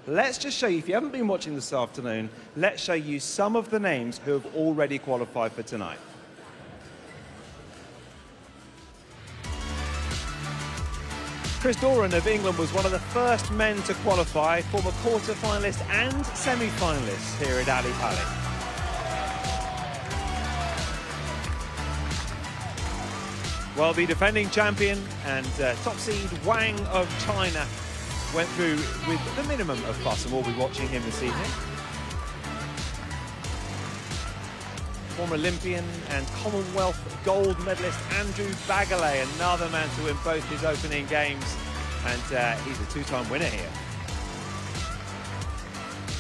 let's just show you, if you haven't been watching this afternoon, let's show you some of the names who have already qualified for tonight. Chris Doran of England was one of the first men to qualify, former quarter-finalist and semi-finalist here at Ali Pali. Well, the defending champion and top seed Wang of China went through with the minimum of fuss, and we'll be watching him this evening. Former Olympian and Commonwealth gold medalist Andrew Bagalay, another man to win both his opening games, and he's a two-time winner here.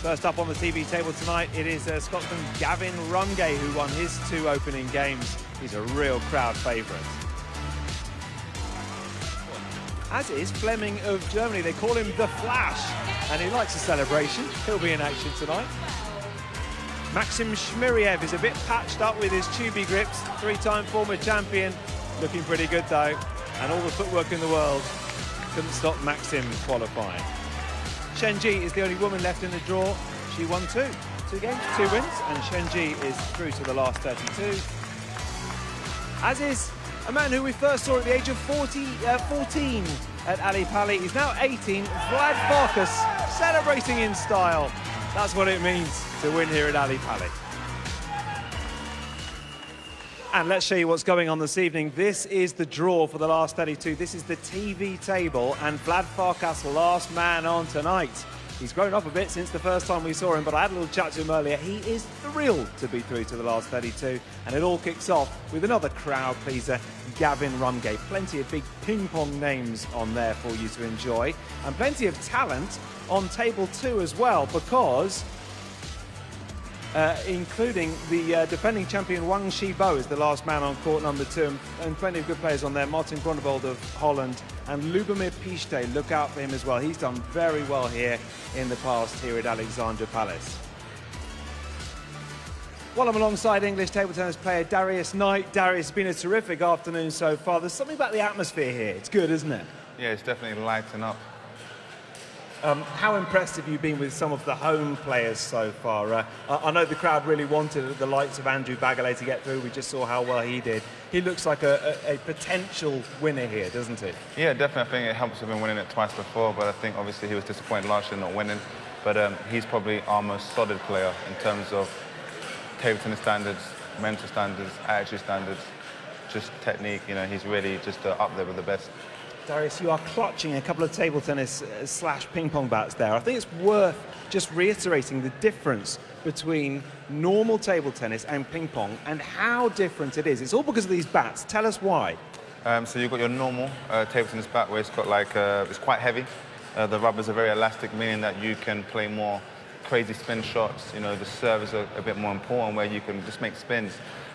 First up on the TV table tonight, it is Scotsman Gavin Rumgay, who won his two opening games. He's a real crowd favourite. As is Fleming of Germany. They call him the Flash, and he likes a celebration. He'll be in action tonight. Maxim Shmiriev is a bit patched up with his tubey grips. Three-time former champion, looking pretty good though. And all the footwork in the world couldn't stop Maxim qualifying. Shen Ji is the only woman left in the draw. She won two games, 2 wins, and Shen Ji is through to the last 32. As is a man who we first saw at the age of 14 at Ali Pali. He's now 18, Vlad Farkas, celebrating in style. That's what it means to win here at Ali Pali. And let's show you what's going on this evening. This is the draw for the last 32. This is the TV table, and Vlad Farkas, last man on tonight. He's grown up a bit since the first time we saw him, but I had a little chat to him earlier. He is thrilled to be through to the last 32, and it all kicks off with another crowd pleaser, Gavin Rumgay. Plenty of big ping-pong names on there for you to enjoy, and plenty of talent on table 2 as well, because including the defending champion Wang Shibo is the last man on court number 2, and plenty of good players on there. Martin Grondebold of Holland and Lubomir Pište, look out for him as well. He's done very well here in the past here at Alexandra Palace. Well, I'm alongside English table tennis player Darius Knight. Darius, it's been a terrific afternoon so far. There's something about the atmosphere here. It's good, isn't it? Yeah, it's definitely lighting up. How impressed have you been with some of the home players so far? I know the crowd really wanted the likes of Andrew Bagalay to get through. We just saw how well he did. He looks like a potential winner here, doesn't he? Yeah, definitely. I think it helps with him winning it twice before, but I think obviously he was disappointed last year not winning. But he's probably our most solid player in terms of table tennis standards, mental standards, attitude standards, just technique. You know, he's really just up there with the best. Darius, you are clutching a couple of table tennis / ping pong bats there. I think it's worth just reiterating the difference between normal table tennis and ping pong and how different it is. It's all because of these bats. Tell us why. So you've got your normal table tennis bat where it's got like, it's quite heavy. The rubbers are very elastic, meaning that you can play more crazy spin shots. You know, the serves are a bit more important where you can just make spins.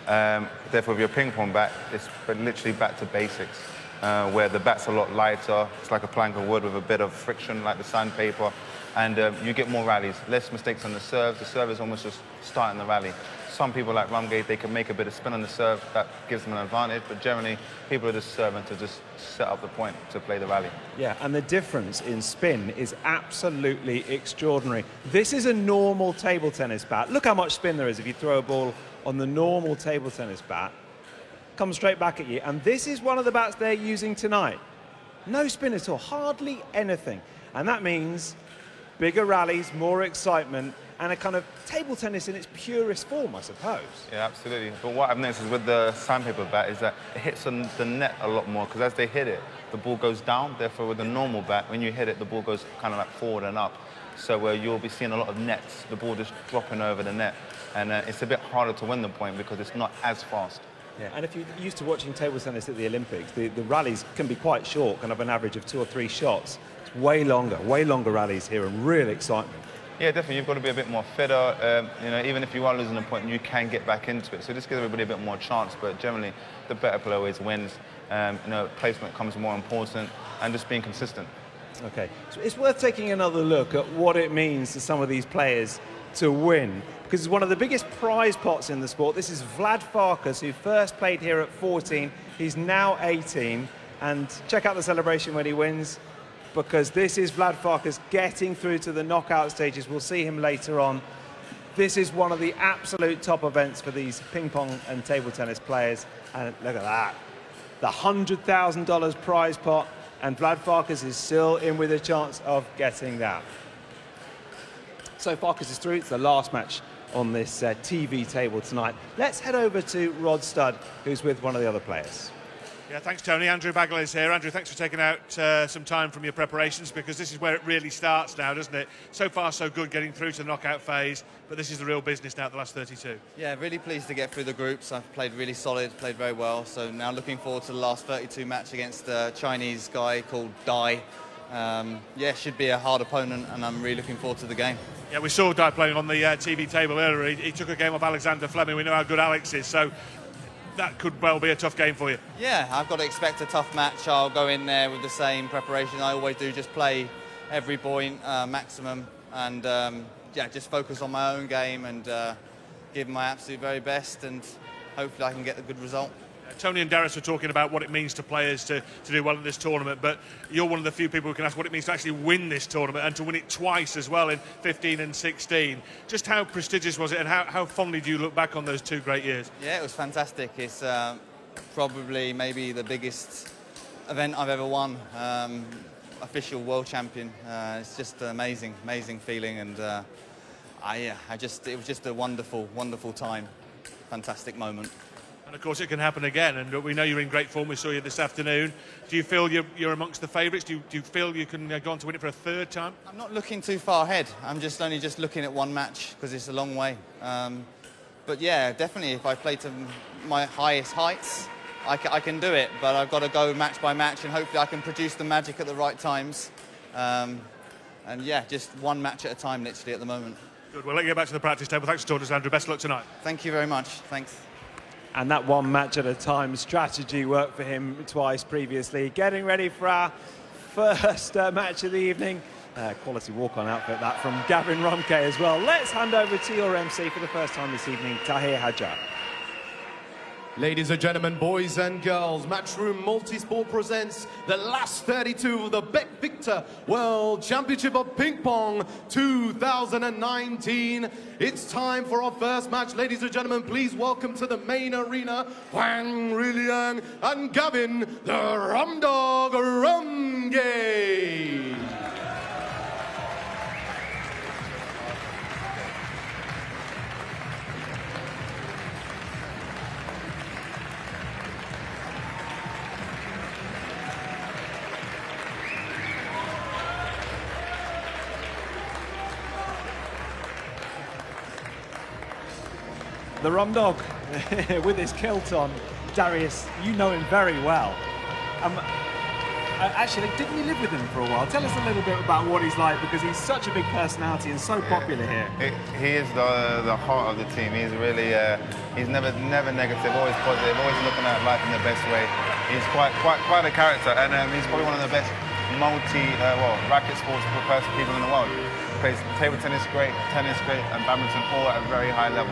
Therefore, with your ping pong bat, it's literally back to basics. Where the bat's a lot lighter, it's like a plank of wood with a bit of friction like the sandpaper, and you get more rallies, less mistakes on the serve. The serve is almost just starting the rally. Some people like Rumgay, they can make a bit of spin on the serve, that gives them an advantage, but generally people are just serving to just set up the point to play the rally. Yeah, and the difference in spin is absolutely extraordinary. This is a normal table tennis bat. Look how much spin there is if you throw a ball on the normal table tennis bat. Comes straight back at you, and this is one of the bats they're using tonight. No spin at all, hardly anything, and that means bigger rallies, more excitement, and a kind of table tennis in its purest form, I suppose. Yeah, absolutely. But what I've noticed is with the sandpaper bat is that it hits on the net a lot more, because as they hit it, the ball goes down. Therefore, with the normal bat, when you hit it, the ball goes kind of like forward and up. So you'll be seeing a lot of nets, the ball just dropping over the net, and it's a bit harder to win the point because it's not as fast. Yeah, and if you're used to watching table tennis at the Olympics, the rallies can be quite short, kind of an average of 2 or 3 shots. It's way longer rallies here, and real excitement. Yeah, definitely. You've got to be a bit more fitter. You know, even if you are losing a point, you can get back into it. So just give everybody a bit more chance. But generally, the better player always wins. You know, placement comes more important, and just being consistent. Okay, so it's worth taking another look at what it means to some of these players to win, because it's one of the biggest prize pots in the sport. This is Vlad Farkas, who first played here at 14. He's now 18, and check out the celebration when he wins. because this is Vlad Farkas getting through to the knockout stages. We'll see him later on. This is one of the absolute top events for these ping pong and table tennis players. And look at that. The $100,000 prize pot, and Vlad Farkas is still in with a chance of getting that. So Farkas is through. It's the last match on this TV table tonight. Let's head over to Rod Studd, who's with one of the other players. Yeah, thanks, Tony. Andrew Bagwell is here. Andrew, thanks for taking out some time from your preparations, because this is where it really starts now, doesn't it? So far, so good getting through to the knockout phase, but this is the real business now at the last 32. Yeah, really pleased to get through the groups. I've played really solid, played very well. So now looking forward to the last 32 match against a Chinese guy called Dai. Yeah, should be a hard opponent, and I'm really looking forward to the game. Yeah, we saw Dai playing on the TV table earlier. He took a game of Alexander Fleming. We know how good Alex is, so that could well be a tough game for you. Yeah, I've got to expect a tough match. I'll go in there with the same preparation I always do, just play every point maximum, and yeah, just focus on my own game and give my absolute very best, and hopefully I can get a good result. Tony and Darius were talking about what it means to players to do well in this tournament, but you're one of the few people who can ask what it means to actually win this tournament, and to win it twice as well, in 15 and 16. Just how prestigious was it, and how fondly do you look back on those 2 great years? Yeah, it was fantastic. It's probably maybe the biggest event I've ever won. Official world champion. It's just an amazing, amazing feeling, and it was just a wonderful, wonderful time. Fantastic moment. And of course it can happen again, and we know you're in great form. We saw you this afternoon. Do you feel you're amongst the favourites? Do you feel you can go on to win it for a 3rd time? I'm not looking too far ahead. I'm only just looking at one match, because it's a long way. But yeah, definitely if I play to my highest heights, I can do it. But I've got to go match by match, and hopefully I can produce the magic at the right times. And yeah, just one match at a time literally at the moment. Good. Well, let's get back to the practice table. Thanks for talking to us, Andrew. Best of luck tonight. Thank you very much. Thanks. And that one match at a time strategy worked for him twice previously. Getting ready for our first match of the evening. Quality walk-on outfit that from Gavin Rumke as well. Let's hand over to your MC for the first time this evening, Tahir Hajar. Ladies and gentlemen, boys and girls, Matchroom Multisport presents the last 32 of the BetVictor World Championship of Ping Pong 2019. It's time for our first match. Ladies and gentlemen, please welcome to the main arena, Huang Riliang and Gavin, the Rumdog Rumge. The Rum Dog with his kilt on. Darius, you know him very well. Actually, didn't you live with him for a while? Tell us a little bit about what he's like, because he's such a big personality and so popular here. He is the heart of the team. He's really, he's never negative, always positive, always looking at life in the best way. He's quite a character, and he's probably one of the best racket sports people in the world. He plays table tennis great, and badminton all at a very high level.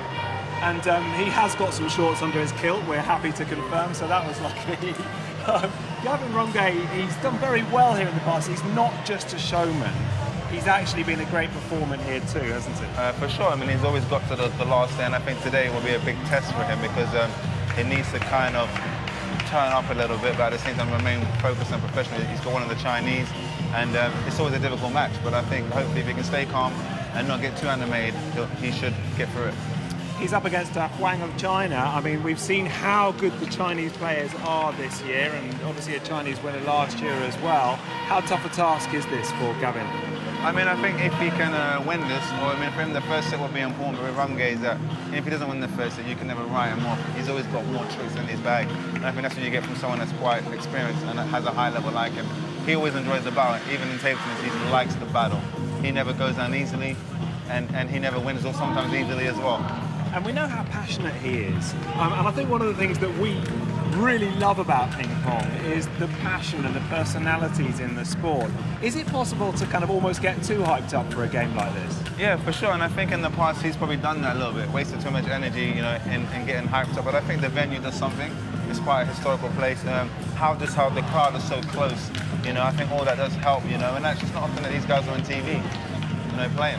And he has got some shorts under his kilt, we're happy to confirm, so that was lucky. Gavin Rumge, he's done very well here in the past. He's not just a showman. He's actually been a great performer here too, hasn't he? For sure. I mean, he's always got to the last day, and I think today will be a big test for him, because he needs to kind of turn up a little bit, but at the same time remain focused and professional. He's got one of the Chinese, and it's always a difficult match, but I think hopefully if he can stay calm and not get too animated, he should get through it. He's up against Huang of China. I mean, we've seen how good the Chinese players are this year, and obviously a Chinese winner last year as well. How tough a task is this for Gavin? I mean, I think if he can win this, or I mean, for him the first set will be important, but with Rumge is that if he doesn't win the first set, you can never write him off. He's always got more tricks in his bag, and I think that's what you get from someone that's quite experienced and has a high level like him. He always enjoys the battle, even in table tennis, he likes the battle. He never goes down easily, and he never wins, or sometimes easily as well. And we know how passionate he is. And I think one of the things that we really love about ping pong is the passion and the personalities in the sport. Is it possible to kind of almost get too hyped up for a game like this? Yeah, for sure. And I think in the past he's probably done that a little bit, wasted too much energy, you know, in getting hyped up. But I think the venue does something. it's quite a historical place. How the crowd is so close, you know, I think all that does help, you know, and that's just not often that these guys are on TV, you know, playing.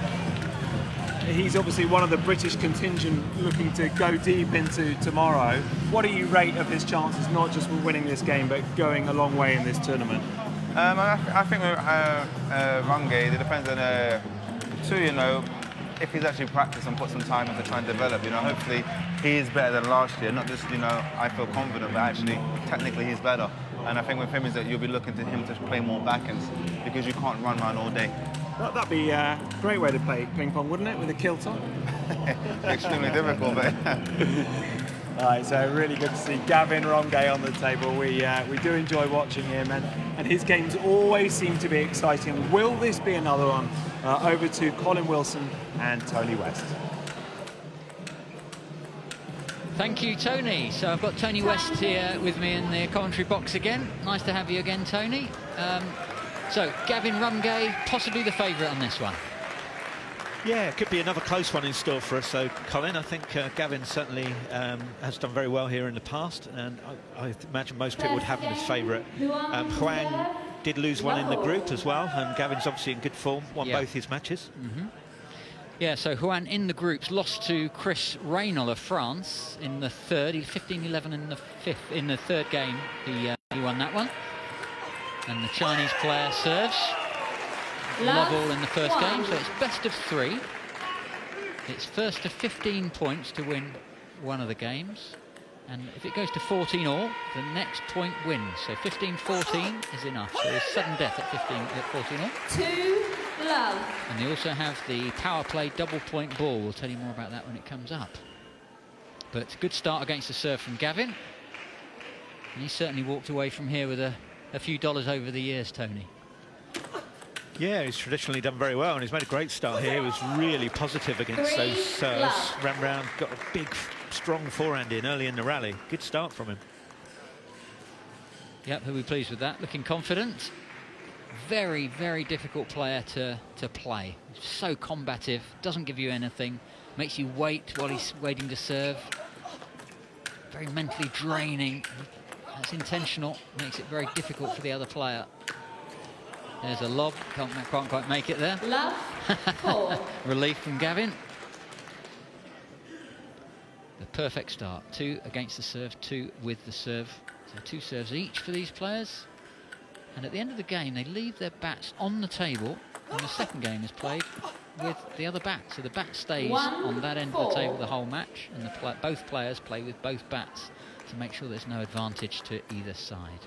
He's obviously one of the British contingent looking to go deep into tomorrow. What do you rate of his chances, not just for winning this game, but going a long way in this tournament? I think with Rungay, it depends on too, you know, if he's actually practiced and put some time in to try and develop, you know, hopefully he is better than last year. Not just, you know, I feel confident, but actually, technically he's better. And I think with him is that you'll be looking to him to play more backhands because you can't run around all day. That'd be a great way to play ping pong, wouldn't it, with a kilt on? Extremely difficult, but... All right, so really good to see Gavin Rungay on the table. We do enjoy watching him, and his games always seem to be exciting. Will this be another one? Over to Colin Wilson and Tony West. Thank you, Tony. So I've got Tony West here with me in the commentary box again. Nice to have you again, Tony. So Gavin Rungay, possibly the favourite on this one. Yeah, it could be another close one in store for us. So, Colin, I think Gavin certainly has done very well here in the past, and I imagine most people would have him as favourite. Huang did lose one in the group as well, and Gavin's obviously in good form, won both his matches. Yeah, so Huan in the groups lost to Chris Reynol of France in the third. He 15-11 in the third game. He won that one. And the Chinese player serves. Love all in the first game, so it's best of 3. It's first to 15 points to win one of the games. And if it goes to 14 all, the next point wins. So 15-14 is enough. So there's sudden death at 14 all. 2-love. And they also have the power play double point ball. We'll tell you more about that when it comes up. But good start against the serve from Gavin. And he certainly walked away from here with a few dollars over the years, Tony. Yeah, he's traditionally done very well, and he's made a great start here. He was really positive against those serves. Ran round, got a big, strong forehand in early in the rally. Good start from him. Yep, he'll be pleased with that. Looking confident. Very, very difficult player to play. So combative, doesn't give you anything. Makes you wait while he's waiting to serve. Very mentally draining. That's intentional. Makes it very difficult for the other player. There's a lob, can't quite make it there. Love 4. Relief from Gavin. The perfect start. 2 against the serve, 2 with the serve. So 2 serves each for these players. And at the end of the game, they leave their bats on the table, and the second game is played with the other bat. So the bat stays on that end of the table the whole match, and both players play with both bats to make sure there's no advantage to either side.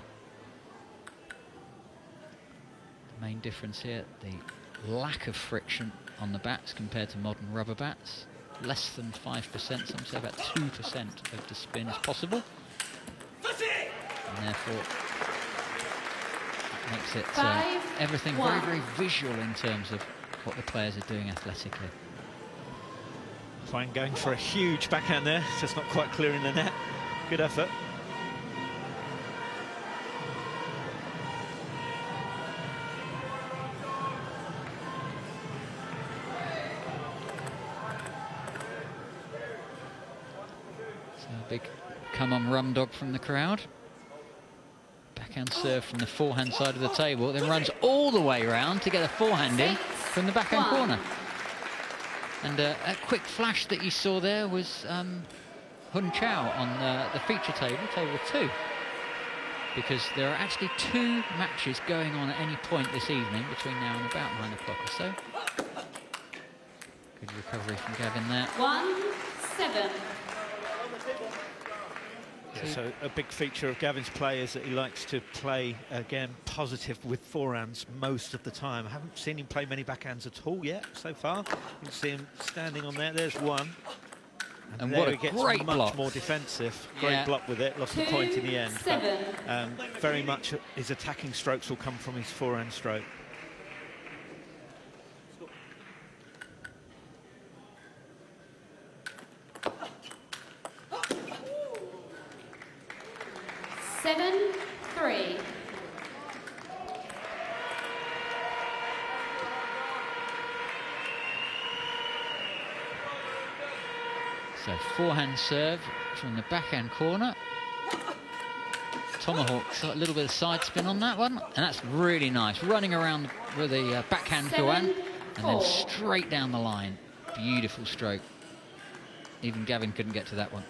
Main difference here, the lack of friction on the bats compared to modern rubber bats. Less than 5%, some say about 2% of the spin is possible. And therefore, it makes it everything very, very visual in terms of what the players are doing athletically. Huang going for a huge backhand there, just not quite clearing the net. Good effort. Big come-on rum dog from the crowd. Backhand serve from the forehand side of the table, then runs all the way around to get a forehand in from the backhand corner. And a quick flash that you saw there was Hun Chao on the feature table, table 2. Because there are actually 2 matches going on at any point this evening between now and about 9 o'clock or so. Good recovery from Gavin there. 1-7. Yeah, so a big feature of Gavin's play is that he likes to play, again, positive with forehands most of the time. I haven't seen him play many backhands at all yet so far. You can see him standing on there. There's one. And what a gets great much block. more defensive. Great block with it. Lost the point in the end. But, very much his attacking strokes will come from his forehand stroke. So forehand serve from the backhand corner. tomahawk, a little bit of side spin on that one, and that's really nice. Running around with a backhand Huan, and then straight down the line. Beautiful stroke. Even Gavin couldn't get to that one.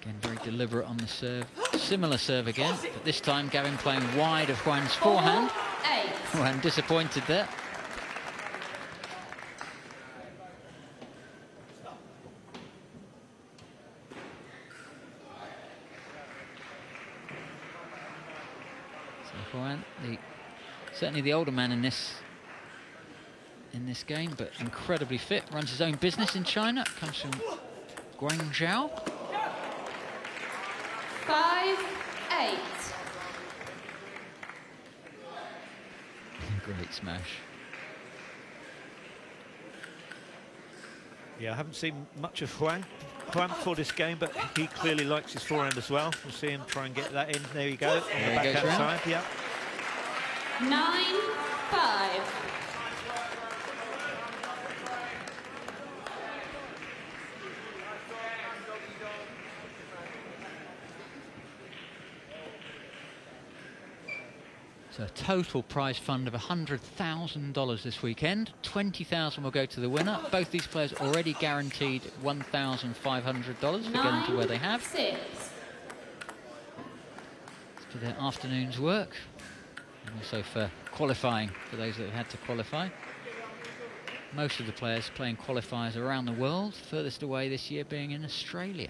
Again, very deliberate on the serve. Similar serve again, but this time Gavin playing wide of Huan's forehand. Huan disappointed there. So Huan, certainly the older man in this game, but incredibly fit. Runs his own business in China. Comes from Guangzhou. 5-8. Great smash. Yeah, I haven't seen much of Huan for this game, but he clearly likes his forehand as well. We'll see him try and get that in. There you go. On the backhand side, yeah. 9-5. So a total prize fund of $100,000 this weekend. $20,000 will go to the winner. Both these players already guaranteed $1,500 for getting to where they have. 6. For their afternoon's work, and also for qualifying, for those that have had to qualify. Most of the players playing qualifiers around the world, furthest away this year being in Australia.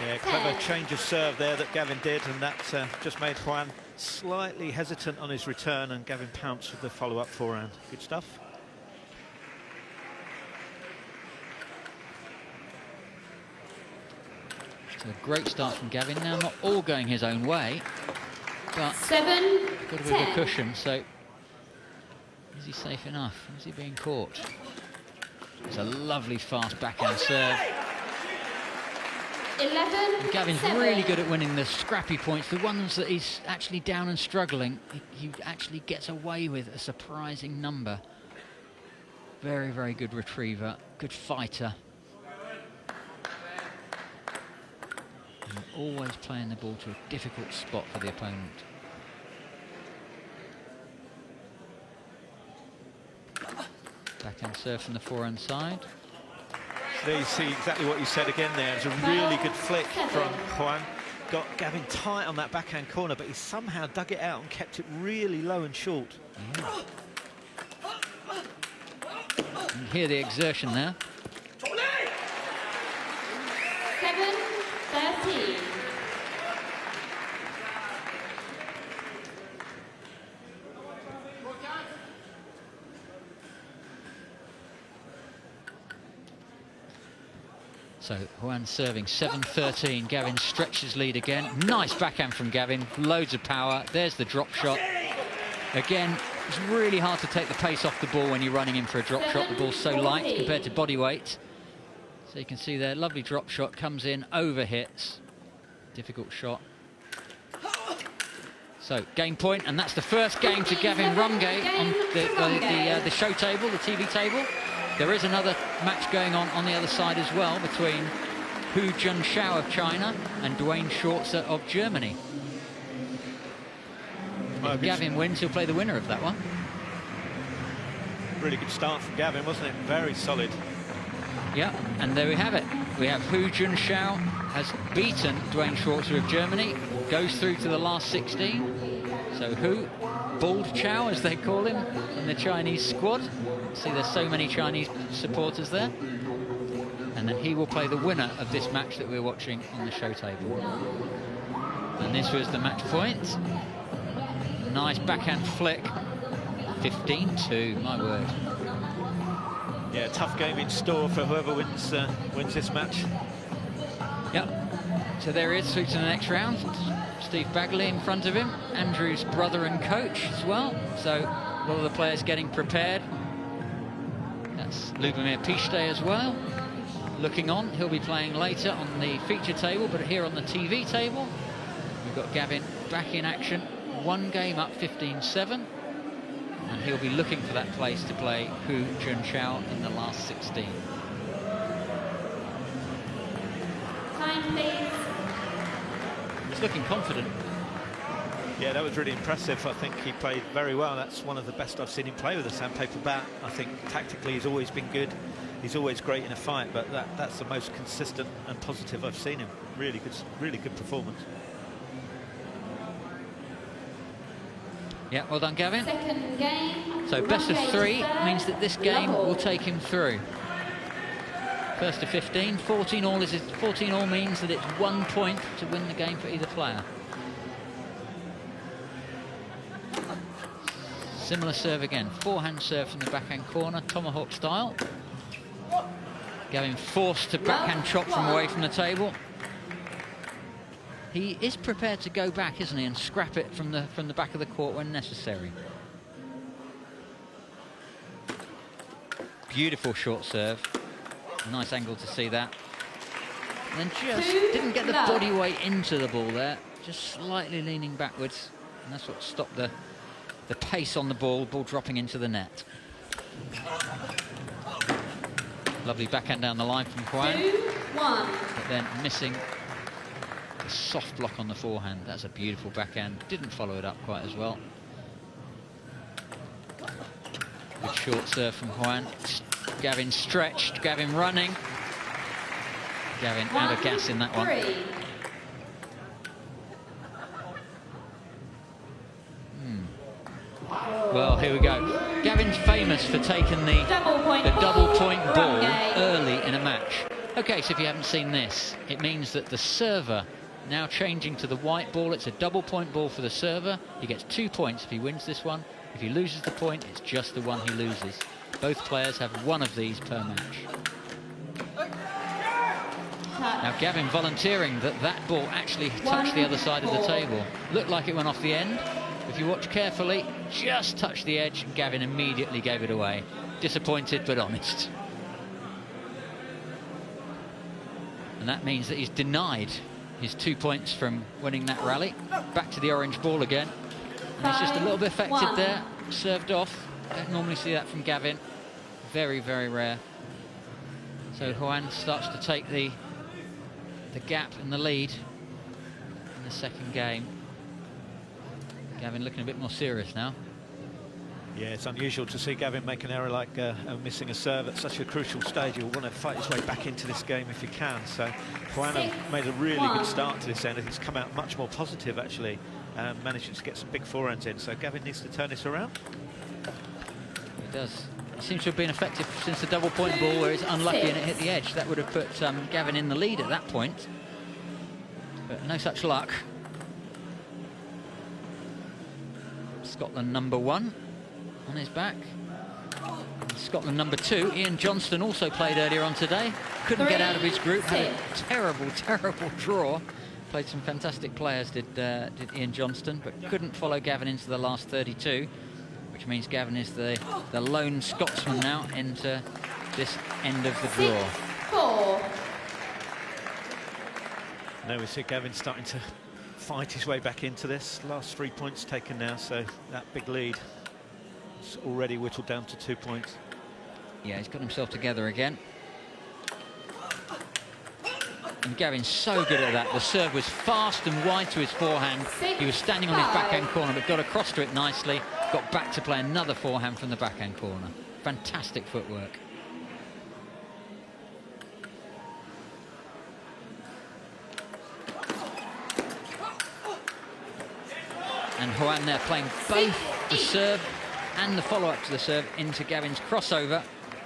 Yeah, clever change of serve there that Gavin did, and that just made Huan slightly hesitant on his return, and Gavin pounced with the follow-up forehand. Good stuff. So a great start from Gavin. Now not all going his own way, but 7, got a bit of a cushion, so is he safe enough? Is he being caught? It's a lovely fast backhand serve. 11, And Gavin's 7. really good at winning the scrappy points, the ones that he's actually down and struggling. He actually gets away with a surprising number. Very, very good retriever, good fighter. And always playing the ball to a difficult spot for the opponent. Backhand serve from the forehand side. There you see exactly what you said again there. It's a really good flick from Huan. Got Gavin tight on that backhand corner, but he somehow dug it out and kept it really low and short. Yeah. You hear the exertion there. 7-13. So Huan serving 7-13. Gavin stretches lead again. Nice backhand from Gavin. Loads of power. There's the drop shot. Again, it's really hard to take the pace off the ball when you're running in for a drop shot. The ball's so light compared to body weight. So you can see there, lovely drop shot, comes in, over hits. Difficult shot. So game point, and that's the first game to Gavin Rumgay on the show table, the TV table. There is another match going on the other side as well between Hu Junshao of China and Dwayne Schwarzer of Germany. If Gavin wins, he'll play the winner of that one. Really good start from Gavin, wasn't it? Very solid. Yeah, and there we have it. We have Hu Junshao has beaten Dwayne Schwarzer of Germany, goes through to the last 16. So Hu, Bald Chow as they call him in the Chinese squad. See, there's so many Chinese supporters there. And then he will play the winner of this match that we're watching on the show table. And this was the match point. Nice backhand flick. 15-2, my word. Yeah, tough game in store for whoever wins this match. Yep. So there he is through to the next round. Steve Bagley in front of him. Andrew's brother and coach as well. So a lot of the players getting prepared. That's Lubomir Pichte as well. Looking on, he'll be playing later on the feature table, but here on the TV table, we've got Gavin back in action. One game up, 15-7. And he'll be looking for that place to play Hu Junchao in the last 16. Time, please. He's looking confident. Yeah, that was really impressive. I think he played very well. That's one of the best I've seen him play with a sandpaper bat. I think tactically he's always been good. He's always great in a fight, but that's the most consistent and positive I've seen him. Really good performance. Yeah, well done, Gavin. Second game. So best of Runway 3 third, means that this game level. will take him through. First to 15, 14 all is 14 all means that it's 1 point to win the game for either player. Similar serve again, forehand serve from the backhand corner, tomahawk style. Gavin forced to backhand chop from away from the table. He is prepared to go back, isn't he, and scrap it from the back of the court when necessary. Beautiful short serve. Nice angle to see that. And then just didn't get the body weight into the ball there. Just slightly leaning backwards. And that's what stopped the pace on the ball dropping into the net. Lovely backhand down the line from Huan. 2-1. But then missing a soft block on the forehand. That's a beautiful backhand. Didn't follow it up quite as well. Good short serve from Huan. Gavin stretched, Gavin running. Gavin out of gas in that one. 1-3. Well, here we go. Gavin's famous for taking the double point ball early in a match. Okay, so if you haven't seen this, it means that the server now changing to the white ball. It's a double point ball for the server. He gets 2 points if he wins this one. If he loses the point, it's just the one he loses. Both players have one of these per match. Now Gavin volunteering that ball actually touched the other side of the table. Looked like it went off the end. If you watch carefully, just touched the edge, and Gavin immediately gave it away. Disappointed, but honest. And that means that he's denied his 2 points from winning that rally. Back to the orange ball again. And he's just a little bit affected there. Served off. Don't normally see that from Gavin. Very, very rare. So Huan starts to take the gap in the lead in the second game. Gavin looking a bit more serious now. Yeah, it's unusual to see Gavin make an error like missing a serve at such a crucial stage. He'll want to fight his way back into this game if he can. So Huan made a really good start to this end. He's come out much more positive, actually, managing to get some big forehands in. So Gavin needs to turn this around. He does. He seems to have been effective since the double point ball where he's unlucky and it hit the edge. That would have put Gavin in the lead at that point. But no such luck. Scotland number 1 on his back. And Scotland number 2, Ian Johnston, also played earlier on today. Couldn't get out of his group, had a terrible, terrible draw. Played some fantastic players, did Ian Johnston, but couldn't follow Gavin into the last 32, which means Gavin is the lone Scotsman now into this end of the draw. 6-4. Now we see Gavin starting to fight his way back into this. Last 3 points taken now, so that big lead is already whittled down to 2 points. Yeah, he's got himself together again. And Gavin's so good at that. The serve was fast and wide to his forehand. He was standing on his backhand corner, but got across to it nicely. Got back to play another forehand from the backhand corner. Fantastic footwork. And Huan there playing both the serve and the follow-up to the serve into Gavin's crossover.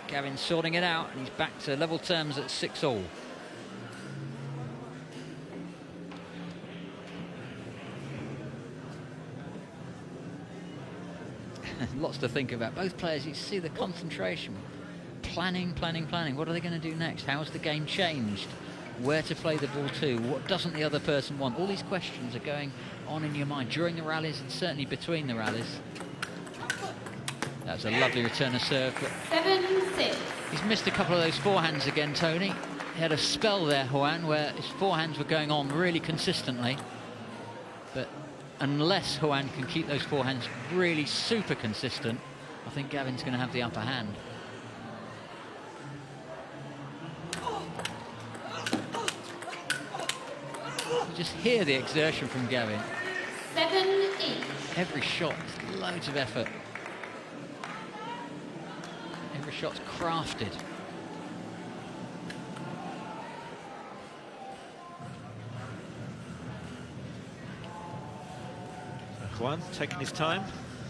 Gavin sorting it out, and he's back to level terms at 6-all. Lots to think about. Both players, you see the concentration. Planning. What are they going to do next? How's the game changed? Where to play the ball to? What doesn't the other person want? All these questions are going on in your mind during the rallies and certainly between the rallies. That was a lovely return of serve. But 7-6. he's missed a couple of those forehands again, Tony. He had a spell there, Huan, where his forehands were going on really consistently. But unless Huan can keep those forehands really super consistent, I think Gavin's going to have the upper hand. You just hear the exertion from Gavin. 7-8. Every shot is loads of effort. Every shot's crafted. Juan taking his time,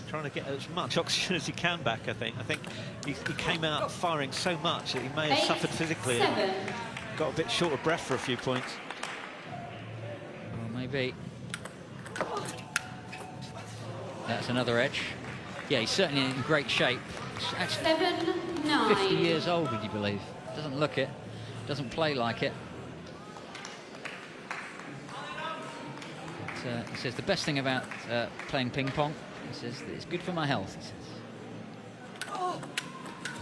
trying to get as much oxygen as he can back, I think. I think he came out firing so much that he may have suffered physically and got a bit short of breath for a few points. Or maybe. That's another edge. Yeah, he's certainly in great shape. He's actually 7-9. 50 years old, would you believe? Doesn't look it, doesn't play like it. He says the best thing about playing ping pong, he says that it's good for my health. He says.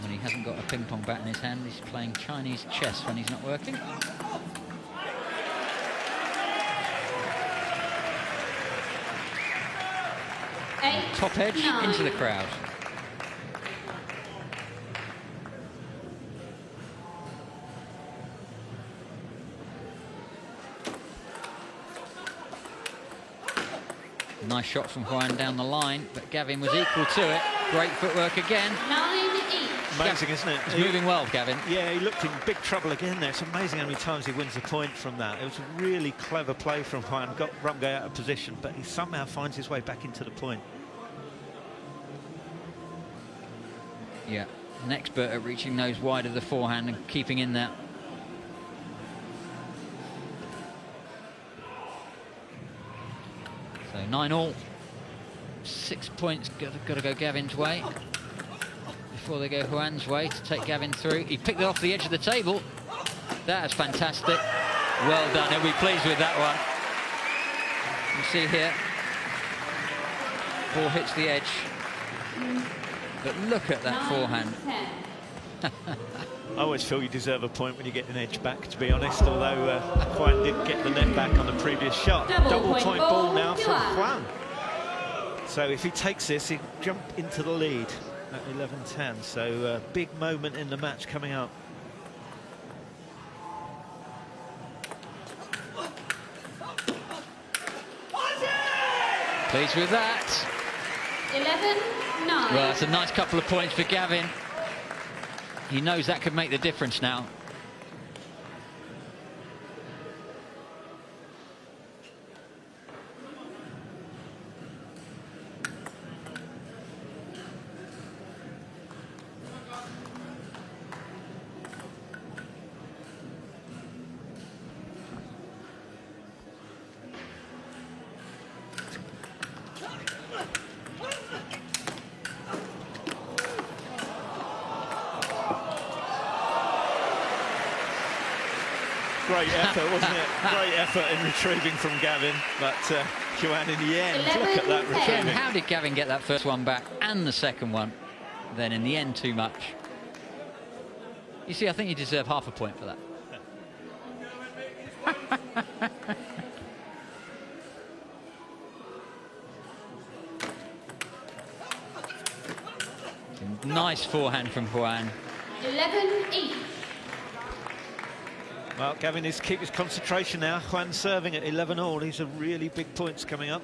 When he hasn't got a ping pong bat in his hand, he's playing Chinese chess when he's not working. Top edge into the crowd. Nice shot from Juan down the line, but Gavin was equal to it. Great footwork again. 9-8. Amazing, isn't it? He's moving well, Gavin. Yeah, he looked in big trouble again there. It's amazing how many times he wins a point from that. It was a really clever play from Juan. Got Rumgay out of position, but he somehow finds his way back into the point. Yeah, an expert at reaching those wide of the forehand and keeping in that. So 9-all. 6 points got to go Gavin's way before they go Juan's way to take Gavin through. He picked it off the edge of the table. That is fantastic. Well done. He'll be pleased with that one. You see here, ball hits the edge. But look at that forehand. I always feel you deserve a point when you get an edge back, to be honest, although Juan did get the net back on the previous shot. Double point ball now from Juan. So if he takes this, he'll jump into the lead at 11-10. So big moment in the match coming up. Pleased with that. 11-9. Well, that's a nice couple of points for Gavin. He knows that could make the difference now. Great effort, wasn't it? Great effort in retrieving from Gavin, but Juan in the end, look at that Again, retrieving. how did Gavin get that first one back and the second one? Then in the end, too much. You see, I think you deserve half a point for that. Nice forehand from Juan. 11-8. Well, Gavin needs to keep his concentration now. Juan serving at 11-all. These are really big points coming up.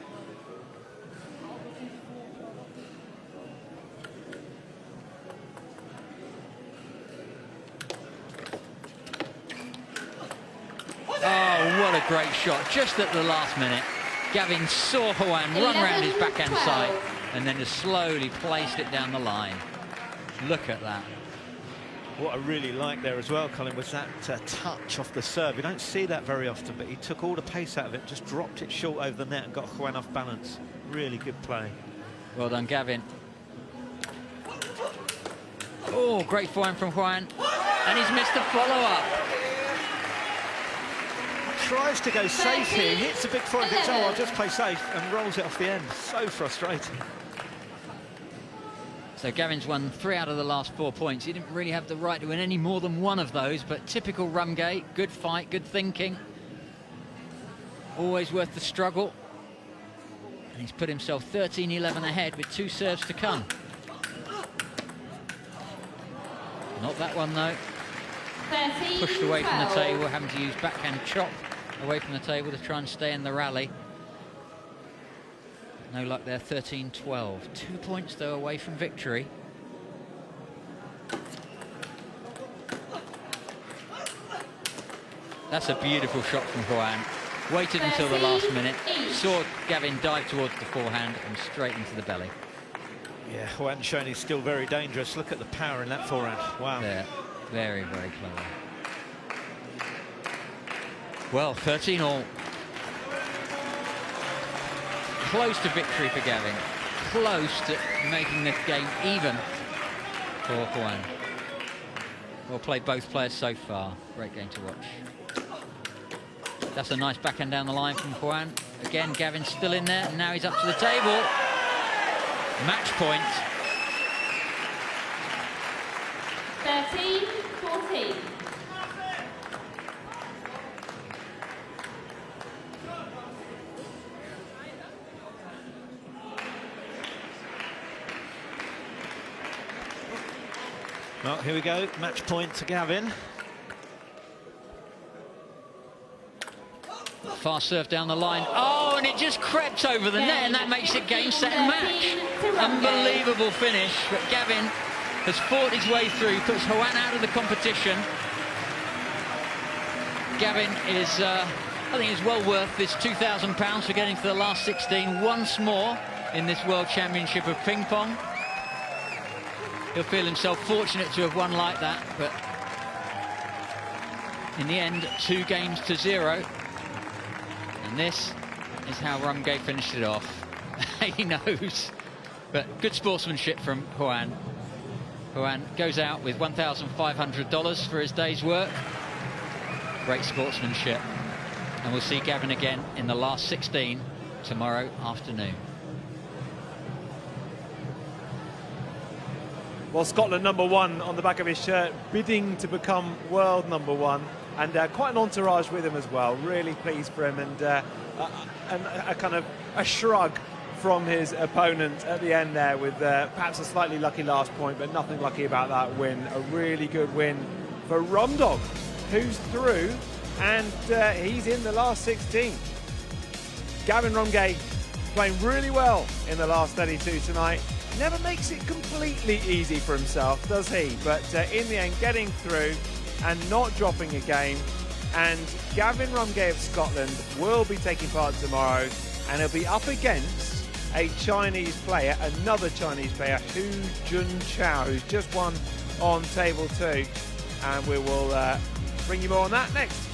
Oh, what a great shot, just at the last minute. Gavin saw Juan run round his backhand side and then just slowly placed it down the line. Look at that. What I really like there as well, Colin, was that touch off the serve. You don't see that very often, but he took all the pace out of it, just dropped it short over the net and got Juan off balance. Really good play. Well done, Gavin. Oh, great forehand from Juan. And he's missed the follow-up. Tries to go safe here, hits a big forehand, thinks, oh, I'll just play safe, and rolls it off the end. So frustrating. So Gavin's won 3 out of the last 4 points. He didn't really have the right to win any more than one of those, but typical Rumgay, good fight, good thinking. Always worth the struggle. And he's put himself 13-11 ahead with 2 serves to come. Not that one though. 13, Pushed away from the 12. table, having to use backhand chop away from the table to try and stay in the rally. No luck there, 13-12. 2 points though away from victory. That's a beautiful shot from Juan. Waited until the last minute, saw Gavin dive towards the forehand and straight into the belly. Yeah, Juan showing he's still very dangerous. Look at the power in that forehand. Wow. There, very, very clever. Well, 13 all. Close to victory for Gavin. Close to making the game even for Juan. Well played both players so far. Great game to watch. That's a nice backhand down the line from Juan. Again, Gavin's still in there, and now he's up to the table. Match point. 13-14. Well, here we go. Match point to Gavin. Fast serve down the line. Oh, and it just crept over the net, and that makes it game, set, and match. Unbelievable finish, but Gavin has fought his way through, puts Juan out of the competition. Gavin is, I think, is well worth this £2,000 for getting to the last 16 once more in this World Championship of Ping Pong. He'll feel himself fortunate to have won like that, but in the end, 2 games to 0. And this is how Rumgay finished it off. He knows. But good sportsmanship from Juan. Juan goes out with $1,500 for his day's work. Great sportsmanship. And we'll see Gavin again in the last 16 tomorrow afternoon. Well, Scotland #1 on the back of his shirt, bidding to become world #1. And quite an entourage with him as well. Really pleased for him, and a kind of a shrug from his opponent at the end there, with perhaps a slightly lucky last point, but nothing lucky about that win. A really good win for Rumdog, who's through, and he's in the last 16. Gavin Rumgay playing really well in the last 32 tonight. Never makes it completely easy for himself, does he? But in the end, getting through and not dropping a game. And Gavin Rumgay of Scotland will be taking part tomorrow, and he'll be up against a Chinese player, another Chinese player, Hu Jun-Chao, who's just won on table 2. And we will bring you more on that next.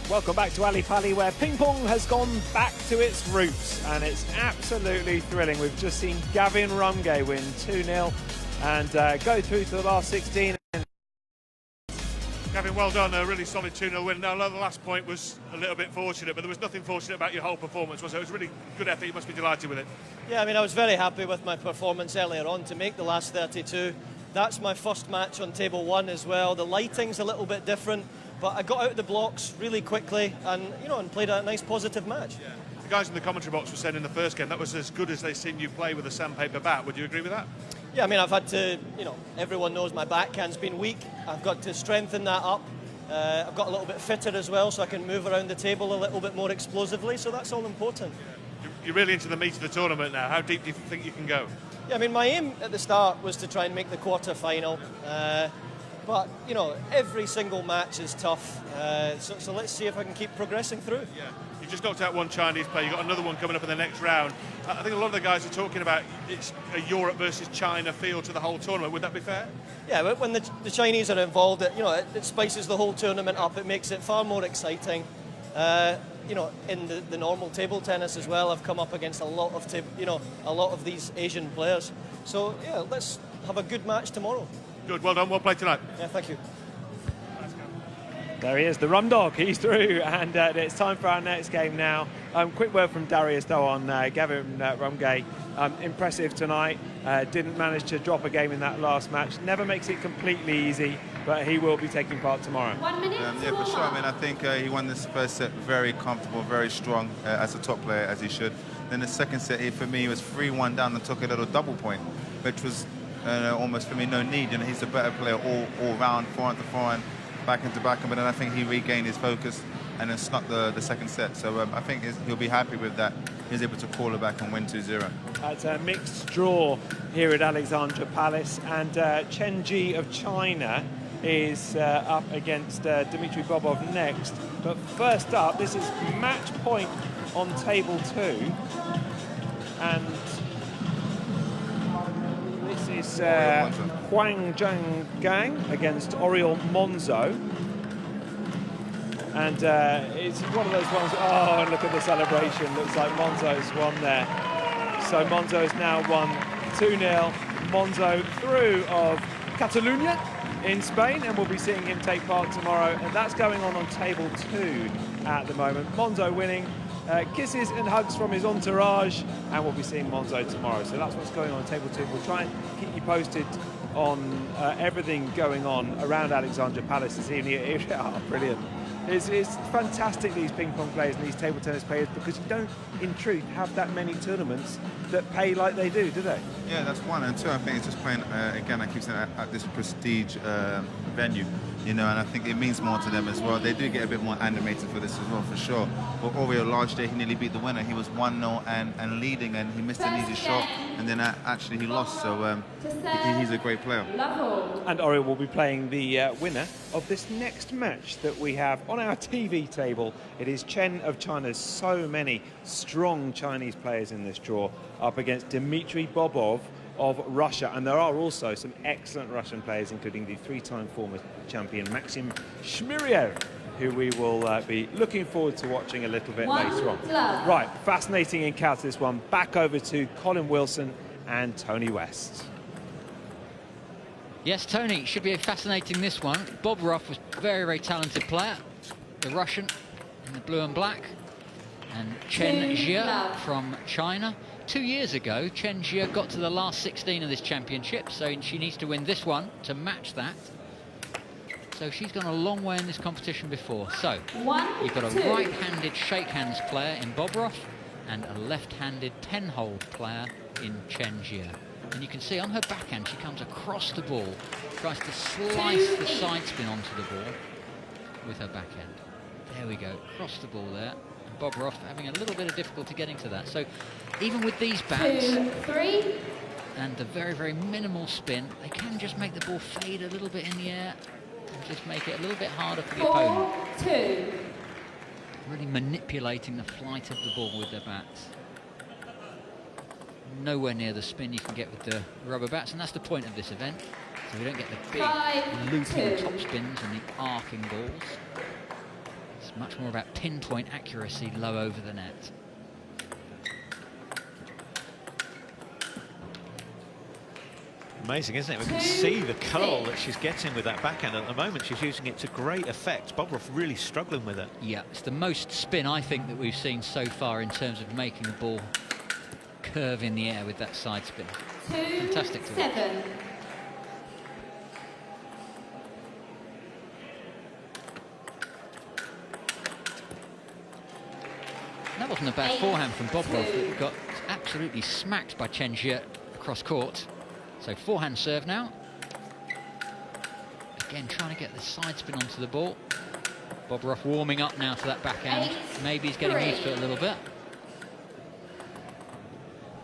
Welcome back to Ali Pali, where ping pong has gone back to its roots, and it's absolutely thrilling. We've just seen Gavin Rumgay win 2-0 and go through to the last 16. Gavin, well done, a really solid 2-0 win. Now, the last point was a little bit fortunate, but there was nothing fortunate about your whole performance, was it? It was a really good effort, you must be delighted with it. Yeah, I mean, I was very happy with my performance earlier on to make the last 32. That's my first match on table 1 as well. The lighting's a little bit different, but I got out of the blocks really quickly and, you know, and played a nice positive match. Yeah. The guys in the commentary box were saying in the first game that was as good as they've seen you play with a sandpaper bat. Would you agree with that? Yeah, I mean, I've had to, you know, everyone knows my backhand's been weak. I've got to strengthen that up. I've got a little bit fitter as well, so I can move around the table a little bit more explosively, so that's all important. You're really into the meat of the tournament now. How deep do you think you can go? Yeah, I mean, my aim at the start was to try and make the quarter-final. But, you know, every single match is tough, so let's see if I can keep progressing through. Yeah. You just knocked out one Chinese player, you've got another one coming up in the next round. I think a lot of the guys are talking about it's a Europe versus China feel to the whole tournament. Would that be fair? Yeah, when the Chinese are involved, it spices the whole tournament up. It makes it far more exciting. You know, in the normal table tennis as well, I've come up against a lot of these Asian players. So, yeah, let's have a good match tomorrow. Good, well done, well played tonight. Yeah, thank you. There he is, the rum dog, he's through, and it's time for our next game now. Quick word from Darius though on Gavin Rumgay. Impressive tonight, didn't manage to drop a game in that last match. Never makes it completely easy, but he will be taking part tomorrow. 1 minute. Yeah, for sure. I mean, I think he won this first set very comfortable, very strong as a top player, as he should. Then the second set, for me, he was 3-1 down and took a little double point, which was almost for me no need. You know, he's a better player all round, forehand to forehand, backhand to backhand. But then I think he regained his focus and then snuck the second set. So I think he'll be happy with that. He's able to call it back and win 2-0. It's a mixed draw here at Alexandra Palace, and Chen Ji of China is up against Dmitry Bobov next. But first up, this is match point on table 2, and this is Huang Zhanggang against Oriol Monzo. And it's one of those ones, oh, and look at the celebration. Looks like Monzo's won there. So Monzo's now won 2-0. Monzo through of Catalunya in Spain, and we'll be seeing him take part tomorrow. And that's going on table 2 at the moment. Monzo winning, kisses and hugs from his entourage, and we'll be seeing Monzo tomorrow. So that's what's going on table 2. We'll try and keep you posted on everything going on around Alexandra Palace this evening. Oh, brilliant. It's fantastic, these ping pong players and these table tennis players, because you don't, in truth, have that many tournaments that pay like they do they? Yeah, that's one. And two, I think it's just playing, again, I keep saying, at this prestige venue, you know, and I think it means more to them as well. They do get a bit more animated for this as well, for sure. But Oriol, last day, he nearly beat the winner. He was 1-0 and leading, and he missed an easy shot, and then actually he lost. So he's a great player. And Oriol will be playing the winner of this next match that we have on our TV table. It is Chen of China. So many strong Chinese players in this draw, up against Dmitry Bobov of Russia. And there are also some excellent Russian players, including the 3-time former champion Maxim Shmiryev, who we will be looking forward to watching a little bit later on. Right, fascinating encounter this one. Back over to Colin Wilson and Tony West. Yes, Tony, should be fascinating, this one. Bob Ruff was a very, very talented player. The Russian in the blue and black. And Chen Jie from China. 2 years ago, Chen Jie got to the last 16 of this championship, so she needs to win this one to match that. So she's gone a long way in this competition before. So you've got a right-handed shake hands player in Bob Ruff and a left-handed 10-hold player in Chen Jie. And you can see on her backhand, she comes across the ball, tries to slice the side spin onto the ball with her backhand. There we go, across the ball there. And Bob Ruff having a little bit of difficulty getting to that. So even with these bats and the very, very minimal spin, they can just make the ball fade a little bit in the air and just make it a little bit harder for the opponent. Really manipulating the flight of the ball with their bats. Nowhere near the spin you can get with the rubber bats, and that's the point of this event. So we don't get the big looping top spins and the arcing balls. It's much more about pinpoint accuracy low over the net. Amazing, isn't it? We can see the curl that she's getting with that backhand. At the moment, she's using it to great effect. Bobroff really struggling with it. Yeah, it's the most spin, I think, that we've seen so far in terms of making the ball curve in the air with that side spin. Fantastic to watch. 2-7. That wasn't a bad forehand from Bobroff, that got absolutely smacked by Chen Jie across court. So forehand serve now. Again, trying to get the side spin onto the ball. Bobroff warming up now to that backhand. Maybe he's getting used to it a little bit.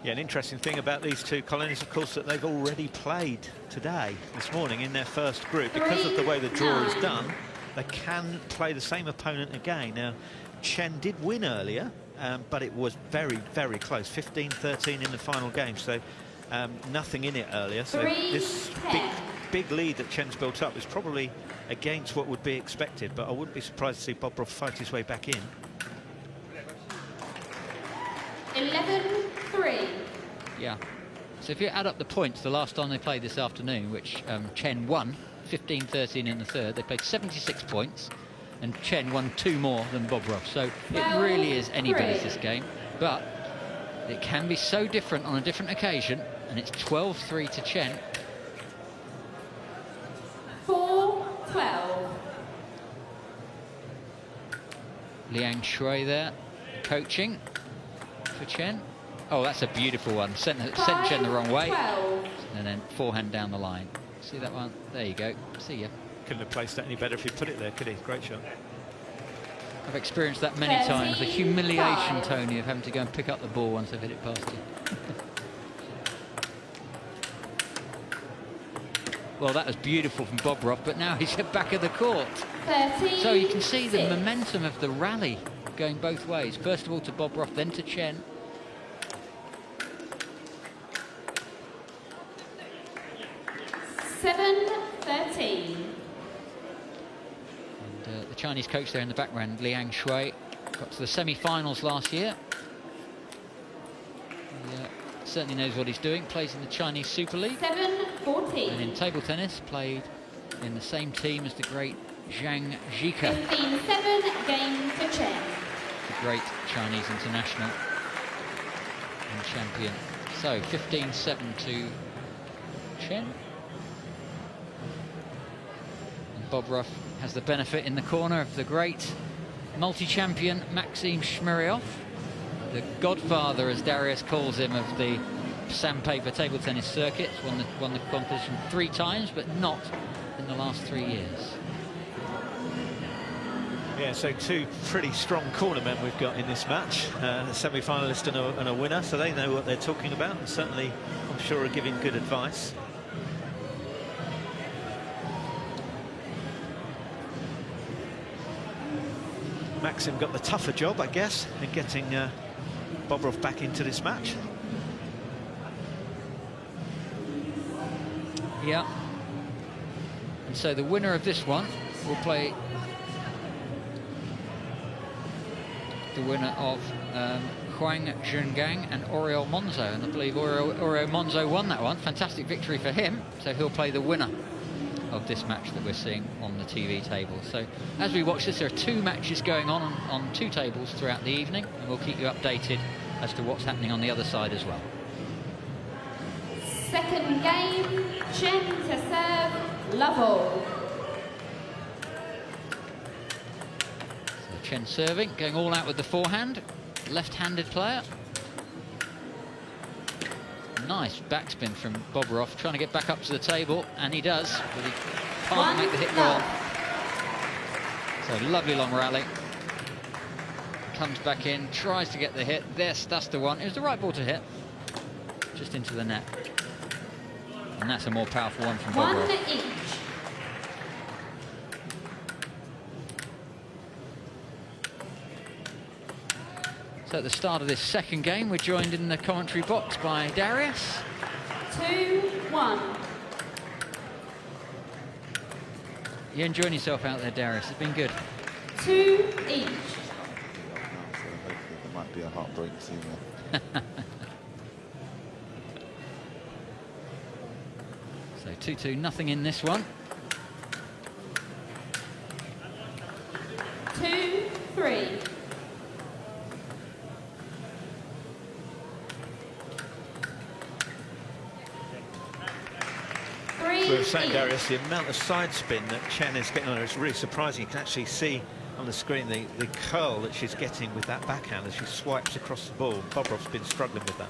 Yeah, an interesting thing about these two, Colin, is of course that they've already played today, this morning, in their first group. Because of the way the draw is done, they can play the same opponent again. Now, Chen did win earlier, but it was very, very close. 15-13 in the final game, so nothing in it earlier. So this big lead that Chen's built up is probably against what would be expected, but I wouldn't be surprised to see Bobroff fight his way back in. 11-3. Yeah. So if you add up the points, the last time they played this afternoon, which Chen won, 15-13 in the third, they played 76 points, and Chen won 2 more than Bobroff. So it really is anybody's this game, but it can be so different on a different occasion, and it's 12-3 to Chen. 4-12. Liang Shui there, coaching for Chen. Oh, that's a beautiful one. Sent Chen the wrong way. 12. And then forehand down the line. See that one? There you go. See ya. Couldn't have placed that any better if he put it there, could he? Great shot. I've experienced that many times. The humiliation, Tony, of having to go and pick up the ball once I've hit it past you. Well, that was beautiful from Bobroff, but now he's at back of the court. 13. So you can see the momentum of the rally going both ways. First of all to Bobroff, then to Chen. Seven 13. And the Chinese coach there in the background, Liang Shui, got to the semi-finals last year. He certainly knows what he's doing, plays in the Chinese Super League. 7-14. And in table tennis, played in the same team as the great Zhang Zhika, 15-7, game to Chen. the great Chinese international and champion. So 15-7 to Chen. And Bobroff has the benefit in the corner of the great multi-champion Maxim Shmyryov, the godfather, as Darius calls him, of the sandpaper table tennis circuit. Won the competition 3 times, but not in the last 3 years. Yeah, so 2 pretty strong cornermen we've got in this match. A semi-finalist and a winner, so they know what they're talking about, and certainly, I'm sure, are giving good advice. Maxim got the tougher job, I guess, in getting Bobroff back into this match. Yeah. And so the winner of this one will play the winner of Huang Zhengang and Oriol Monzo, and I believe Oriol Monzo won that one. Fantastic victory for him, so he'll play the winner of this match that we're seeing on the TV table. So as we watch this, there are 2 matches going on 2 tables throughout the evening, and we'll keep you updated as to what's happening on the other side as well. Second game, Chen to serve, level. So Chen serving, going all out with the forehand, left-handed player. Nice backspin from Bobroff, trying to get back up to the table, and he does, but he can't make the hit go on. So lovely long rally. Comes back in, tries to get the hit. That's the one. It was the right ball to hit, just into the net. And that's a more powerful one from Bobroff. 1 each. So at the start of this second game, we're joined in the commentary box by Darius. 2-1. You enjoying yourself out there, Darius? It's been good. 2 each. So hopefully there might be a heartbreak soon there. So 2-2, nothing in this one. 2-3. We were saying, Darius, the amount of side spin that Chen is getting on her is really surprising. You can actually see on the screen the curl that she's getting with that backhand as she swipes across the ball. Bobrov's been struggling with that.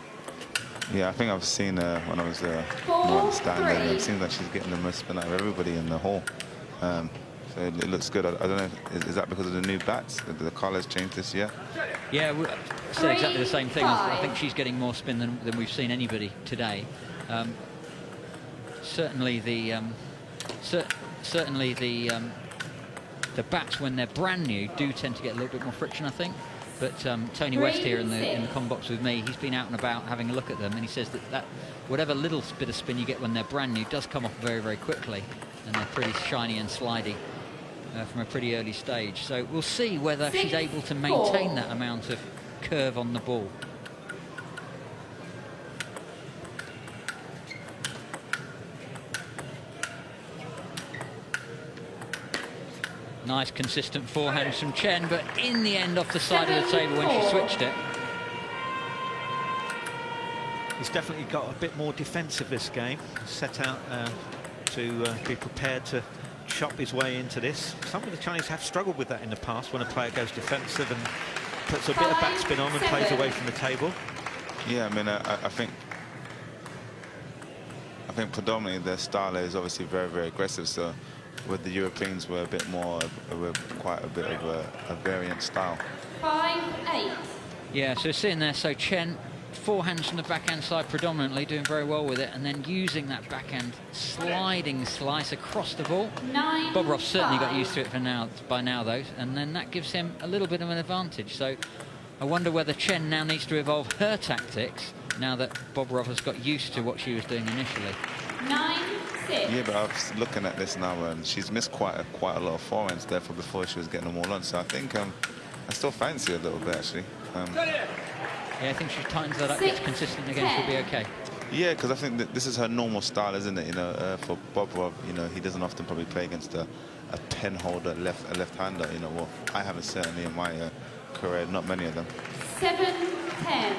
Yeah, I think I've seen her when I was more in the stand, and it seems like she's getting the most spin out of everybody in the hall. So it looks good. I don't know, is that because of the new bats? The colours changed this year? Yeah, I said exactly the same thing. I think she's getting more spin than we've seen anybody today. Certainly the bats, when they're brand new, do tend to get a little bit more friction, I think. But Tony West here in the com box with me, he's been out and about having a look at them, and he says that whatever little bit of spin you get when they're brand new does come off very, very quickly, and they're pretty shiny and slidey from a pretty early stage. So we'll see whether she's able to maintain that amount of curve on the ball. Nice consistent forehand from Chen, but in the end off the side of the table when she switched it. He's definitely got a bit more defensive this game. Set out to be prepared to chop his way into this. Some of the Chinese have struggled with that in the past when a player goes defensive and puts a bit of backspin on and plays away from the table. Yeah, I mean, I think predominantly their style is obviously very, very aggressive. So with the Europeans, we're a bit more, we're quite a bit of a variant style. 5-8. Yeah, so seeing there, so Chen, forehands from the backhand side predominantly, doing very well with it, and then using that backhand sliding slice across the ball. Bobrov certainly got used to it by now, though, and then that gives him a little bit of an advantage. So I wonder whether Chen now needs to evolve her tactics now that Bobrov has got used to what she was doing initially. 9-6. Yeah, but I was looking at this now, and she's missed quite a lot of forehands there before she was getting them all on. So I think I still fancy her a little bit, actually. Yeah, I think she tightens that up, gets consistent again, she'll be okay. Yeah, because I think that this is her normal style, isn't it? You know, for Bobrov, you know, he doesn't often probably play against a pen holder, a left-hander. You know, well, I haven't certainly in my career, not many of them. 7-10.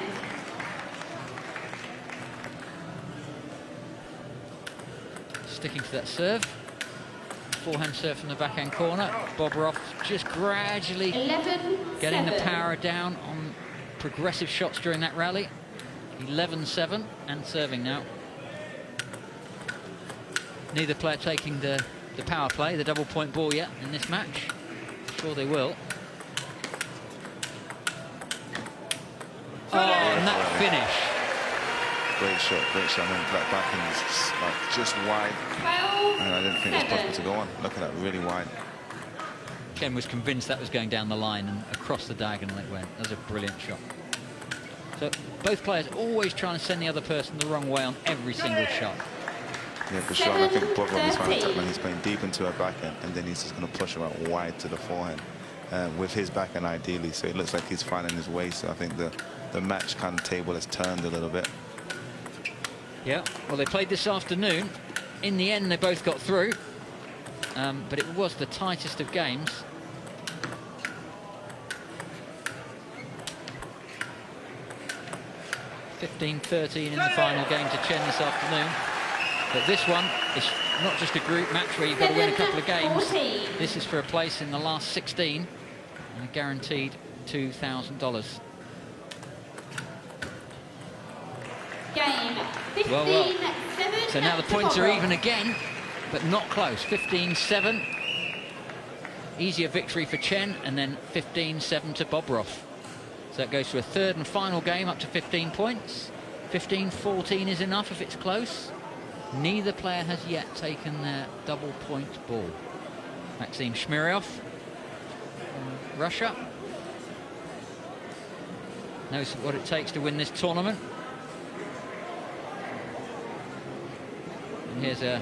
Sticking to that serve. Forehand serve from the backhand corner. Bobrov just gradually getting the power down on progressive shots during that rally. 11-7 and serving now. Neither player taking the power play, the double point ball yet in this match. Sure they will. Oh, and that finish. Great shot, great shot. I mean, that backhand is like just wide. And I didn't think it was possible to go on. Look at that, really wide. Ken was convinced that was going down the line, and across the diagonal it went. That was a brilliant shot. So both players always trying to send the other person the wrong way on every single shot. Yeah, for sure. And I think Bobrov is trying to attack when he's playing deep into her backhand, and then he's just going to push her out wide to the forehand with his backhand ideally. So it looks like he's finding his way. So I think the match kind of table has turned a little bit. Yeah, well, they played this afternoon. In the end, they both got through, but it was the tightest of games. (15-13) in the final game to Chen this afternoon. But this one is not just a group match where you've got to win a couple of games. This is for a place in the last 16 and a guaranteed $2,000. Game 15-7. Well. So now the points are even again, but not close. 15-7. Easier victory for Chen, and then 15-7 to Bobrov. So that goes to a third and final game up to 15 points. 15-14 is enough if it's close. Neither player has yet taken their double point ball. Maxim Shmiryov from Russia knows what it takes to win this tournament. And here's a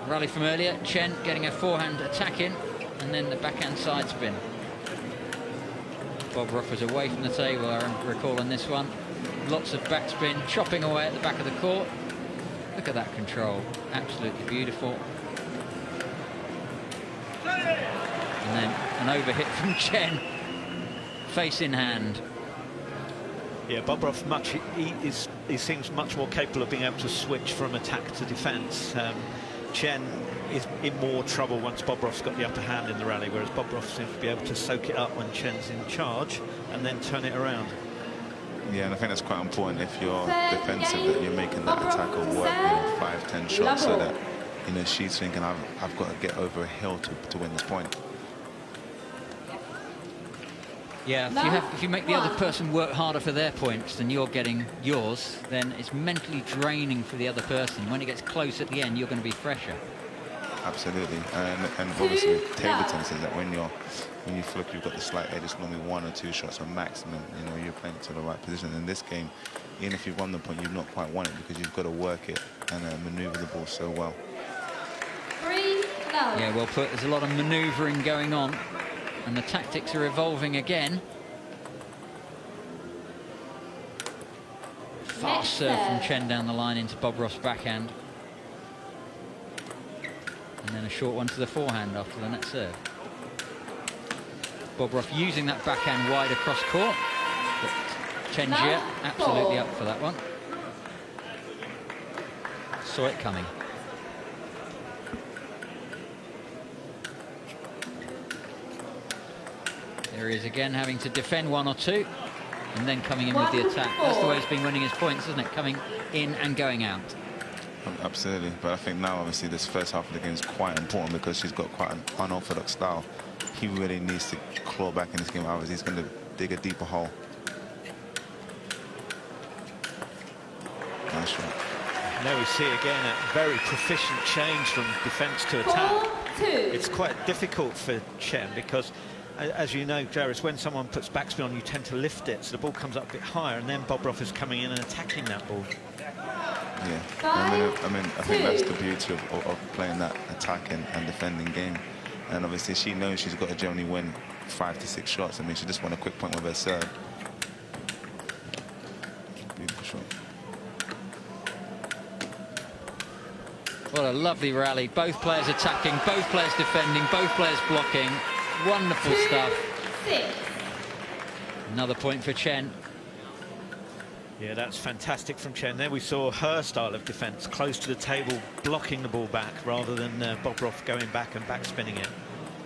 rally from earlier. Chen getting a forehand attack in, and then the backhand side spin. Bobroff was away from the table, I recall, on this one. Lots of backspin, chopping away at the back of the court. Look at that control, absolutely beautiful. And then an overhit from Chen, face in hand. Yeah, Bobroff he seems much more capable of being able to switch from attack to defence. Chen is in more trouble once Bobroff's got the upper hand in the rally, whereas Bobroff seems to be able to soak it up when Chen's in charge and then turn it around. Yeah, and I think that's quite important if you're defensive, that you're making that attacker work, 5-10 shots, so that she's thinking I've got to get over a hill to win this point. Yeah, if you make the other person work harder for their points than you're getting yours, then it's mentally draining for the other person. When it gets close at the end, you're going to be fresher. Absolutely, and obviously with table tennis is that when you feel like you've got the slight edge, it's normally 1 or 2 shots on maximum. You're playing to the right position. In this game, even if you've won the point, you've not quite won it because you've got to work it and maneuver the ball so well. Yeah, well put. There's a lot of manoeuvring going on, and the tactics are evolving again. Fast serve from Chen down the line into Bobroff's backhand. And then a short one to the forehand after the net serve. Bobroff using that backhand wide across court. But Chen Jie absolutely up for that one. Saw it coming. There he is again, having to defend 1 or 2, and then coming in with the attack. That's the way he's been winning his points, isn't it? Coming in and going out. Absolutely, but I think now obviously this first half of the game is quite important because she's got quite an unorthodox style. He really needs to claw back in this game, otherwise he's going to dig a deeper hole. Nice shot. Now we see again a very proficient change from defence to attack. It's quite difficult for Chen because, as you know, Jairus, when someone puts backspin on, you tend to lift it, so the ball comes up a bit higher, and then Bobroff is coming in and attacking that ball. Yeah, I mean, I think that's the beauty of playing that attacking and defending game. And obviously she knows she's got to generally win 5 to 6 shots. I mean, she just won a quick point with her serve. Beautiful shot. What a lovely rally. Both players attacking, both players defending, both players blocking. Wonderful stuff. 6. Another point for Chen. Yeah, that's fantastic from Chen. There we saw her style of defence, close to the table, blocking the ball back rather than Bobroff going back and backspinning it.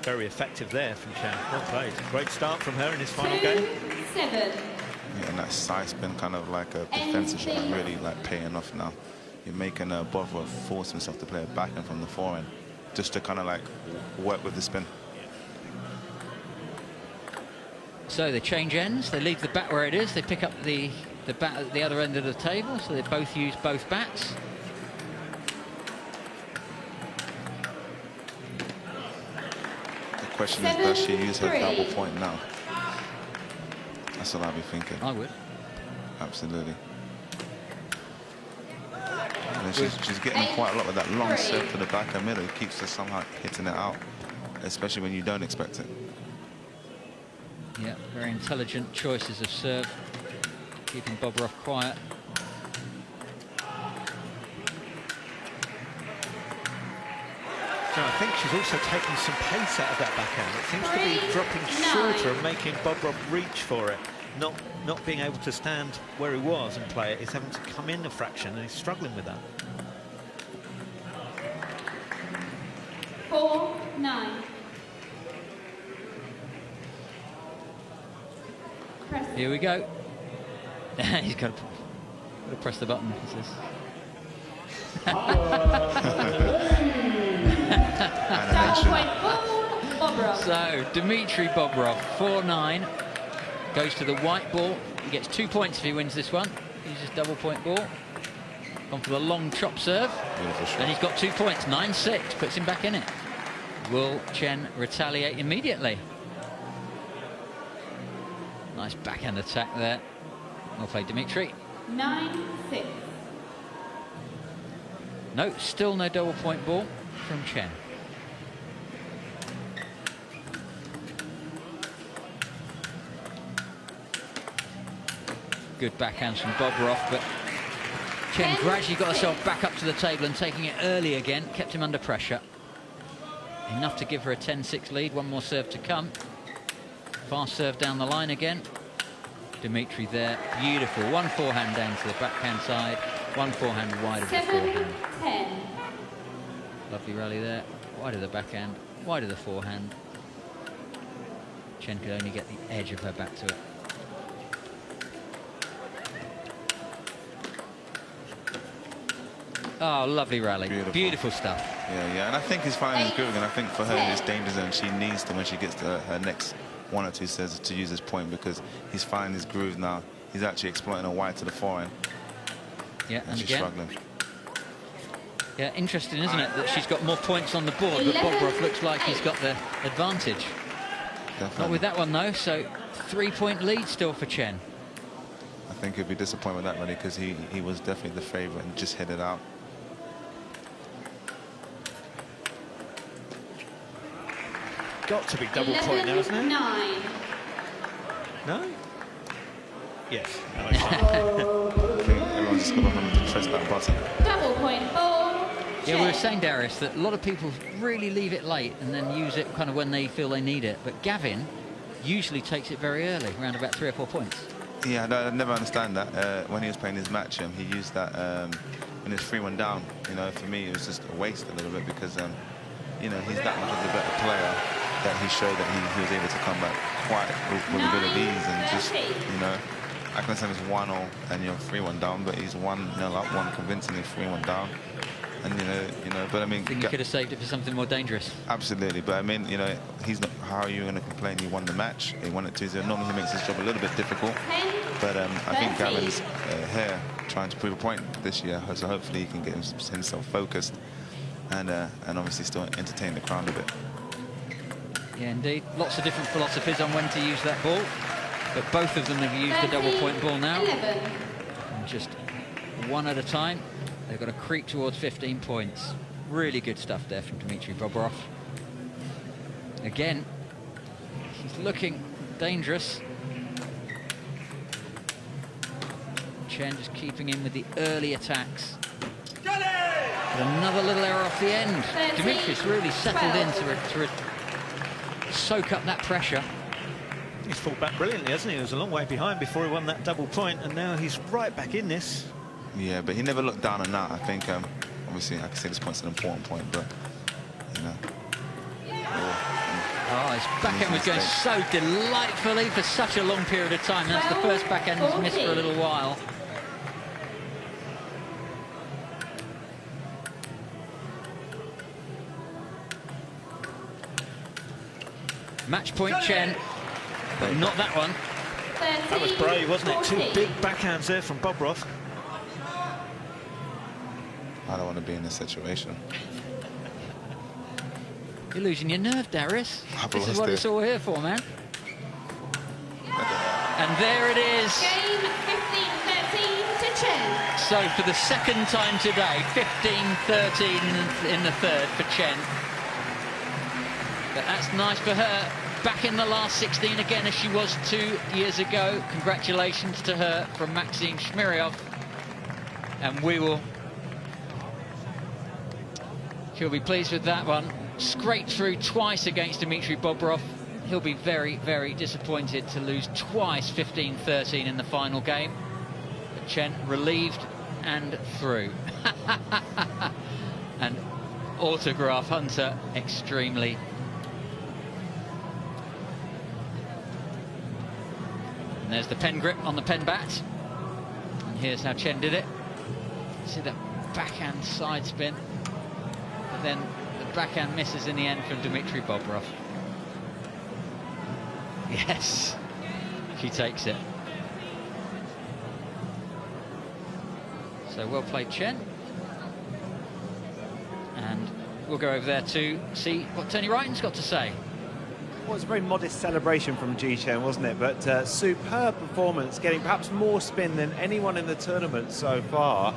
Very effective there from Chen. Well played. Great start from her in this final game. 7. Yeah, and that side spin kind of like a defensive shot, really like paying off now. You're making Bobroff force himself to play a backhand from the forehand, just to kind of like work with the spin. So they change ends, they leave the bat where it is, they pick up the bat at the other end of the table, so they both use both bats. The question is, does she use her double point now? That's what I'll be thinking. I would. Absolutely. And she's getting quite a lot of that long serve to the back and middle. It keeps her somehow hitting it out, especially when you don't expect it. Yeah, very intelligent choices of serve, keeping Bobroff quiet. So I think she's also taking some pace out of that backhand. It seems to be dropping shorter and making Bobroff reach for it. Not being able to stand where he was and play it. He's having to come in a fraction, and he's struggling with that. 4-9. Here we go. He's got to press the button, he says. So, Dmitry Bobroff, 4-9, goes to the white ball. He gets 2 points if he wins this one. Uses double point ball. Gone for the long chop serve. And he's got 2 points, 9-6, puts him back in it. Will Chen retaliate immediately? Nice backhand attack there. Well played, Dmitry. 9-6. No, still no double point ball from Chen. good backhands from Bobrov, but Chen gradually got herself back up to the table and taking it early again, kept him under pressure. Enough to give her a 10-6 lead, one more serve to come. Fast serve down the line again. Dimitri there, beautiful. One forehand down to the backhand side, one forehand wide of the forehand. 7-10. Lovely rally there, wide of the backhand, wide of the forehand. Chen could only get the edge of her back to it. Oh, lovely rally. Beautiful stuff. Yeah, and I think he's finding his groove, and I think for her in this danger zone, she needs to, when she gets to her next 1 or 2 sets, to use this point, because he's finding his groove now. He's actually exploiting her wide to the forehand. Yeah, and she's again, struggling. Yeah, interesting, isn't it, that she's got more points on the board, but Bobrov looks like he's got the advantage. Definitely. Not with that one, though, so 3-point lead still for Chen. I think he'd be disappointed with that rally, because he was definitely the favourite and just hit it out. Got to be double point now, isn't it? 9. No? Yes. No, I think everyone's just going to remember to press that button. Double point ball. Yeah, we were saying, Darius, that a lot of people really leave it late and then use it kind of when they feel they need it. But Gavin usually takes it very early, around about 3 or 4 points. Yeah, I never understand that. When he was playing his match, he used that when it's 3-1 down. You know, for me, it was just a waste a little bit, because, you know, he's that much of a better player that he showed that he was able to come back quite with a bit of ease, and just, you know, I can understand it's 1-0 and you're 3-1 down, but he's 1-0 up, one convincingly 3-1 down. And you know, but I mean, I think you could have saved it for something more dangerous. Absolutely, but I mean, you know, he's not. How are you going to complain? He won the match. He won it 2-0. Normally, he makes his job a little bit difficult. But I think Gavin's here trying to prove a point this year, so hopefully he can get himself focused and obviously still entertain the crowd a bit. Yeah, indeed. Lots of different philosophies on when to use that ball, but both of them have used the double point ball now. 11. And just one at a time. They've got to creep towards 15 points. Really good stuff there from Dmitry Bobrov. Again, he's looking dangerous. Chen just keeping in with the early attacks. But another little error off the end. Dimitri's really settled in to soak up that pressure. He's fought back brilliantly, hasn't he? He was a long way behind before he won that double point, and now he's right back in this. Yeah, but he never looked down and out. I think, obviously, I can say this point's an important point, but, you know. Oh, his backhand was going so delightfully for such a long period of time. That's the first backhand he's missed for a little while. Match point Chen, but not that one. That was brave, wasn't it? 2 big backhands there from Bobrov. I don't want to be in this situation. You're losing your nerve, Darius. This is what it's all here for, man. And there it is. Game 15-13 to Chen. So for the second time today, 15-13 in the third for Chen. But that's nice for her. Back in the last 16 again, as she was 2 years ago. Congratulations to her from Maxim Shmiryov. And she'll be pleased with that one. Scraped through twice against Dmitry Bobrov. He'll be very, very disappointed to lose twice 15-13 in the final game. But Chen relieved and through. And autograph hunter extremely. And there's the pen grip on the pen bat. And here's how Chen did it. See that backhand side spin. But then the backhand misses in the end from Dmitry Bobrov. Yes, she takes it. So well played, Chen. And we'll go over there to see what Tony Wrighton's got to say. Well, it was a very modest celebration from Ji Chen, wasn't it? But superb performance, getting perhaps more spin than anyone in the tournament so far.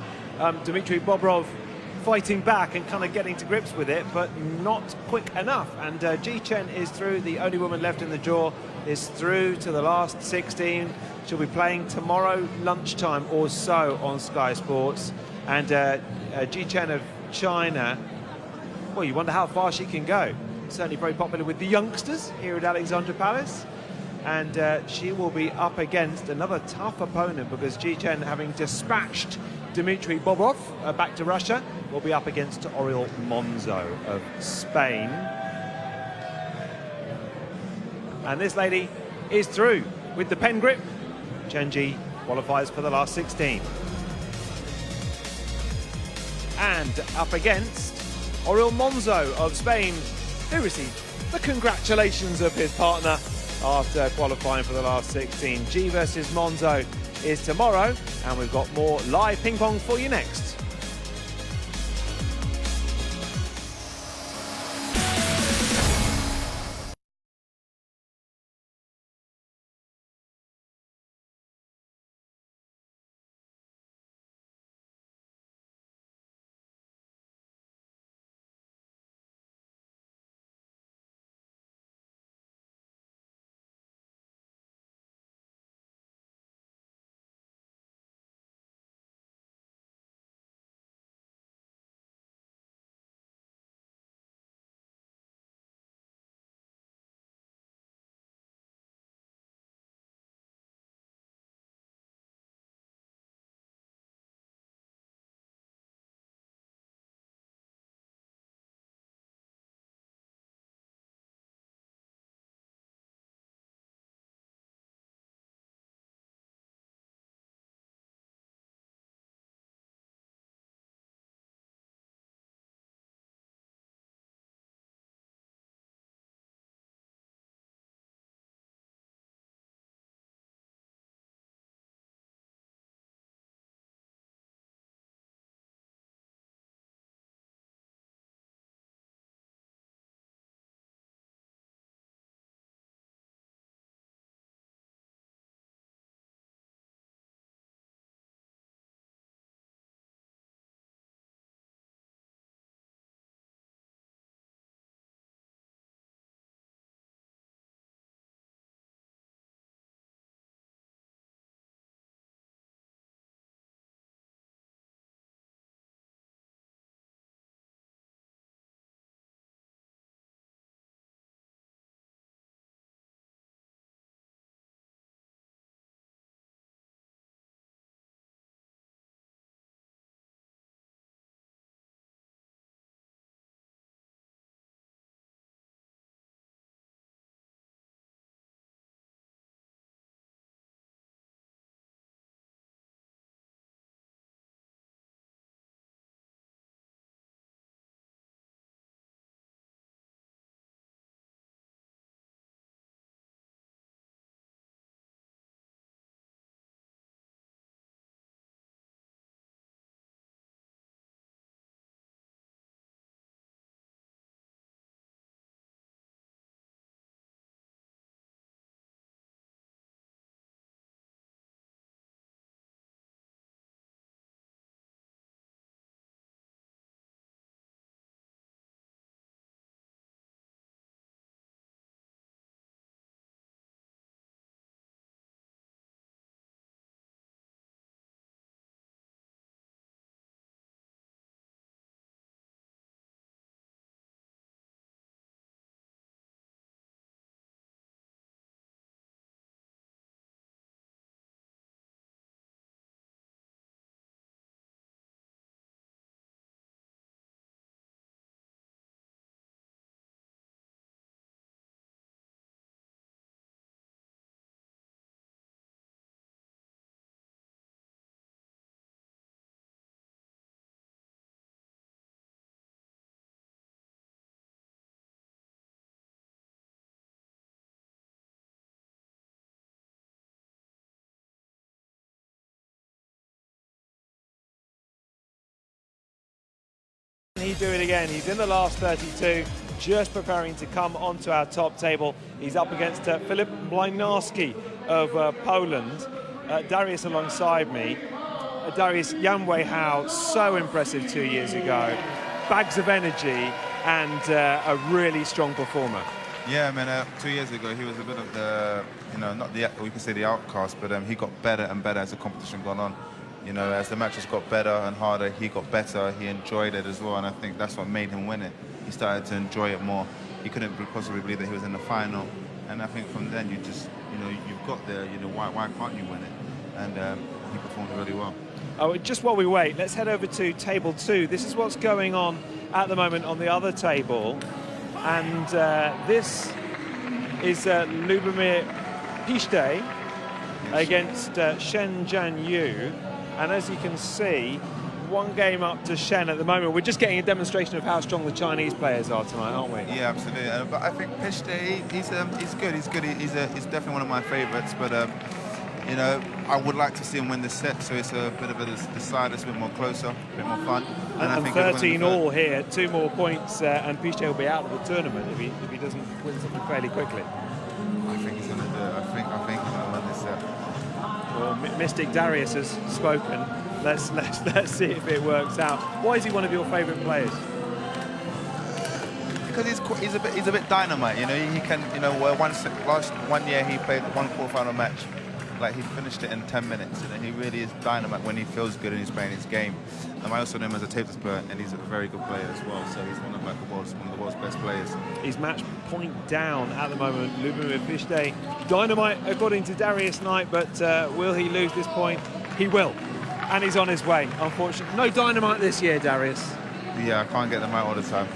Dmitry Bobrov fighting back and kind of getting to grips with it, but not quick enough. And Ji Chen is through. The only woman left in the draw is through to the last 16. She'll be playing tomorrow lunchtime or so on Sky Sports. And Ji Chen of China, well, you wonder how far she can go. Certainly very popular with the youngsters here at Alexandra Palace. And she will be up against another tough opponent because Ji Chen, having dispatched Dmitry Bobov back to Russia, will be up against Oriol Monzo of Spain. And this lady is through with the pen grip. Chen Ji qualifies for the last 16. And up against Oriol Monzo of Spain, who received the congratulations of his partner after qualifying for the last 16. G versus Monzo is tomorrow, and we've got more live ping pong for you next. He do it again. He's in the last 32, just preparing to come onto our top table. He's up against Filip Mlynarski of Poland. Darius alongside me. Darius, Yan Weihao, so impressive 2 years ago. Bags of energy and a really strong performer. Yeah, I mean, 2 years ago he was a bit of the, you know, not the, we can say the outcast, but he got better and better as the competition gone on. You know, as the matches got better and harder, he got better. He enjoyed it as well, and I think that's what made him win it. He started to enjoy it more. He couldn't possibly believe that he was in the final, and I think from then you just, you know, you've got there. You know, why can't you win it? And he performed really well. Oh, just while we wait, let's head over to table 2. This is what's going on at the moment on the other table. And this is Lubomir Piste against Shen Jianyu. And as you can see, 1 game up to Shen at the moment. We're just getting a demonstration of how strong the Chinese players are tonight, aren't we? Yeah, absolutely. But I think Piste, he's good. He's good. He's definitely one of my favourites. But you know, I would like to see him win the set, so it's a bit of a decider, it's a bit more closer, a bit more fun. And I think 13 all here, 2 more points, and Piste will be out of the tournament if he doesn't win something fairly quickly. I think he's going to do it. I think he's going to win this set. Well, Mystic Darius has spoken. Let's see if it works out. Why is he one of your favourite players? Because he's a bit dynamite. You know, he can. You know, last 1 year he played 1 quarterfinal match. Like, he finished it in 10 minutes. You know, he really is dynamite when he feels good and he's playing his game. I also know him as a table player, and he's a very good player as well. So he's one of the world's best players. He's match point down at the moment. Lubomir Piste, dynamite according to Darius Knight, but will he lose this point? He will, and he's on his way. Unfortunately, no dynamite this year, Darius. Yeah, I can't get them out all the time.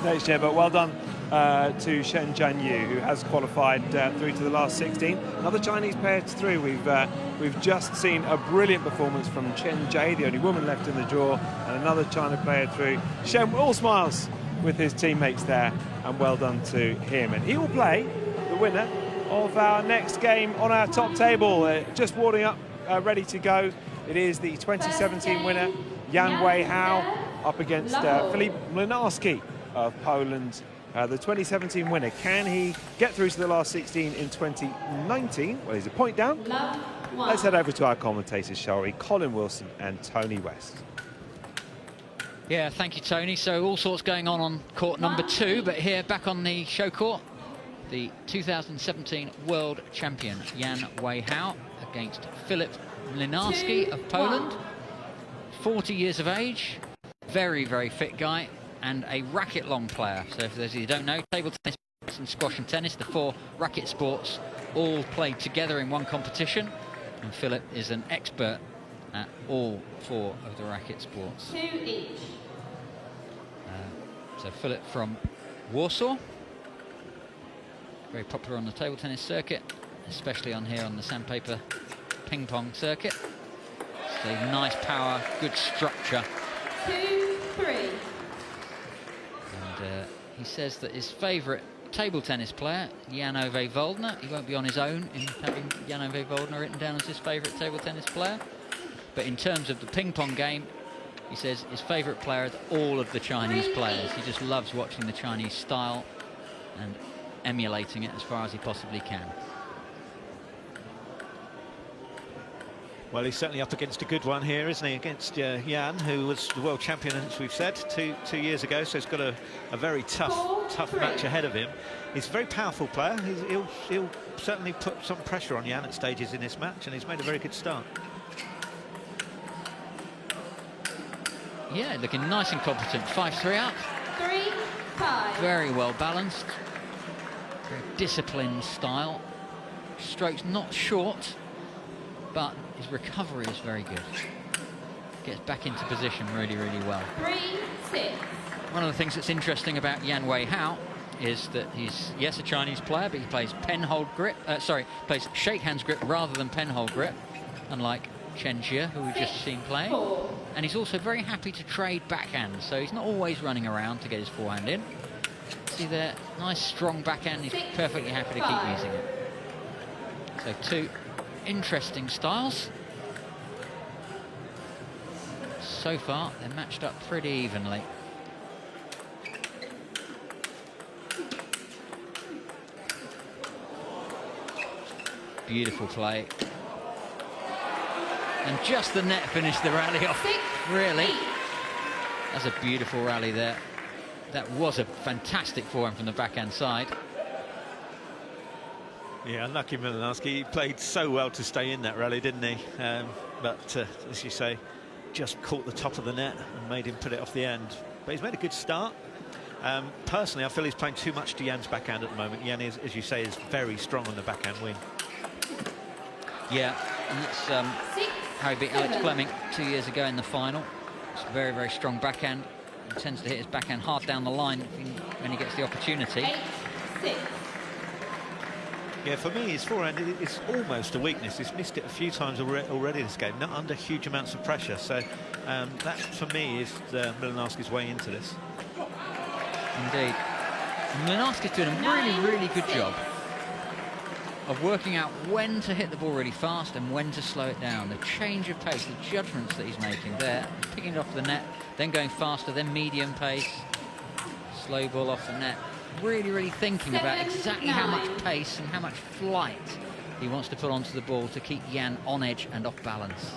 Next year, but well done to Shen Jianyu, who has qualified through to the last 16. Another Chinese player through. We've just seen a brilliant performance from Chen Jie, the only woman left in the draw, and another China player through. Shen all smiles with his teammates there, and well done to him. And he will play the winner of our next game on our top table. Just warming up, ready to go. It is the 2017 winner, Jan Weihao, up against Filip Mlynarski of Poland. The 2017 winner, can he get through to the last 16 in 2019? Well, he's a point down. Let's head over to our commentators, shall we? Colin Wilson and Tony West. Yeah, thank you, Tony. So all sorts going on court number 2, but here back on the show court, the 2017 world champion Jan Weihao against Filip Mlynarski of Poland. 40 years of age, very, very fit guy, and a racket-long player. So for those of you who don't know, table tennis and squash and tennis, the 4 racket sports, all played together in one competition. And Filip is an expert at all 4 of the racket sports. 2 each. So Filip from Warsaw, very popular on the table tennis circuit, especially on here on the sandpaper ping pong circuit. So nice power, good structure. 2, 3. And he says that his favourite table tennis player, Jan-Ove Waldner, he won't be on his own in having Jan-Ove Waldner written down as his favourite table tennis player. But in terms of the ping pong game, he says his favourite player is all of the Chinese players. He just loves watching the Chinese style and emulating it as far as he possibly can. Well, he's certainly up against a good one here, isn't he? Against Jan, who was the world champion, as we've said, two years ago. So he's got a very tough match ahead of him. He's a very powerful player. He'll certainly put some pressure on Jan at stages in this match, and he's made a very good start. Yeah, looking nice and competent. 5-3 up. 3, 5. Very well balanced. Very disciplined style. Strokes not short, but his recovery is very good. Gets back into position really, really well. 3, 6. One of the things that's interesting about Jan Weihao is that he's, yes, a Chinese player, but he plays pen-hold grip, plays shake-hands grip rather than pen-hold grip, unlike Chen Jie, who we've just seen playing. And he's also very happy to trade backhand, so he's not always running around to get his forehand in. See there, nice strong backhand, he's perfectly happy to keep using it. So 2 interesting styles. So far, they're matched up pretty evenly. Beautiful play. And just the net finished the rally off. 6, really. 8. That's a beautiful rally there. That was a fantastic forehand from the backhand side. Yeah, unlucky Milanowski. He played so well to stay in that rally, didn't he? But as you say, just caught the top of the net and made him put it off the end. But he's made a good start. Personally, I feel he's playing too much to Jan's backhand at the moment. Jan is, as you say, is very strong on the backhand wing. Yeah, and that's how he beat Alex Fleming 2 years ago in the final. It's a very, very strong backhand. He tends to hit his backhand hard down the line when he gets the opportunity. 8-6. Yeah, for me, his forehand is almost a weakness. He's missed it a few times already this game, not under huge amounts of pressure. So that, for me, is Milanowski's way into this. Indeed. Milanowski's doing a really, really good job of working out when to hit the ball really fast and when to slow it down. The change of pace, the judgments that he's making there, picking it off the net, then going faster, then medium pace, slow ball off the net. Really, really thinking about exactly how much pace and how much flight he wants to put onto the ball to keep Jan on edge and off balance.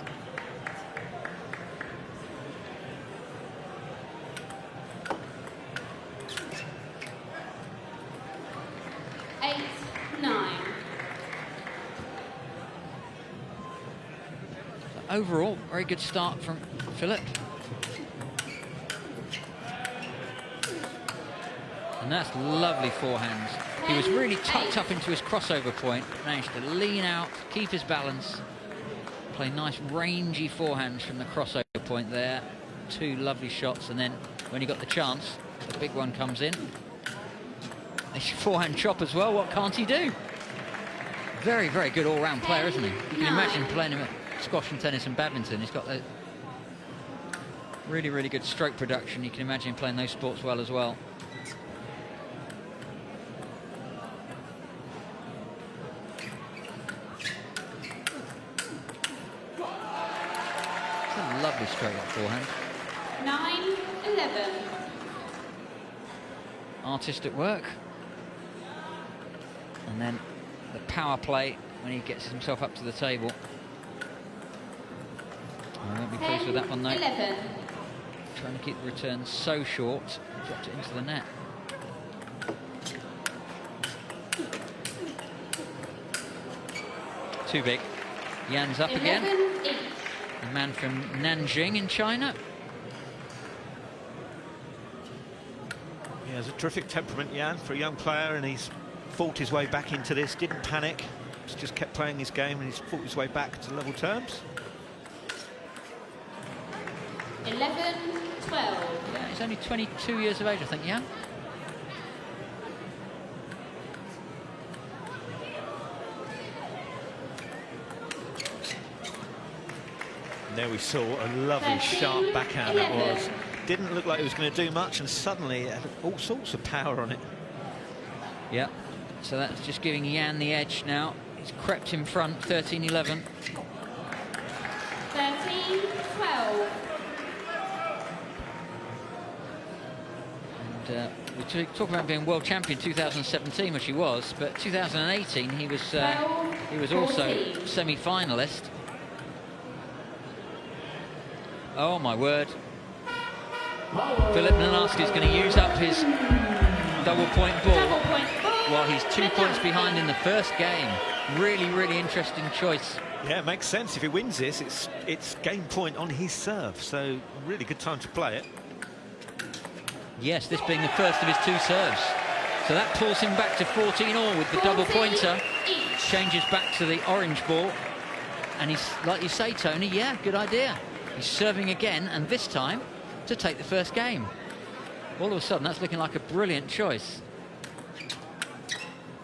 Overall, very good start from Philip. And that's lovely forehand. He was really tucked up into his crossover point, managed to lean out, keep his balance, play nice rangy forehands from the crossover point there. Two lovely shots, and then when he got the chance, the big one comes in. His forehand chop as well, what can't he do? Very, very good all-round player, isn't he? You can imagine playing him at squash and tennis and badminton. He's got a really, really good stroke production. You can imagine him playing those sports well as well. It's a lovely stroke, that forehand. 9-11. Artist at work. And then the power play when he gets himself up to the table. I won't be pleased with that one, though. 11. Trying to keep the return so short, dropped it into the net. Too big. Jan's up again. 11-8. The man from Nanjing in China. He has a terrific temperament, Jan, for a young player, and he's fought his way back into this, didn't panic, just kept playing his game, and he's fought his way back to level terms. 11-12. Yeah, he's only 22 years of age, I think, Jan. And there we saw a lovely sharp backhand it was. Didn't look like it was going to do much, and suddenly it had all sorts of power on it. Yeah, so that's just giving Jan the edge now. He's crept in front, 13-11. 13-12. And we talk about being world champion 2017, which he was, but 2018 he was also semi-finalist. Oh my word! Philip Milanowski is going to use up his double point ball while he's 2 points behind in the first game. Really, really interesting choice. Yeah, it makes sense. If he wins this, it's game point on his serve, so really good time to play it. Yes, this being the first of his two serves. So that pulls him back to 14-all with the double pointer. Changes back to the orange ball. And he's, like you say, Tony, yeah, good idea. He's serving again, and this time to take the first game. All of a sudden, that's looking like a brilliant choice.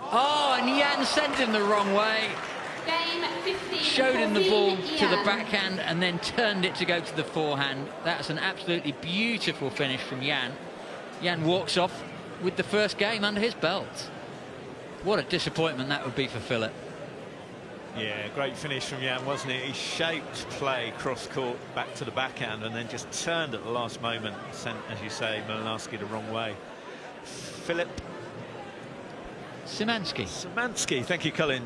Oh, and Jan sent him the wrong way. Game 15. Showed him the ball to the backhand and then turned it to go to the forehand. That's an absolutely beautiful finish from Jan. Jan walks off with the first game under his belt. What a disappointment that would be for Philip. Yeah, great finish from Jan, wasn't it? He shaped play cross-court back to the backhand and then just turned at the last moment, sent, as you say, Milanowski the wrong way. Philip Szymanski, thank you, Colin.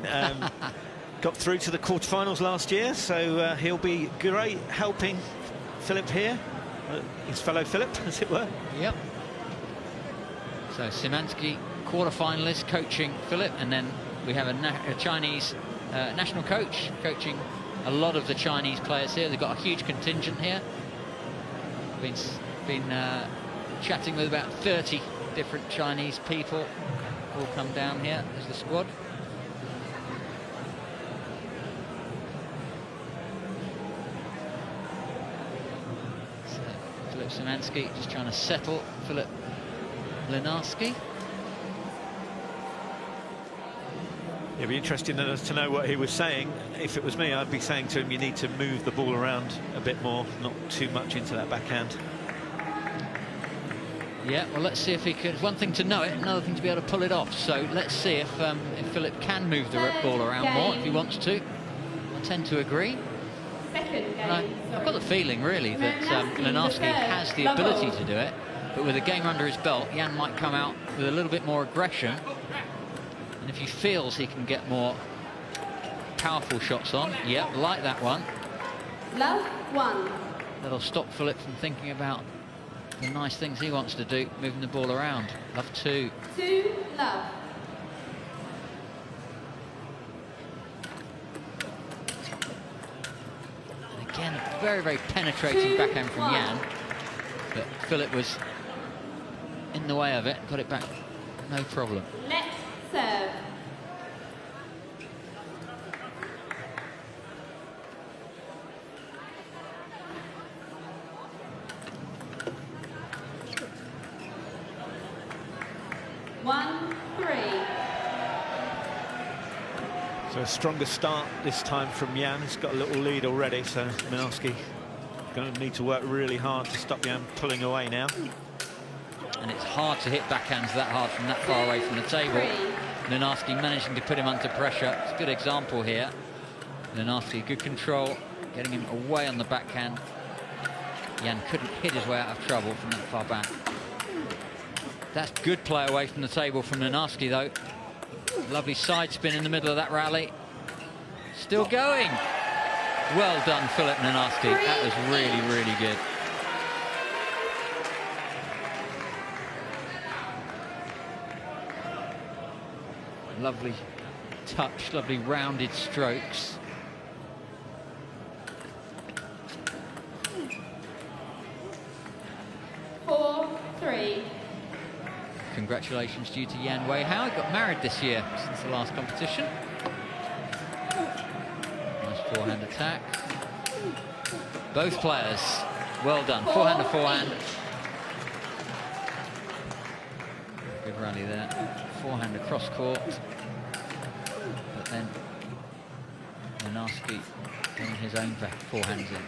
Got through to the quarterfinals last year, so he'll be great helping Philip here, his fellow Philip, as it were. Yep. So Szymanski, quarter-finalist, coaching Philip, and then we have a Chinese national coach coaching a lot of the Chinese players here. They've got a huge contingent here. Been chatting with about 30 different Chinese people, all come down here as the squad. So Philip Szymanski just trying to settle Philip Mlynarski. It'd be interesting to know what he was saying. If it was me, I'd be saying to him, you need to move the ball around a bit more, not too much into that backhand. Yeah, well, let's see if he could. One thing to know it, another thing to be able to pull it off. So let's see if Philip can move the ball around more if he wants to. I tend to agree. And I've got the feeling, really, that Mlynarski has the ability to do it, but with a game under his belt, Jan might come out with a little bit more aggression. And if he feels he can get more powerful shots on, yeah, like that one. Love 1. That'll stop Philip from thinking about the nice things he wants to do, moving the ball around. Love 2. 2 love. And again, a very, very penetrating backhand from Jan. But Philip was in the way of it, got it back, no problem. Let's serve. So a stronger start this time from Jan. He's got a little lead already, so Mlynarski going to need to work really hard to stop Jan pulling away now. And it's hard to hit backhands that hard from that far away from the table. Mlynarski managing to put him under pressure. It's a good example here. Mlynarski, good control, getting him away on the backhand. Jan couldn't hit his way out of trouble from that far back. That's good play away from the table from Mlynarski, though. Lovely side spin in the middle of that rally. Still going. Well done, Philip Mlynarski. That was really, really good. Lovely touch, lovely rounded strokes. Congratulations due to Jan Weihao. He got married this year since the last competition. Nice forehand attack. Both players, well done. Forehand to forehand. Good rally there. Forehand across court. But then Mlynarski getting his own forehands in.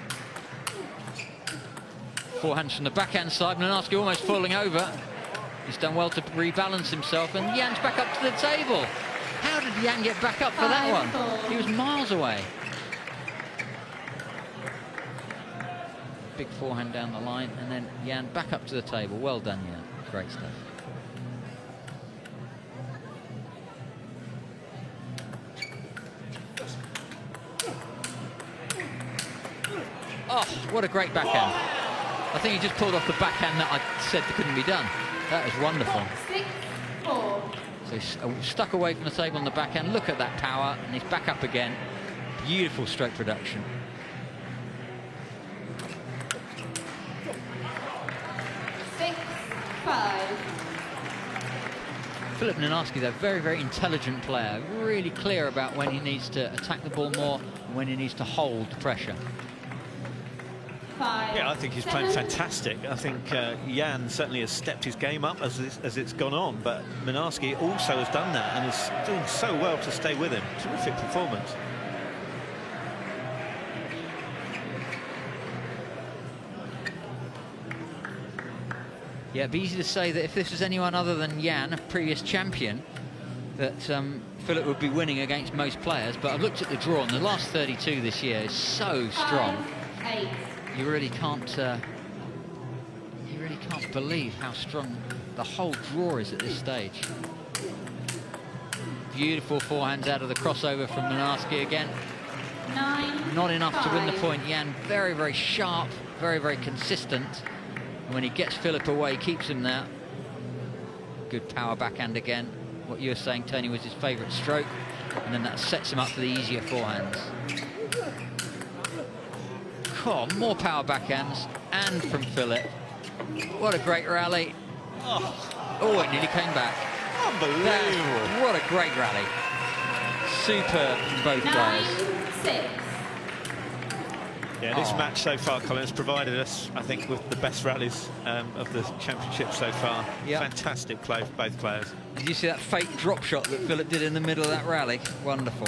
Forehands from the backhand side. Mlynarski almost falling over. He's done well to rebalance himself, and Jan's back up to the table. How did Jan get back up for that one? He was miles away. Big forehand down the line, and then Jan back up to the table. Well done, Jan. Great stuff. Oh, what a great backhand. I think he just pulled off the backhand that I said that couldn't be done. That was wonderful. 6-4. So he's stuck away from the table on the backhand. Look at that power, and he's back up again. Beautiful stroke production. Philip Mlynarski, though, very, very intelligent player. Really clear about when he needs to attack the ball more and when he needs to hold pressure. Yeah, I think he's playing fantastic. I think Jan certainly has stepped his game up as it's gone on, but Mlynarski also has done that and is doing so well to stay with him. Terrific performance. Yeah, it'd be easy to say that if this was anyone other than Jan, a previous champion, that Philip would be winning against most players, but I've looked at the draw, and the last 32 this year is so strong. 5-8. You really can't believe how strong the whole draw is at this stage. Beautiful forehands out of the crossover from Mlynarski again. 9-5. Not enough to win the point. Jan very, very sharp, very, very consistent. When he gets Philip away, keeps him there. Good power backhand again. What you were saying, Tony, was his favourite stroke, and then that sets him up for the easier forehands. Oh, more power backhands, and from Philip. What a great rally. Oh, it nearly came back. Unbelievable. What a great rally. Superb from both players. 9-6. Yeah, this match so far, Colin, has provided us, I think, with the best rallies of the championship so far. Yep. Fantastic play for both players. Did you see that fake drop shot that Philip did in the middle of that rally? Wonderful.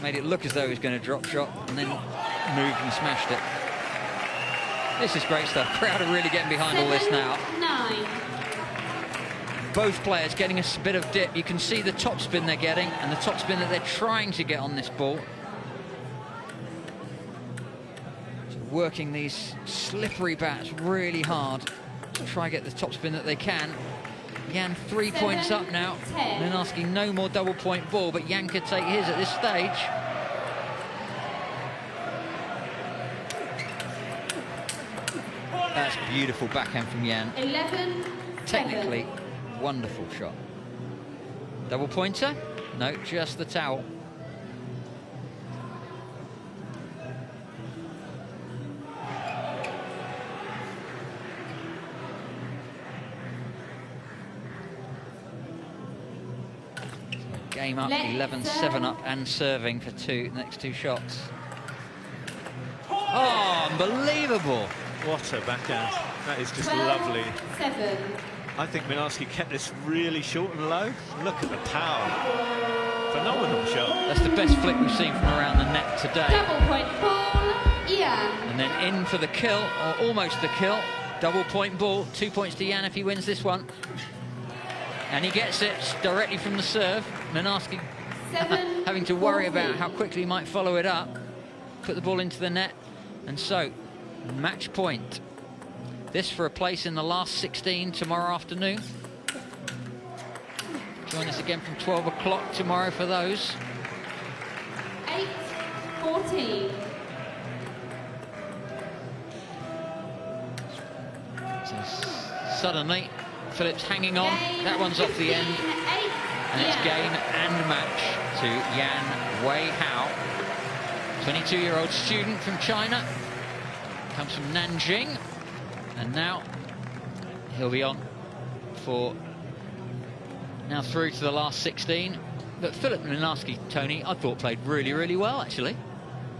Made it look as though he was going to drop shot and then moved and smashed it. This is great stuff. Crowd are really getting behind all this now. 9. Both players getting a bit of dip. You can see the topspin they're getting and the topspin that they're trying to get on this ball. So working these slippery bats really hard to try and get the topspin that they can. Jan 3 points up now. Then asking no more double point ball, but Jan could take his at this stage. That's beautiful backhand from Jan. 11. Technically, wonderful shot. Double pointer? No, just the towel. Game up, 11-7 up and serving for next two shots. Oh, unbelievable. What a backhand. That is just lovely. 7. I think Minarski kept this really short and low. Look at the power. Phenomenal shot. That's the best flick we've seen from around the net today. Double point ball, Jan. And then in for the kill, or almost the kill. Double point ball, 2 points to Jan if he wins this one. And he gets it directly from the serve. Minarski having to worry about how quickly he might follow it up. Put the ball into the net. And so, match point. This for a place in the last 16 tomorrow afternoon. Join us again from 12 o'clock tomorrow for those. 8-14. So suddenly, Philip's hanging on. That one's off the end. And it's game and match to Yan Wei Hao. 22-year-old student from China. Comes from Nanjing. And now he'll be on for now through to the last 16. But Philip Minarski, Tony, I thought played really, really well, actually.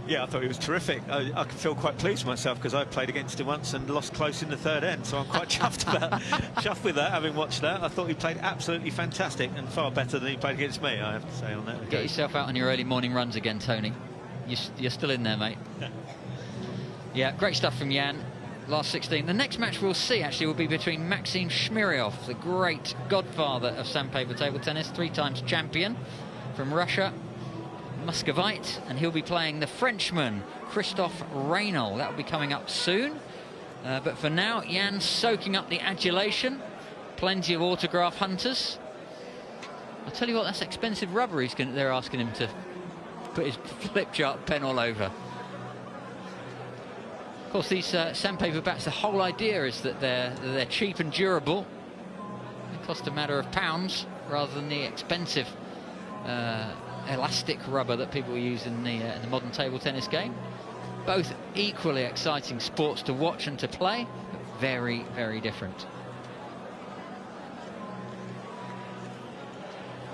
Yeah, I thought he was terrific. I can feel quite pleased with myself because I played against him once and lost close in the third end, so I'm quite chuffed with that, having watched that. I thought he played absolutely fantastic and far better than he played against me, I have to say on that. Get yourself out on your early morning runs again, Tony. You're still in there, mate. Yeah, great stuff from Jan. Last 16. The next match we'll see, actually, will be between Maxim Shmiriov, the great godfather of sandpaper table tennis, 3 times champion from Russia, Muscovite, and he'll be playing the Frenchman, Christophe Reynal. That will be coming up soon. But for now, Jan's soaking up the adulation. Plenty of autograph hunters. I'll tell you what, that's expensive rubber they're asking him to put his flip chart pen all over. Of course, these sandpaper bats, the whole idea is that they're cheap and durable. They cost a matter of pounds rather than the expensive elastic rubber that people use in the modern table tennis game. Both equally exciting sports to watch and to play, but very, very different.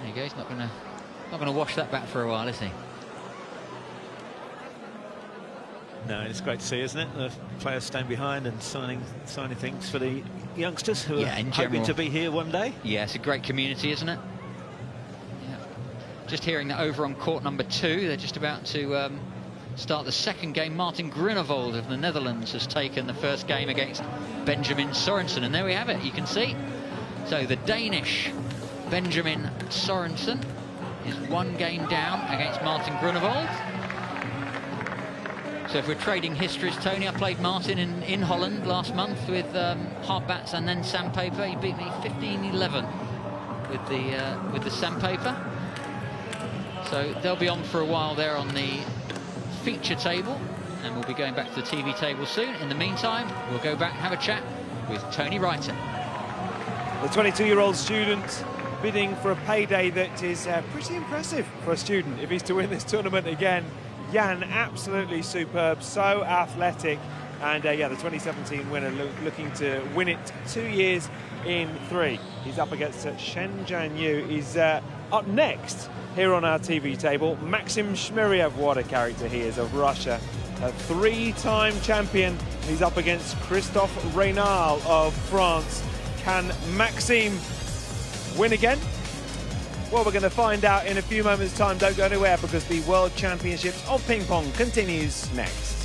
There you go. He's not gonna wash that bat for a while, is he? No, it's great to see, isn't it? The players staying behind and signing things for the youngsters who are hoping to be here one day. Yeah, it's a great community, isn't it? Yeah. Just hearing that over on court number 2, they're just about to start the second game. Martin Grunewald of the Netherlands has taken the first game against Benjamin Sorensen, and there we have it. You can see. So the Danish Benjamin Sorensen is 1 game down against Martin Grunewald. So if we're trading histories, Tony, I played Martin in Holland last month with hard bats and then sandpaper. He beat me 15-11 with the sandpaper. So they'll be on for a while there on the feature table, and we'll be going back to the TV table soon. In the meantime, we'll go back and have a chat with Tony Reiter. The 22-year-old student bidding for a payday that is pretty impressive for a student if he's to win this tournament again. Jan, absolutely superb, so athletic. And yeah, the 2017 winner looking to win it 2 years in 3. He's up against Shen Jianyu. He's up next here on our TV table. Maxim Shmiryev, what a character he is, of Russia. A 3-time champion. He's up against Christophe Reynal of France. Can Maxim win again? Well, we're going to find out in a few moments' time. Don't go anywhere, because the World Championships of Ping Pong continues next.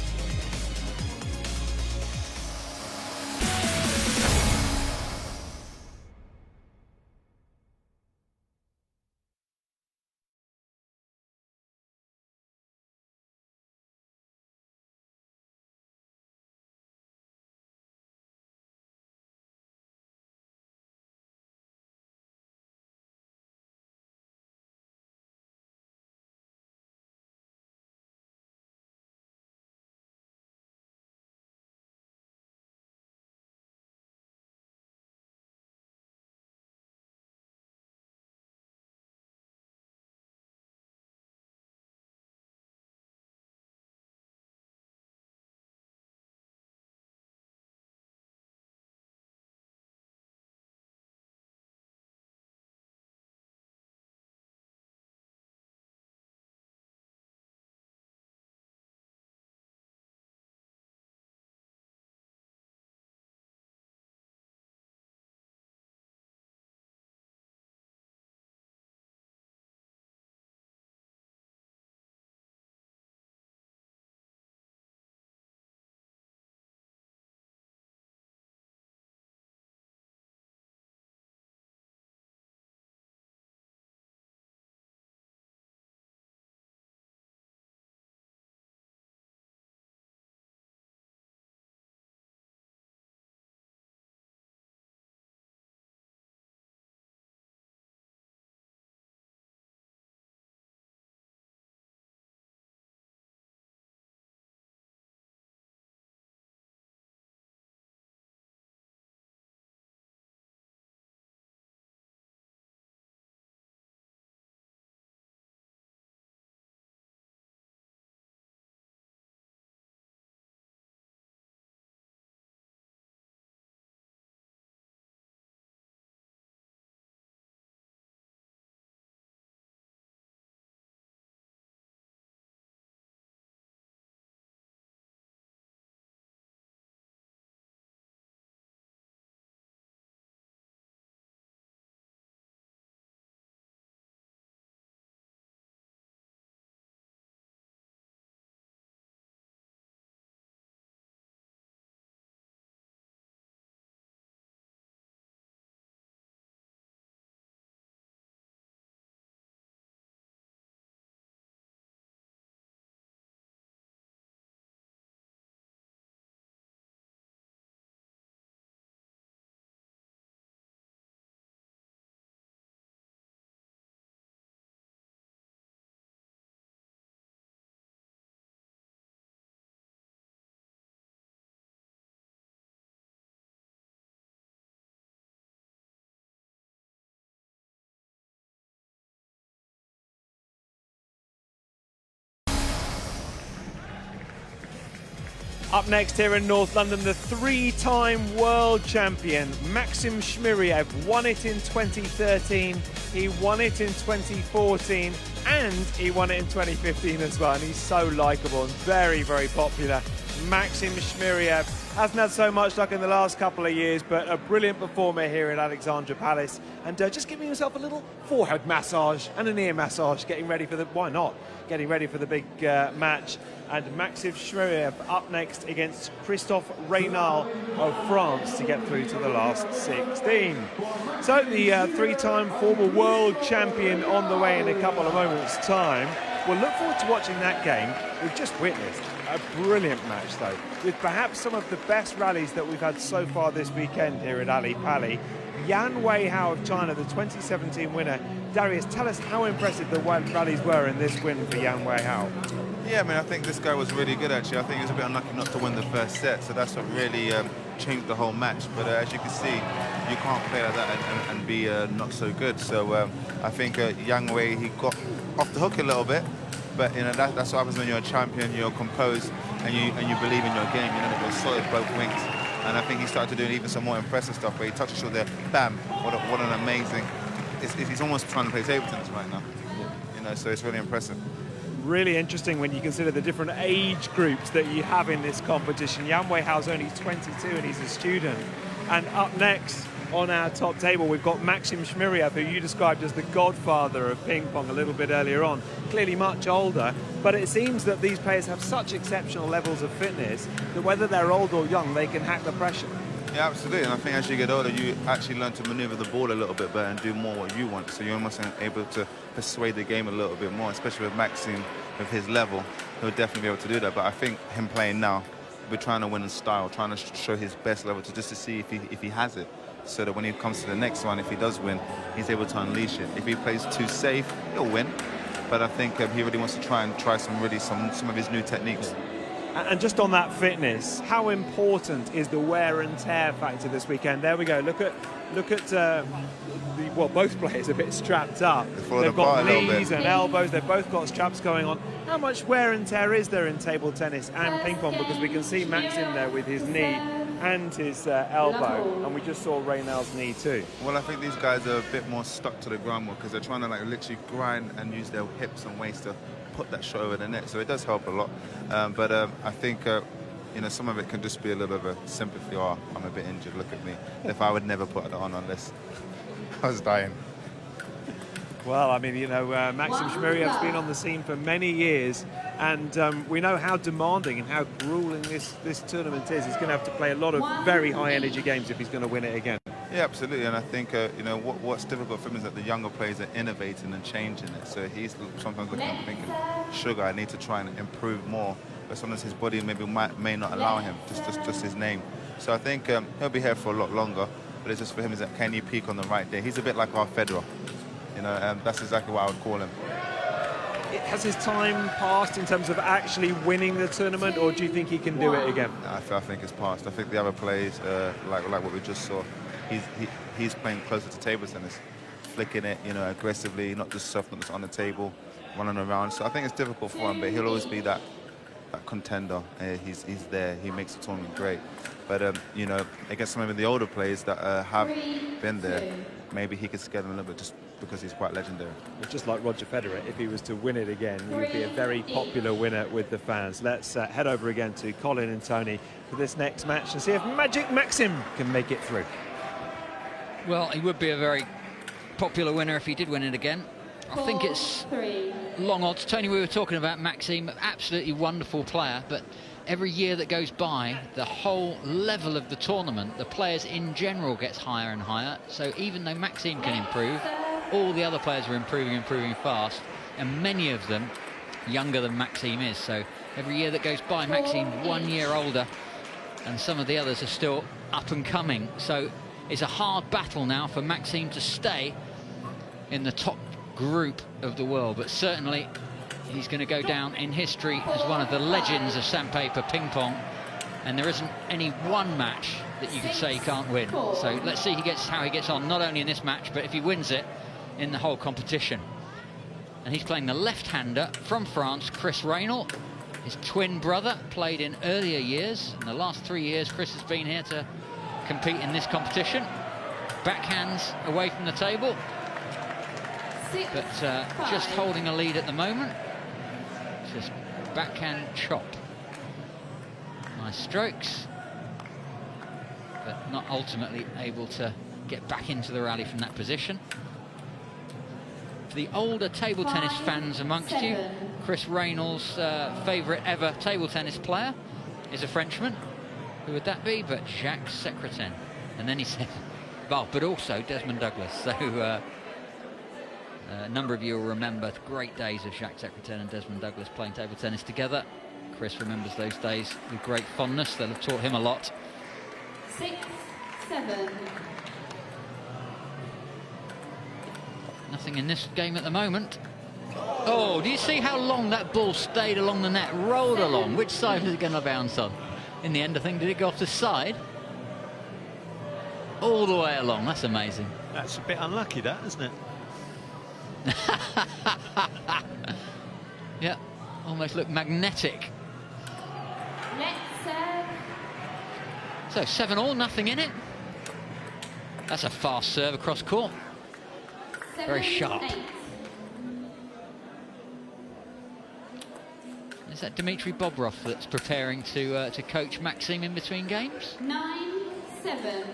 Up next here in North London, the 3-time world champion, Maxim Shmiryev, won it in 2013, he won it in 2014, and he won it in 2015 as well. And he's so likeable and very, very popular. Maxim Shmiryev hasn't had so much luck in the last couple of years, but a brilliant performer here at Alexandra Palace. And just giving himself a little forehead massage and an ear massage, getting ready for the, why not, getting ready for the big match. And Maxim Shmiryev up next against Christophe Reynal of France to get through to the last 16. So the 3-time former world champion on the way in a couple of moments' time. We'll look forward to watching that game. We've just witnessed a brilliant match, though, with perhaps some of the best rallies that we've had so far this weekend here at Ali Pali. Yan Weihao of China, the 2017 winner. Darius, tell us how impressive the rallies were in this win for Yan Weihao. Yeah, I mean, I think this guy was really good, actually. I think he was a bit unlucky not to win the first set, so that's what really change the whole match. But as you can see, you can't play like that and be not so good. So I think Yang Wei, he got off the hook a little bit. But you know that's what happens when you're a champion. You're composed and you believe in your game. You know that you're solid both wings. And I think he started doing even some more impressive stuff where he touched the shot there, bam! What an amazing! He's almost trying to play table tennis right now. You know, so it's really impressive. Really interesting when you consider the different age groups that you have in this competition. Yang Weihao's only 22 and he's a student. And up next on our top table, we've got Maxim Shmiriev, who you described as the godfather of ping pong a little bit earlier on. Clearly much older, but it seems that these players have such exceptional levels of fitness that whether they're old or young, they can hack the pressure. Yeah, absolutely. And I think as you get older, you actually learn to maneuver the ball a little bit better and do more what you want. So you're almost able to persuade the game a little bit more, especially with Maxim, with his level. He'll definitely be able to do that. But I think him playing now, we're trying to win in style, trying to show his best level just to see if he has it. So that when he comes to the next one, if he does win, he's able to unleash it. If he plays too safe, he'll win. But I think he really wants to try some of his new techniques. And just on that fitness, how important is the wear and tear factor this weekend? There we go. Look at well, both players are a bit strapped up. They've got knees and elbows. They've both got straps going on. How much wear and tear is there in table tennis and ping pong? Because we can see Maxim there with his knee and his elbow, and we just saw Raynell's knee too. Well, I think these guys are a bit more stuck to the ground because they're trying to like literally grind and use their hips and waist to put that shot over the net, so it does help a lot. But I think you know, some of it can just be a little bit of a sympathy. Oh, I'm a bit injured. Look at me. If I would never put it on unless I was dying. Well, I mean, you know, Maxim Shmiriev's been on the scene for many years, and we know how demanding and how grueling this tournament is. He's going to have to play a lot of very high-energy games if he's going to win it again. Yeah, absolutely, and I think you know what's difficult for him is that the younger players are innovating and changing it. So he's sometimes looking and thinking, "Sugar, I need to try and improve more." But sometimes his body may not allow him, just his name. So I think he'll be here for a lot longer. But it's just for him is that can you peak on the right day? He's a bit like our Federer, you know, that's exactly what I would call him. Has his time passed in terms of actually winning the tournament, or do you think he can do it again? I think it's passed. I think the other players, like what we just saw, he's playing closer to table tennis, flicking it, you know, aggressively, not just soft, not just on the table, running around. So I think it's difficult for him, but he'll always be that contender. He's there. He makes the tournament great. But you know, against some of the older players that have been there, maybe he could scare them a little bit just because he's quite legendary. Well, just like Roger Federer, if he was to win it again, he would be a very popular winner with the fans. Let's head over again to Colin and Tony for this next match and see if Magic Maxim can make it through. Well, he would be a very popular winner if he did win it again. I think it's long odds. Tony, we were talking about Maxim, absolutely wonderful player, but every year that goes by, the whole level of the tournament, the players in general gets higher and higher. So even though Maxim can improve, all the other players are improving fast, and many of them younger than Maxim is. So every year that goes by, Maxim's 1 year older, and some of the others are still up and coming. So it's a hard battle now for Maxim to stay in the top group of the world, but certainly he's going to go down in history as one of the legends of sandpaper ping pong, and there isn't any one match that you could say he can't win. So let's see how he gets on, not only in this match, but if he wins it in the whole competition. And he's playing the left-hander from France, Chris Raynell. His twin brother played in earlier years. In the last 3 years, Chris has been here to compete in this competition. Backhands away from the table, but just holding a lead at the moment. Just backhand chop. Nice strokes, but not ultimately able to get back into the rally from that position. For the older table tennis fans amongst you, Chris Raynell's favourite ever table tennis player is a Frenchman. Who would that be? But Jacques Secretin. And then he said, well, but also Desmond Douglas. So a number of you will remember the great days of Jacques Secretin and Desmond Douglas playing table tennis together. Chris remembers those days with great fondness. They'll have taught him a lot. 6-7. Nothing in this game at the moment. Oh, do you see how long that ball stayed along the net, rolled along? Which side was it going to bounce on? In the end, I think, did it go off the side? all the way along. That's amazing. That's a bit unlucky, that, isn't it? Yeah, almost look magnetic. Let's serve. So 7-all, nothing in it. That's a fast serve across court. Very sharp. 7-8. Is that Dmitry Bobrov that's preparing to coach Maxim in between games? 9-7.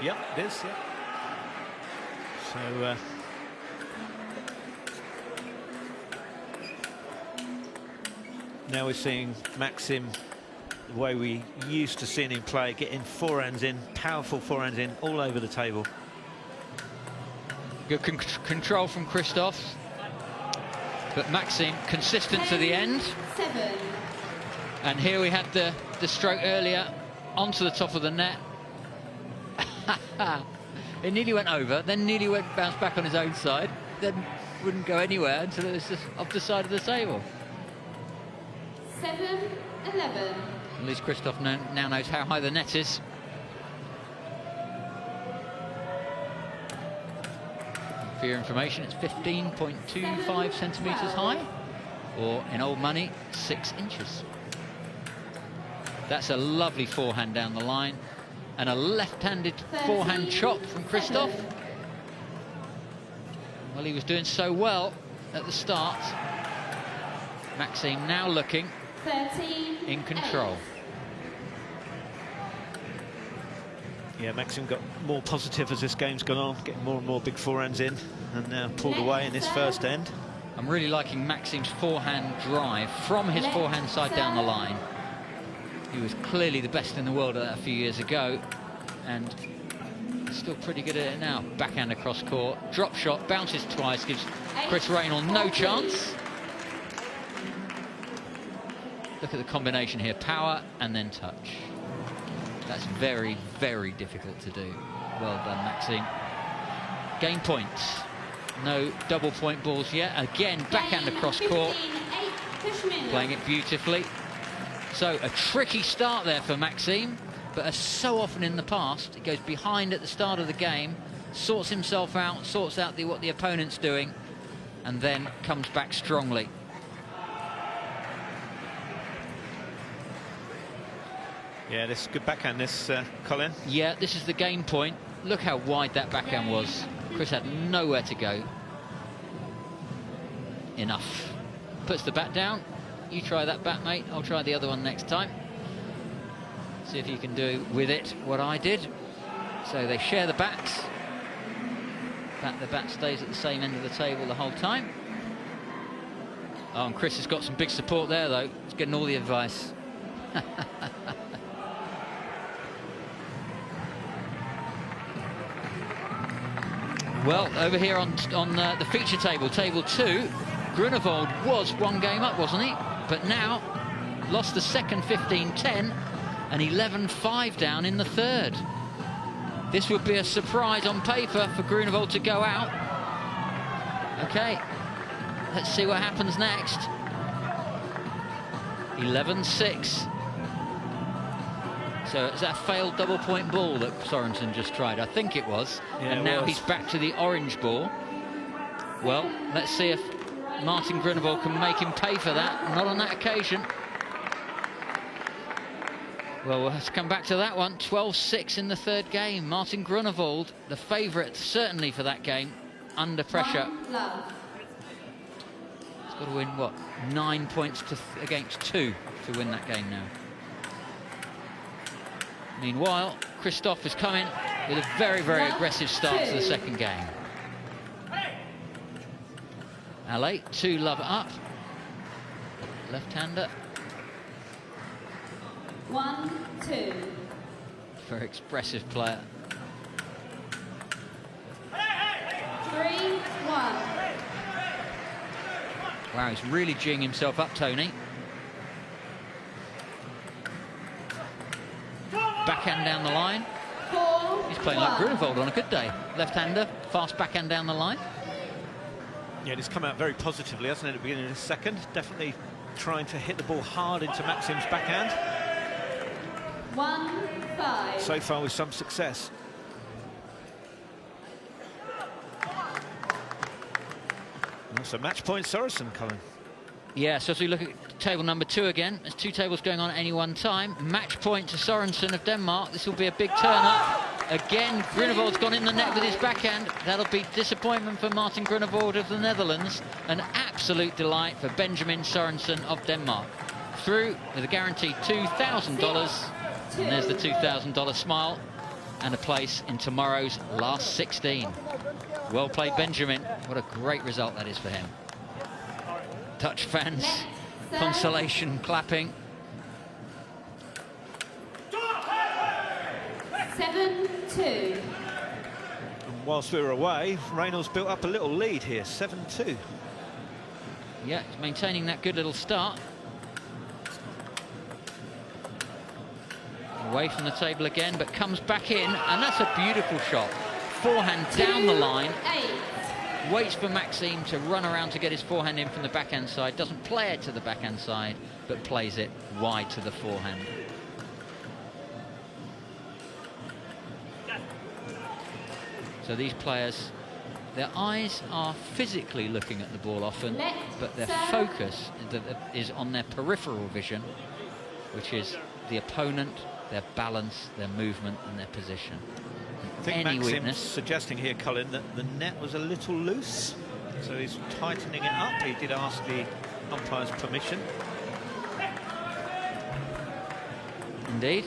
Yep, it is, yeah. So, now we're seeing Maxim the way we used to seeing him play, getting forehands in, powerful forehands in, all over the table. Good control from Christoph. But Maxim consistent to the end. 7. And here we had the stroke earlier onto the top of the net. It nearly went over, then nearly bounced back on his own side, then wouldn't go anywhere until it was just off the side of the table. 7-11. At least Christoph now knows how high the net is. For your information, it's 15.25 centimetres high, or in old money, 6 inches. That's a lovely forehand down the line, and a left-handed forehand chop from Christoph. Well, he was doing so well at the start. Maxim now looking 13. in control. Yeah, Maxim got more positive as this game's gone on, getting more and more big forehands in, and now pulled away in this first end. I'm really liking Maxim's forehand drive from his forehand side down the line. He was clearly the best in the world at that a few years ago, and still pretty good at it now. Backhand across court, drop shot, bounces twice, gives Chris Raynor no chance. Look at the combination here, power and then touch. That's very, very difficult to do. Well done, Maxim. Game points. No double point balls yet. Again, backhand across court. Playing it beautifully. So a tricky start there for Maxim, but as so often in the past, he goes behind at the start of the game, sorts himself out, sorts out what the opponent's doing, and then comes back strongly. Yeah, this is good backhand, this, Colin. Yeah, this is the game point. Look how wide that backhand was. Chris had nowhere to go. Enough. Puts the bat down. You try that bat, mate. I'll try the other one next time. See if you can do with it what I did. So they share the bats. The bat stays at the same end of the table the whole time. Oh, and Chris has got some big support there, though. He's getting all the advice. Well, over here on the feature table, table 2, Grunewald was one game up, wasn't he? But now lost the second 15-10 and 11-5 down in the third. This would be a surprise on paper for Grunewald to go out. Okay, let's see what happens next. 11-6. So it's that failed double point ball that Sorensen just tried. I think it was. Yeah, and now he's back to the orange ball. Well, let's see if Martin Grunewald can make him pay for that. Not on that occasion. Well, we'll have to come back to that one. 12-6 in the third game. Martin Grunewald, the favourite certainly for that game, under pressure. He's got to win, what, 9 points against 2 to win that game now. Meanwhile, Christoph is coming with a very, very aggressive start to the second game. Ale, 2-love up. Left-hander. 1-2. Very expressive player. 3-1. Wow, he's really geeing himself up, Tony. Backhand down the line. 4-1. He's playing like Grunewald on a good day. Left-hander, fast backhand down the line. Yeah, it's come out very positively, hasn't it, at the beginning of the second? Definitely trying to hit the ball hard into Maxim's backhand. 1-5. So far with some success. So match point Sorensen, Colin. Yeah, so as we look at table number 2 again, there's 2 tables going on at any one time. Match point to Sorensen of Denmark. This will be a big turn-up. Again, Grunevold's gone in the net with his backhand. That'll be disappointment for Martin Grunevold of the Netherlands. An absolute delight for Benjamin Sorensen of Denmark. Through with a guaranteed $2,000. And there's the $2,000 smile and a place in tomorrow's last 16. Well played, Benjamin. What a great result that is for him. Dutch fans, consolation clapping. 7-2. And whilst we were away, Reynolds built up a little lead here, 7-2. Yeah, he's maintaining that good little start. Away from the table again, but comes back in, and that's a beautiful shot. Forehand down the line. 2-8. Waits for Maxime to run around to get his forehand in from the backhand side. Doesn't play it to the backhand side, but plays it wide to the forehand. So these players, their eyes are physically looking at the ball often, but their focus is on their peripheral vision, which is the opponent, their balance, their movement and their position. I think Any Maxim's weakness. suggesting here, Colin, that the net was a little loose, so he's tightening it up. He did ask the umpire's permission. Indeed.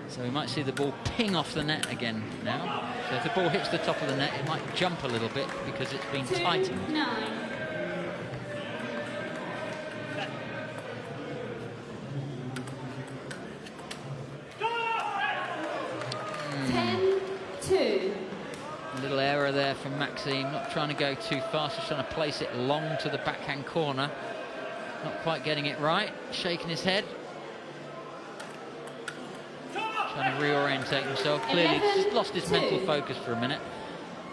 So we might see the ball ping off the net again now. So if the ball hits the top of the net, it might jump a little bit because it's been tightened. 2-9. A little error there from Maxime, not trying to go too fast, just trying to place it long to the backhand corner. Not quite getting it right, shaking his head. Trying to reorientate himself. Clearly just lost his mental focus for a minute.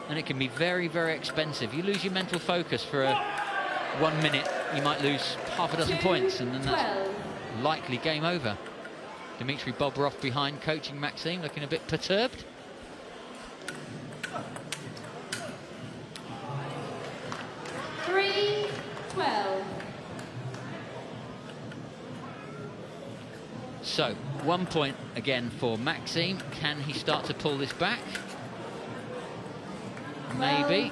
And it can be very, very expensive. You lose your mental focus for 1 minute, you might lose half a dozen points, and then that's likely game over. Dmitry Bobrov behind, coaching Maxime, looking a bit perturbed. So, 1 point again for Maxime. Can he start to pull this back? Maybe.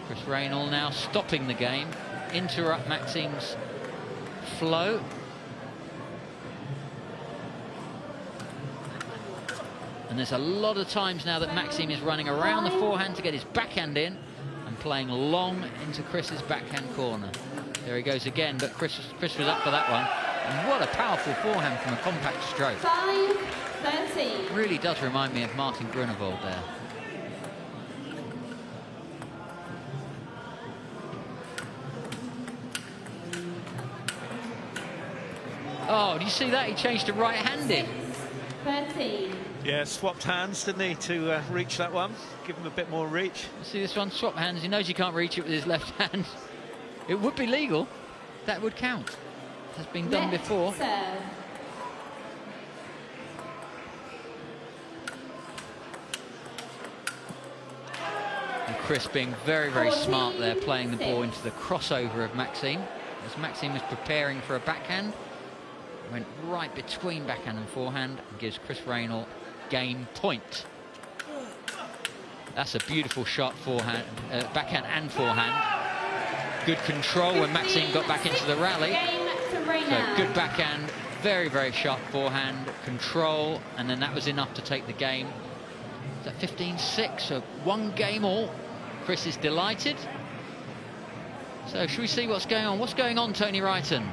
Chris Reynolds now stopping the game. Interrupt Maxime's flow. And there's a lot of times now that Maxime is running around the forehand to get his backhand in and playing long into Chris's backhand corner. There he goes again, but Chris was up for that one. And what a powerful forehand from a compact stroke. 5-13. Really does remind me of Martin Grunevold there. Oh, do you see that? He changed to right-handed. 13. Yeah, swapped hands, didn't he, to reach that one? Give him a bit more reach. See this one? Swap hands. He knows he can't reach it with his left hand. It would be legal. That would count. Has been done before. Serve. And Chris being very, very smart there, playing the ball into the crossover of Maxime. As Maxime was preparing for a backhand, went right between backhand and forehand and gives Chris Reynolds game point. That's a beautiful shot, forehand, backhand and forehand. Good control when Maxime got back into the rally. So good backhand, very, very sharp forehand, control, and then that was enough to take the game. Is that 15-6? So 1 game all. Chris is delighted. So should we see what's going on? What's going on, Tony Wrighton?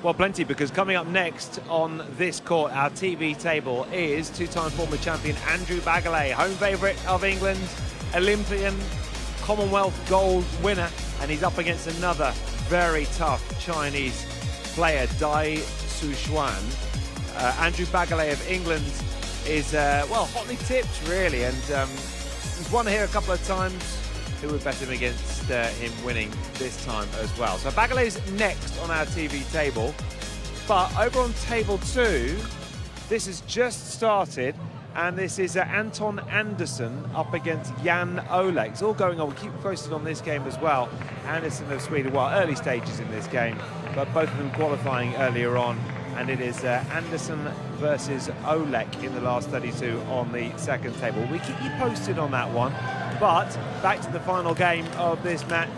Well, plenty, because coming up next on this court, our TV table, is two-time former champion Andrew Bagalay, home favourite of England, Olympian, Commonwealth gold winner, and he's up against another very tough Chinese player, Dai Sushuan. Andrew Bagalay of England is, well, hotly tipped, really, and he's won here a couple of times. Who would bet him against him winning this time as well. So Bagale's next on our TV table, but over on table 2, this has just started, and this is Anton Andersson up against Jan Olek. It's all going on. We'll keep posted on this game as well. Andersson of Sweden, well, early stages in this game, but both of them qualifying earlier on. And it is Andersson versus Olek in the last 32 on the second table. We keep you posted on that one. But back to the final game of this match,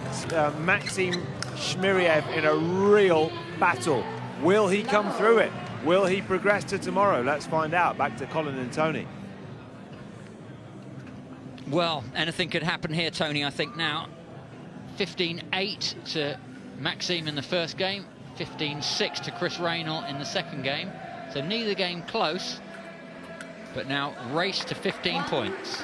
Maxim Shmiriev in a real battle. Will he come through it? Will he progress to tomorrow? Let's find out. Back to Colin and Tony. Well, anything could happen here, Tony, I think now. 15-8 to Maxim in the first game. 15-6 to Chris Reynolds in the second game. So neither game close. But now race to 15 points.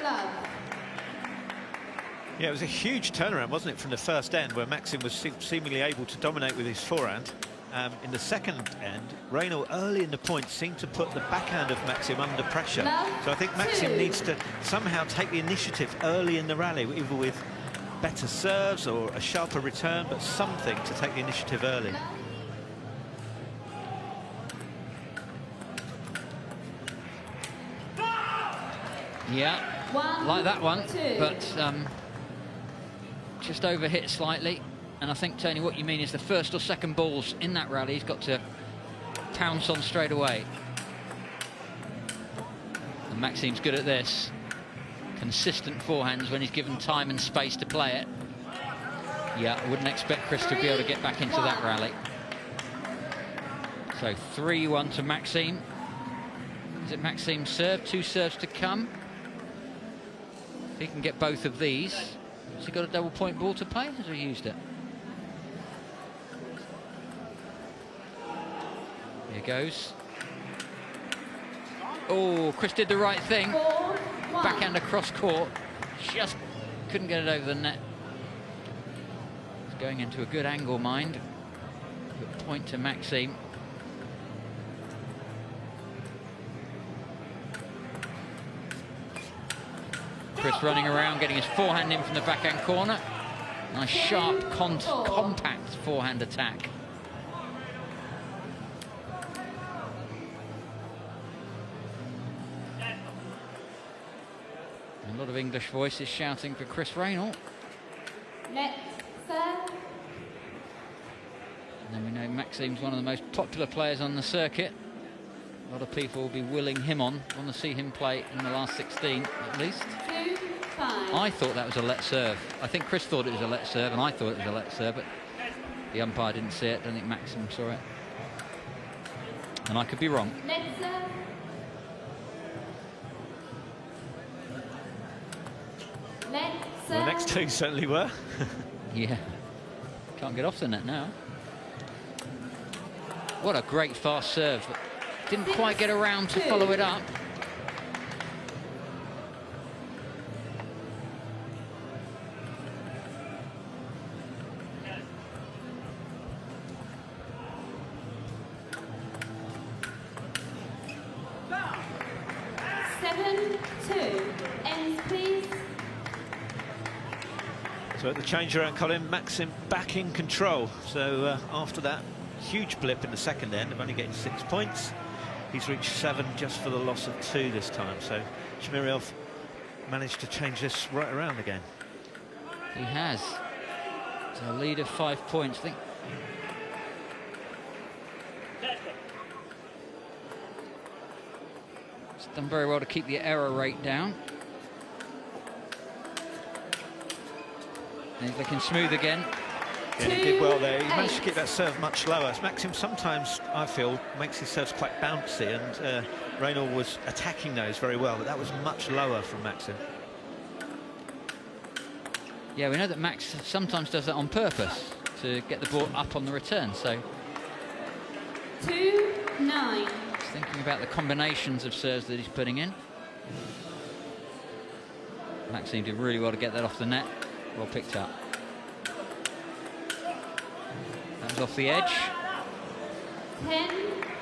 Yeah, it was a huge turnaround, wasn't it, from the first end, where Maxim was seemingly able to dominate with his forehand. In the second end, Reynolds early in the points seemed to put the backhand of Maxim under pressure. So I think Maxim needs to somehow take the initiative early in the rally, either with better serves or a sharper return, but something to take the initiative early. Yeah, like that one, but just overhit slightly. And I think, Tony, what you mean is the first or second balls in that rally he's got to pounce on straight away. And Maxim's good at this. Consistent forehands when he's given time and space to play it. Yeah, I wouldn't expect Chris to be able to get back into that rally. So 3-1 to Maxim. Is it Maxim's serve? 2 serves to come. If he can get both of these. Has he got a double point ball to play? Has he used it? Here goes. Oh, Chris did the right thing. Backhand across court. Just couldn't get it over the net. It's going into a good angle, mind. Good point to Maxim. Chris running around, getting his forehand in from the backhand corner. Nice, sharp, compact forehand attack. A lot of English voices shouting for Chris Reynolds. Next serve. And then we know Maxim's one of the most popular players on the circuit. A lot of people will be willing him on, want to see him play in the last 16 at least. 2-5. I thought that was a let serve. I think Chris thought it was a let serve, and I thought it was a let serve, but the umpire didn't see it. I don't think Maxim saw it. And I could be wrong. Next serve. Next serve. The next 2 certainly were. Yeah. Can't get off the net now. What a great fast serve. Didn't quite get around to follow it up. So at the change around, Colin, Maxim back in control. So after that huge blip in the second end of only getting 6 points, he's reached 7 just for the loss of 2 this time. So Shmiriev managed to change this right around again. He has. So a lead of 5 points. I think it's done very well to keep the error rate down. And he's looking smooth again. Yeah, he did well there. He managed to keep that serve much lower. Maxim sometimes, I feel, makes his serves quite bouncy, and Reynolds was attacking those very well, but that was much lower from Maxim. Yeah, we know that Max sometimes does that on purpose to get the ball up on the return, so 2-9. Just thinking about the combinations of serves that he's putting in. Maxim did really well to get that off the net. Well picked up. That was off the edge.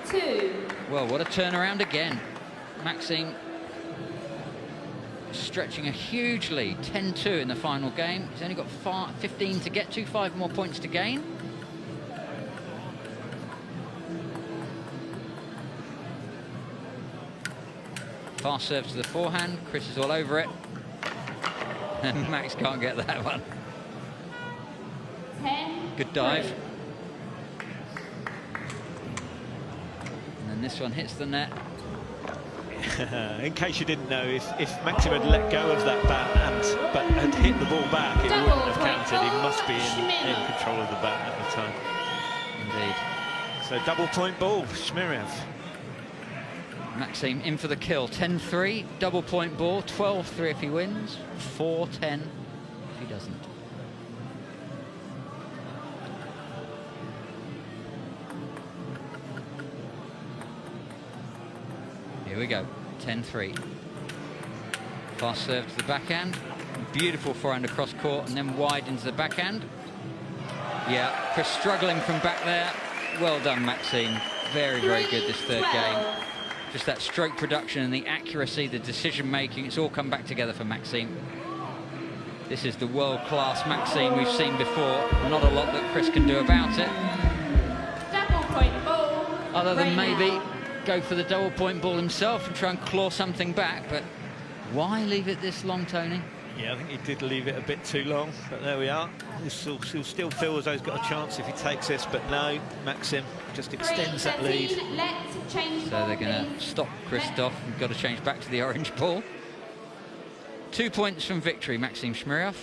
10-2. Well, what a turnaround again. Maxim stretching a huge lead, 10-2 in the final game. He's only got 15 to get to, 5 more points to gain. Fast serve to the forehand, Chris is all over it. And Max can't get that one. Good dive. And then this one hits the net. In case you didn't know, if Maxim had let go of that bat but had hit the ball back, it wouldn't have counted. He must be in control of the bat at the time. Indeed. So double point ball, Shmiriev. Maxim in for the kill. 10-3, double point ball. 12-3 if he wins. 4-10 if he doesn't. Here we go. 10-3. Fast serve to the backhand. Beautiful forehand across court and then wide into the backhand. Yeah, Chris struggling from back there. Well done, Maxim. Very, very good this third game. Just that stroke production and the accuracy, the decision-making, it's all come back together for Maxim. This is the world-class Maxim we've seen before. Not a lot that Chris can do about it. Double point ball. Other than maybe go for the double point ball himself and try and claw something back, but why leave it this long, Tony? Yeah, I think he did leave it a bit too long, but there we are. He'll still feel as though he's got a chance if he takes this, but no, Maxim just extends that lead. So they're going to stop Christoph. We've got to change back to the orange ball. 2 points from victory, Maxim Shmiriev.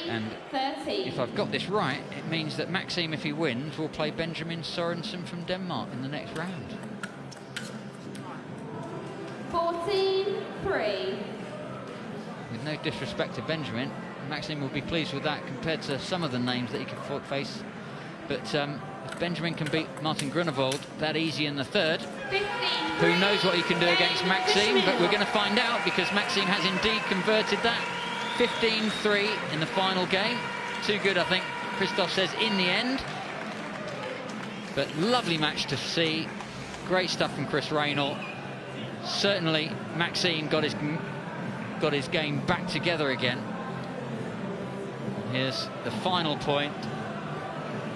And if I've got this right, it means that Maxim, if he wins, will play Benjamin Sorensen from Denmark in the next round. 14-3. With no disrespect to Benjamin, Maxim will be pleased with that compared to some of the names that he could face. But if Benjamin can beat Martin Grunewald that easy in the third, who knows what he can do against Maxim, but we're going to find out because Maxim has indeed converted that. 15-3 in the final game. Too good, I think, Christoph says, in the end. But lovely match to see. Great stuff from Chris Raynor. Certainly, Maxim got his game back together again. Here's the final point.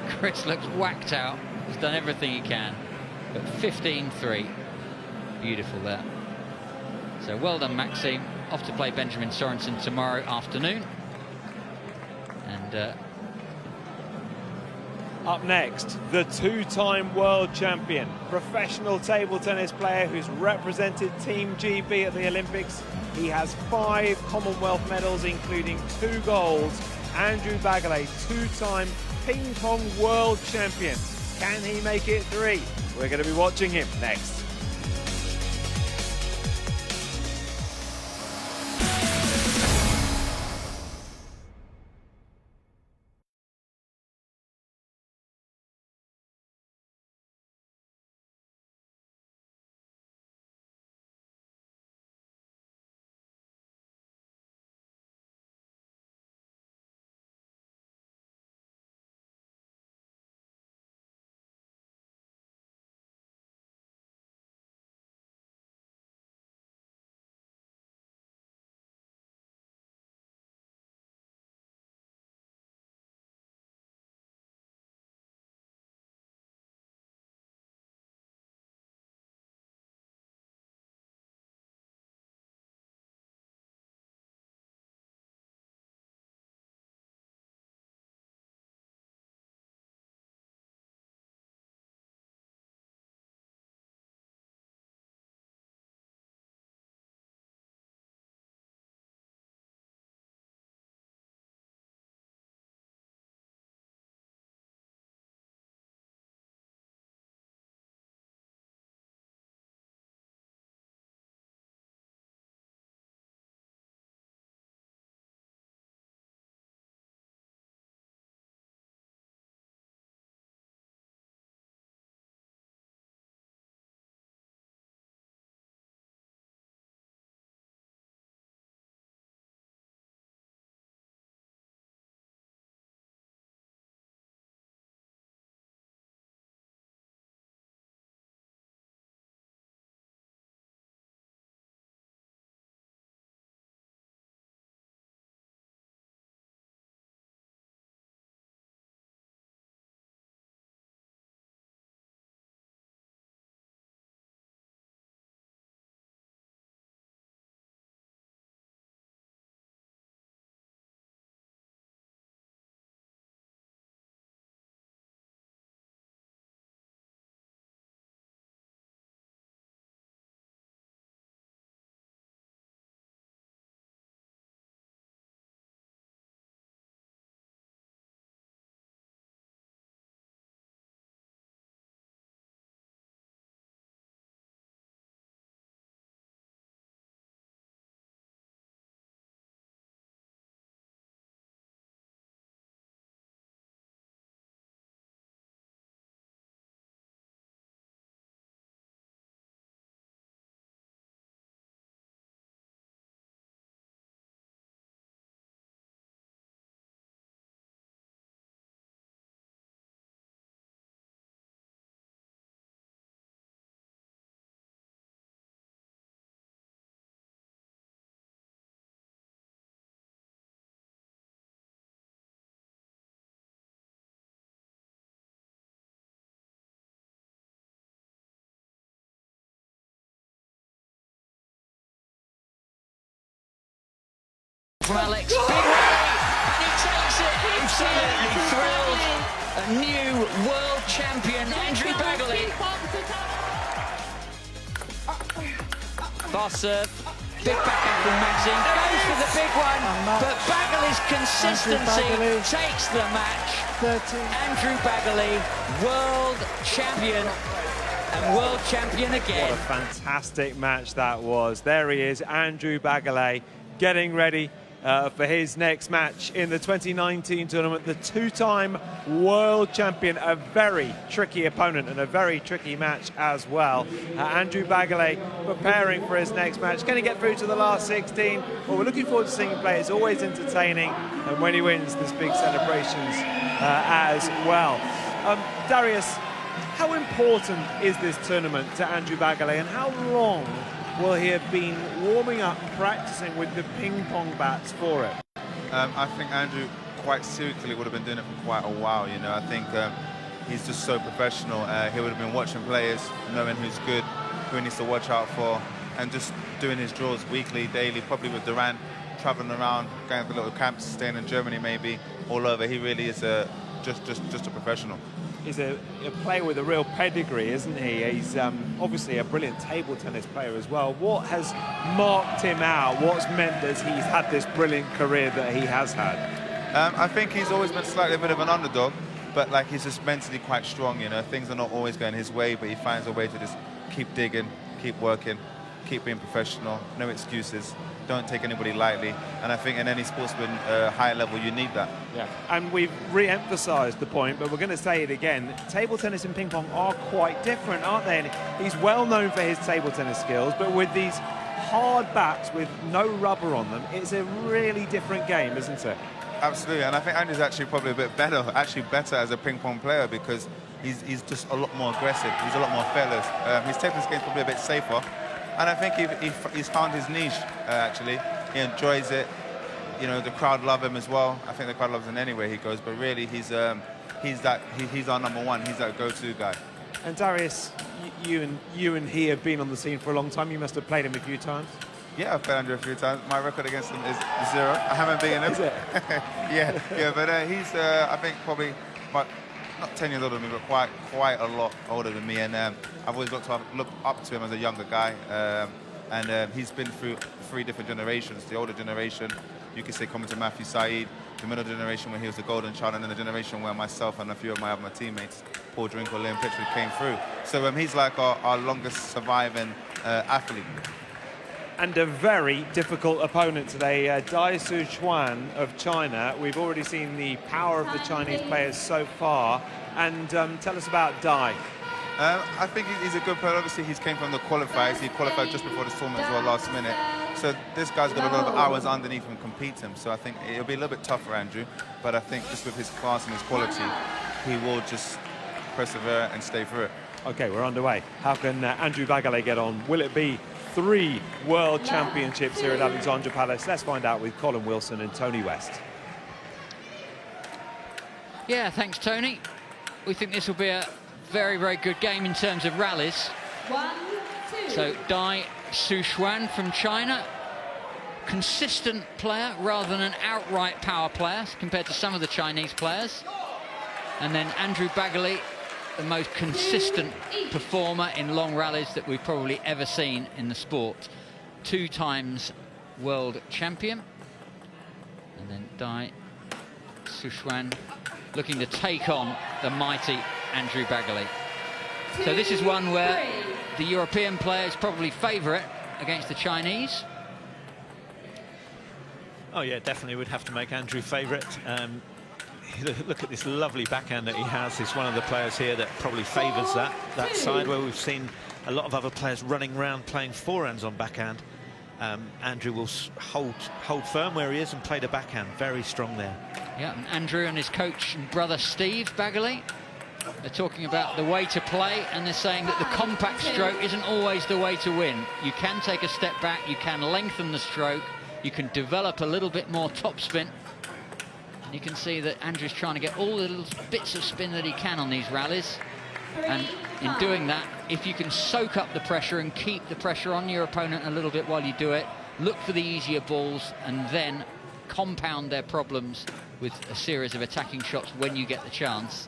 Chris looks whacked out. He's done everything he can. But 15-3. Beautiful there. So well done, Maxim. Off to play Benjamin Sorensen tomorrow afternoon. And up next, the two-time world champion, professional table tennis player who's represented Team GB at the Olympics. He has 5 Commonwealth medals, including 2 golds. Andrew Bagalay, two-time ping pong world champion. Can he make it 3? We're going to be watching him next. from Alex. Big rally, and he takes it. Absolutely thrilled. A new world champion, Andrew Bagley. Fast serve. Big backhand from Maxim. Goes for the big one, but Bagley's consistency takes the match. Andrew Bagley, world champion. And world champion again. What a fantastic match that was. There he is, Andrew Bagley, getting ready for his next match in the 2019 tournament. The two-time world champion, a very tricky opponent and a very tricky match as well. Andrew Bagley preparing for his next match. Can he get through to the last 16? Well, we're looking forward to seeing him play. It's always entertaining, and when he wins, there's big celebrations as well. Darius, how important is this tournament to Andrew Bagley, and how long will he have been warming up, practicing with the ping pong bats for it? I think Andrew quite seriously would have been doing it for quite a while, you know. I think he's just so professional. He would have been watching players, knowing who's good, who he needs to watch out for, and just doing his draws weekly, daily, probably with Durant, traveling around, going to little camps, staying in Germany maybe, all over. He really is just a professional. He's a player with a real pedigree, isn't he? He's obviously a brilliant table tennis player as well. What has marked him out? What's meant that he's had this brilliant career that he has had? I think he's always been slightly a bit of an underdog, but like he's just mentally quite strong, you know. Things are not always going his way, but he finds a way to just keep digging, keep working, keep being professional, no excuses. Don't take anybody lightly, and I think in any sportsman high level you need that. Yeah, and we've re-emphasised the point, but we're going to say it again. Table tennis and ping pong are quite different, aren't they? And he's well known for his table tennis skills, but with these hard bats with no rubber on them, it's a really different game, isn't it? Absolutely, and I think Andrew's actually probably a bit better, better as a ping pong player because he's just a lot more aggressive. He's a lot more fearless. His table tennis game's probably a bit safer. And I think he's found his niche, actually. He enjoys it. You know, the crowd love him as well. I think the crowd loves him anywhere he goes, but really he's our number one. He's that go-to guy. And Darius, you and he have been on the scene for a long time. You must have played him a few times. Yeah, I've played Andrew a few times. My record against him is 0. I haven't beaten him. Is it? yeah, but he's, I think, probably not 10 years older than me, but quite a lot older than me. And I've always looked up to him as a younger guy. And he's been through 3 different generations. The older generation, you could say, coming to Matthew Said, the middle generation when he was the golden child, and then the generation where myself and a few of my other teammates, Paul Drinkle, Liam Petrie, came through. So he's like our longest surviving athlete. And a very difficult opponent today, Dai Suchuan of China. We've already seen the power of the Chinese players so far. And tell us about Dai. I think he's a good player. Obviously, he came from the qualifiers. He qualified just before the tournament as well, last minute. So this guy's got a lot of hours underneath him competing. So I think it'll be a little bit tough for Andrew. But I think just with his class and his quality, he will just persevere and stay through it. OK, we're underway. How can Andrew Bagley get on? Will it be 3 World Championships here at Alexandra Palace? Let's find out with Colin Wilson and Tony West. Yeah, thanks, Tony. We think this will be a very, very good game in terms of rallies. 1, 2. So Dai Suchuan from China, consistent player rather than an outright power player compared to some of the Chinese players. And then Andrew Bagley, the most consistent performer in long rallies that we've probably ever seen in the sport. 2 times world champion. And then Dai Suchuan looking to take on the mighty Andrew Bagley. So this is one where the European players probably favourite against the Chinese. Oh yeah, definitely would have to make Andrew favourite. Look at this lovely backhand that he has. He's one of the players here that probably favours that side, where we've seen a lot of other players running around playing forehands on backhand. Andrew will hold firm where he is and play the backhand. Very strong there. Yeah, and Andrew and his coach and brother Steve Bagley, they're talking about the way to play, and they're saying that the compact stroke isn't always the way to win. You can take a step back, you can lengthen the stroke, you can develop a little bit more topspin. You can see that Andrew's trying to get all the little bits of spin that he can on these rallies. And in doing that, if you can soak up the pressure and keep the pressure on your opponent a little bit while you do it, look for the easier balls and then compound their problems with a series of attacking shots when you get the chance.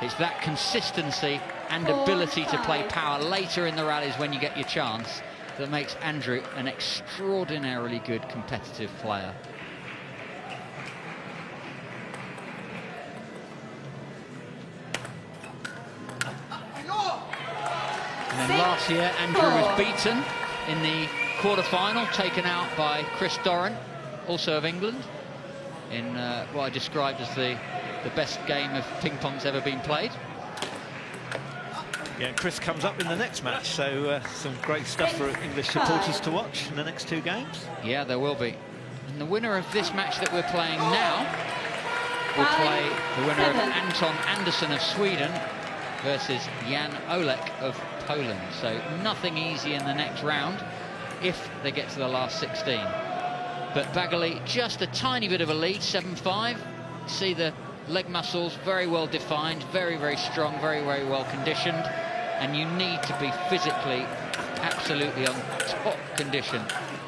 It's that consistency and ability to play power later in the rallies when you get your chance that makes Andrew an extraordinarily good competitive player. And then last year, Andrew was beaten in the quarter-final, taken out by Chris Doran, also of England, in what I described as the best game of ping-pong's ever been played. Yeah, Chris comes up in the next match, so some great stuff for English supporters to watch in the next two games. Yeah, there will be. And the winner of this match that we're playing now will play the winner of Anton Andersson of Sweden versus Jan Olek of Poland. So nothing easy in the next round if they get to the last 16. But Bagali just a tiny bit of a lead, 7-5. See the leg muscles very well defined, very, very strong, very, very well conditioned. And you need to be physically absolutely on top condition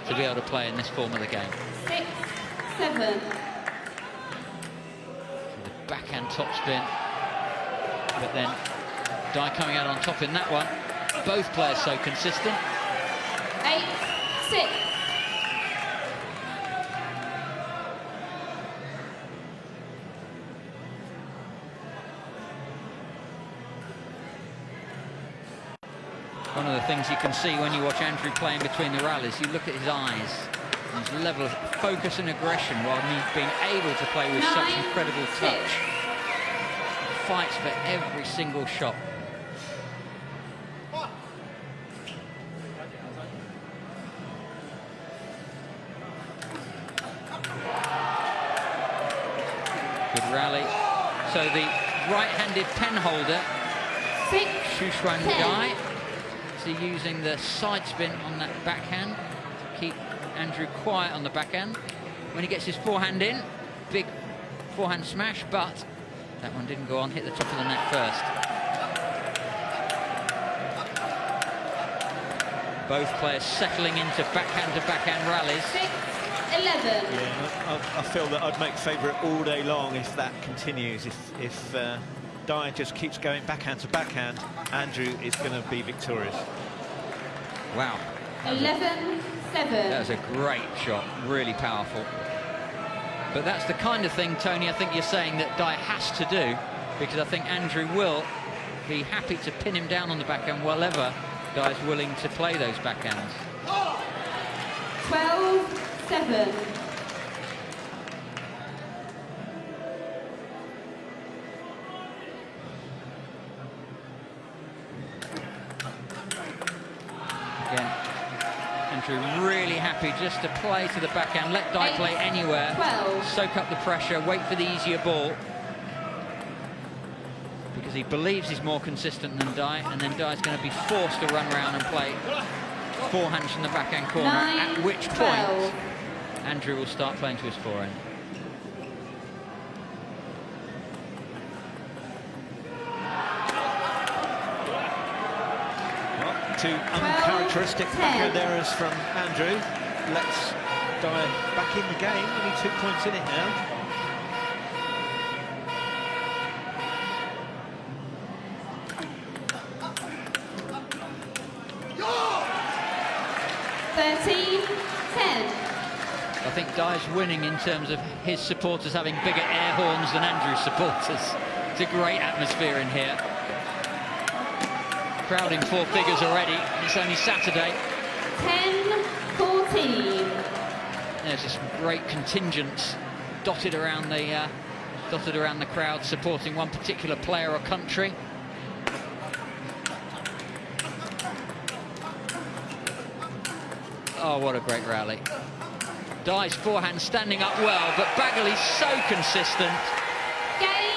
to be able to play in this form of the game. 6-7. The backhand topspin, but then Dai coming out on top in that one. Both players so consistent. 8-6. One of the things you can see when you watch Andrew playing between the rallies, you look at his eyes, his level of focus and aggression while being able to play with such incredible touch. Fights for every single shot. Good rally. So the right-handed pen holder, Shuxuan Dai, so using the side spin on that backhand to keep Andrew quiet on the backhand. When he gets his forehand in, big forehand smash, but that one didn't go on, hit the top of the net first. Both players settling into backhand-to-backhand rallies. 6-11. Yeah, I feel that I'd make favourite all day long if that continues. If Dai just keeps going backhand to backhand, Andrew is going to be victorious. Wow. 11-7. That was a great shot, really powerful. But that's the kind of thing, Tony, I think you're saying that Dai has to do, because I think Andrew will be happy to pin him down on the backhand wherever Dai's willing to play those backhands. 12-7. Again, Andrew really happy just to play to the backhand, let Dai play anywhere, 12. soak up the pressure, wait for the easier ball, because he believes he's more consistent than Dai, and then Dai's going to be forced to run around and play forehands from the backhand corner, 9, at which 12. point Andrew will start playing to his forehand. Two uncharacteristic backhand errors from Andrew. Let's Dai back in the game. Only 2 points in it now. I think Dai's winning in terms of his supporters having bigger air horns than Andrew's supporters. It's a great atmosphere in here. Crowd in four figures already. It's only Saturday. 10-14. There's just great contingents dotted around the crowd, supporting one particular player or country. Oh, what a great rally. Dai's forehand standing up well, but Bagali's so consistent.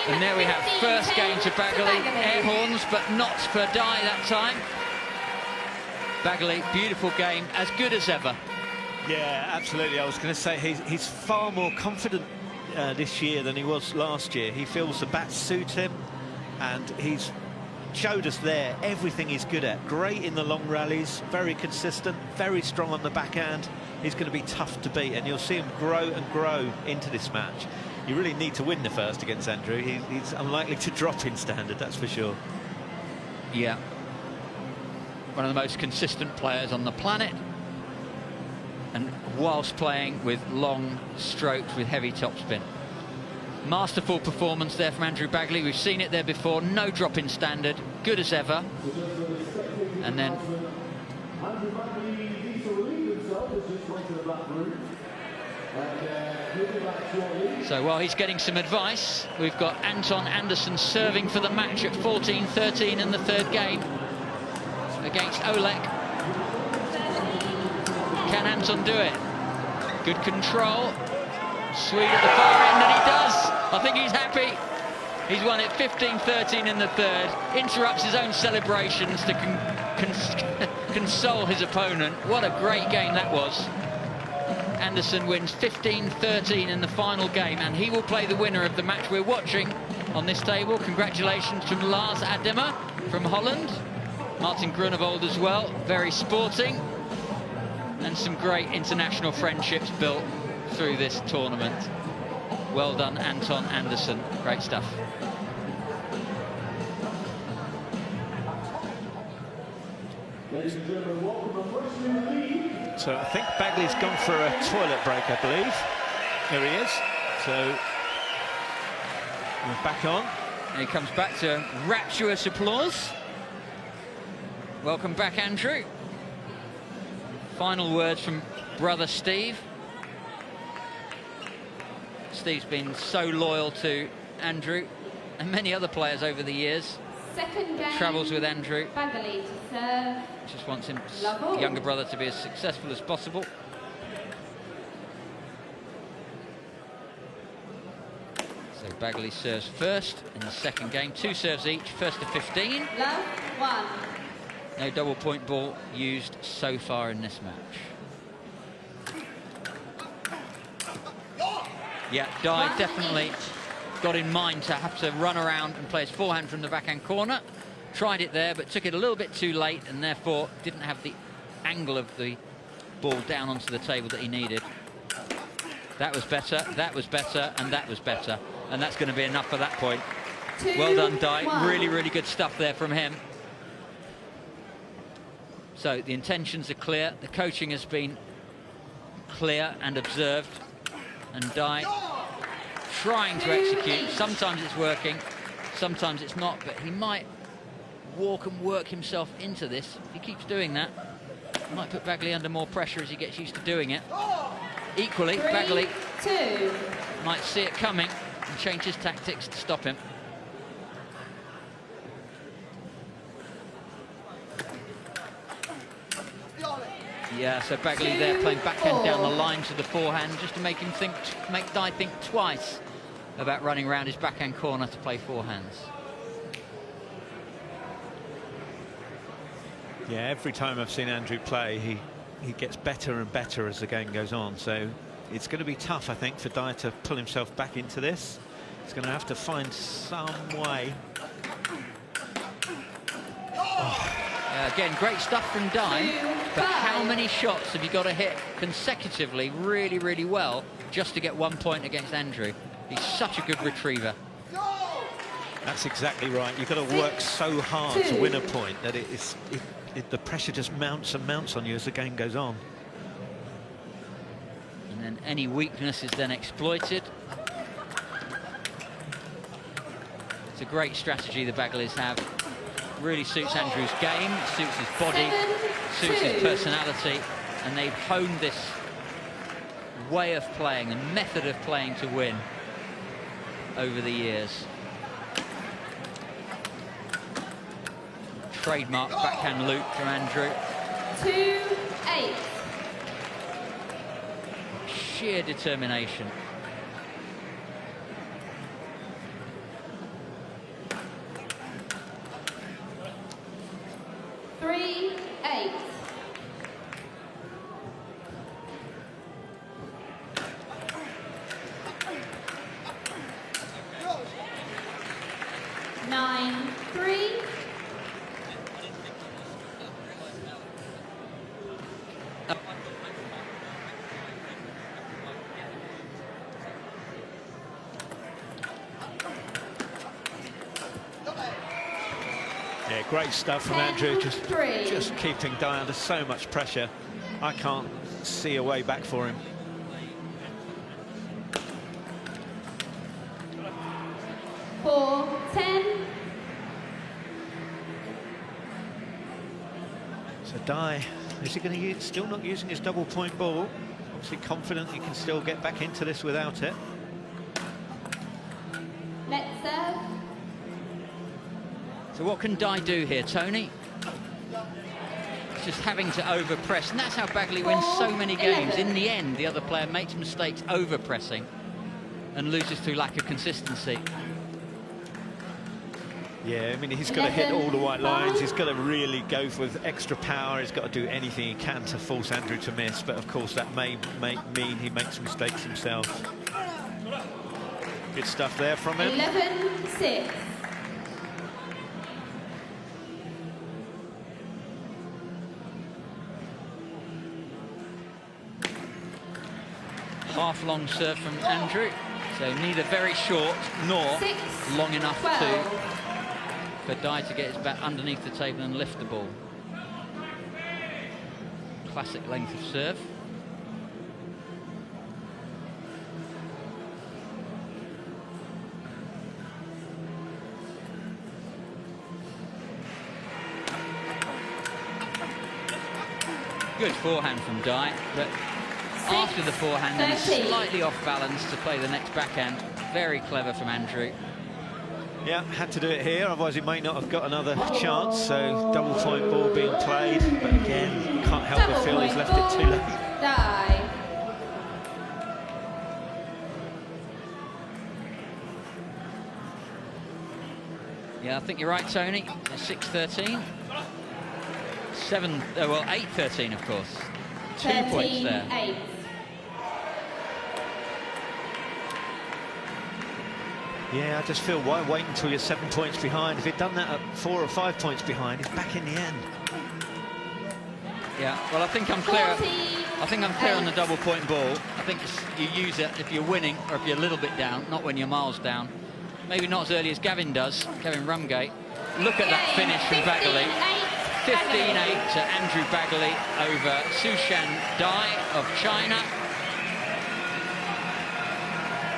And there we have first game to Bagali. Air horns, but not for Dai that time. Bagali, beautiful game, as good as ever. Yeah, absolutely. I was going to say he's far more confident this year than he was last year. He feels the bats suit him, and he's showed us there everything he's good at. Great in the long rallies, very consistent, very strong on the backhand. He's going to be tough to beat, and you'll see him grow and grow into this match. You really need to win the first against Andrew. He's unlikely to drop in standard, that's for sure. Yeah. One of the most consistent players on the planet. And whilst playing with long strokes with heavy topspin. Masterful performance there from Andrew Bagley. We've seen it there before. No drop in standard. Good as ever. And then... So while he's getting some advice, we've got Anton Anderson serving for the match at 14-13 in the third game against Oleg. Can Anton do it? Good control. Swede at the far end, and he does. I think he's happy. He's won it 15-13 in the third. Interrupts his own celebrations to console his opponent. What a great game that was. Anderson wins 15-13 in the final game, and he will play the winner of the match we're watching on this table. Congratulations to Lars Ademmer from Holland. Martin Grunewold as well, very sporting. And some great international friendships built through this tournament. Well done, Anton Anderson. Great stuff. So I think Bagley's gone for a toilet break, I believe. There he is. So we're back on. And he comes back to rapturous applause. Welcome back, Andrew. Final words from brother Steve. Steve's been so loyal to Andrew and many other players over the years. Second game. Travels with Andrew. Bagley to serve. Just wants his Level. younger brother to be as successful as possible. So Bagley serves first in the second game. 2 serves each, first to 15. Love 1. No double point ball used so far in this match. Yeah, Dye definitely got in mind to have to run around and play his forehand from the backhand corner. Tried it there, but took it a little bit too late, and therefore didn't have the angle of the ball down onto the table that he needed. That was better, that was better, and that was better. And that's going to be enough for that point. Well done, Dye. Really, really good stuff there from him. So the intentions are clear. The coaching has been clear and observed. And Dye trying to execute. Sometimes it's working, sometimes it's not, but he might walk and work himself into this. If he keeps doing that, he might put Bagley under more pressure as he gets used to doing it. Equally, Bagley might see it coming and change his tactics to stop him. Yeah, so Bagley there playing backhand down the line to the forehand, just to make him think, make Dye think twice about running around his backhand corner to play forehands. Yeah, every time I've seen Andrew play, he gets better and better as the game goes on. So it's going to be tough, I think, for Dye to pull himself back into this. He's going to have to find some way. Again, great stuff from Dye, but how many shots have you got to hit consecutively really, really well just to get 1 point against Andrew? He's such a good retriever. That's exactly right. You've got to work so hard to win a point that the pressure just mounts and mounts on you as the game goes on. And then any weakness is then exploited. It's a great strategy the Bagleys have. Really suits Andrew's game, suits his body, suits his personality, and they've honed this way of playing, the method of playing to win over the years. Trademark backhand loop from Andrew. 2-8. Sheer determination. Yeah, great stuff from Andrew, just keeping Dai under so much pressure. I can't see a way back for him. Four, 10. So Dai, is he going to use, still not using his double point ball? Obviously confident he can still get back into this without it. Let's serve. So what can Dai do here, Tony? It's just having to overpress, and that's how Bagley wins so many games. In the end, the other player makes mistakes overpressing and loses through lack of consistency. Yeah, I mean, he's got to hit all the white lines. He's got to really go with extra power. He's got to do anything he can to force Andrew to miss. But, of course, that may mean he makes mistakes himself. Good stuff there from him. 11-6. Half-long serve from Andrew. So neither very short nor long enough for Dai to get his back underneath the table and lift the ball. Classic length of serve. Good forehand from Dai, but after the forehand and slightly off balance to play the next backhand. Very clever from Andrew. Yeah, had to do it here, otherwise he may not have got another chance. So double point ball being played, but again, can't help but feel he's left it too late. Dai. Yeah, I think you're right, Tony. 6-13. 8-13, of course. 2 points there. 8. Yeah, I just feel, why wait until you're 7 points behind? If he'd done that at 4 or 5 points behind, he's back in the end. Yeah, well, I think I'm clear. I think I'm clear on the double point ball. I think you use it if you're winning or if you're a little bit down, not when you're miles down. Maybe not as early as Gavin does, Gavin Rumgate. Look at that finish from Bagley. 15-8 to Andrew Bagley over Sushan Dai of China.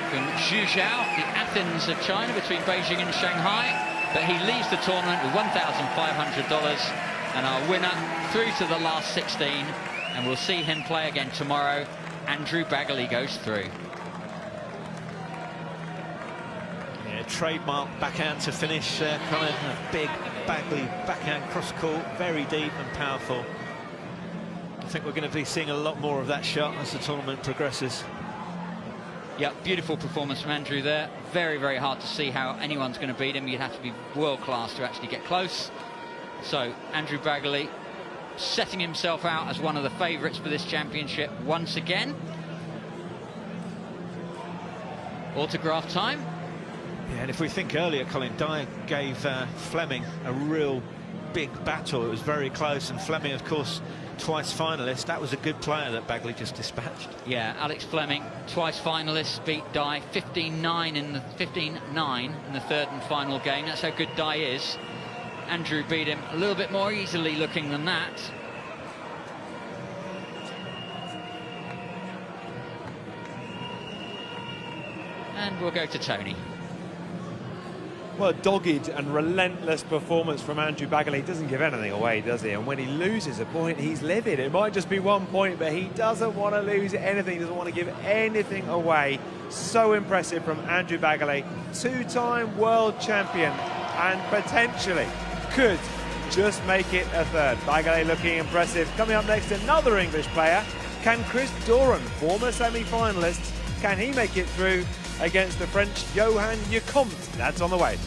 From Zhuzhou, the Athens of China, between Beijing and Shanghai. But he leaves the tournament with $1,500 and our winner through to the last 16. And we'll see him play again tomorrow. Andrew Bagley goes through. Yeah, trademark backhand to finish, Colin. A big Bagley backhand cross court, very deep and powerful. I think we're going to be seeing a lot more of that shot as the tournament progresses. Yeah, beautiful performance from Andrew there. Very, very hard to see how anyone's going to beat him. You'd have to be world-class to actually get close. So, Andrew Bagley setting himself out as one of the favourites for this championship once again. Autograph time. Yeah, and if we think earlier, Colin, Dai gave Fleming a real big battle. It was very close, and Fleming, of course, twice finalist. That was a good player that Bagley just dispatched. Yeah, Alex Fleming, twice finalist, beat Dai 15-9 in the 15-9 in the third and final game. That's how good Dai is. Andrew beat him a little bit more easily looking than that. And we'll go to Tony. Well, a dogged and relentless performance from Andrew Bagley. He doesn't give anything away, does he? And when he loses a point, he's livid. It might just be 1 point, but he doesn't want to lose anything. He doesn't want to give anything away. So impressive from Andrew Bagley, two-time world champion, and potentially could just make it a third. Bagley looking impressive. Coming up next, another English player. Can Chris Doran, former semi-finalist, can he make it through against the French Johan Lecomte? That's on the way.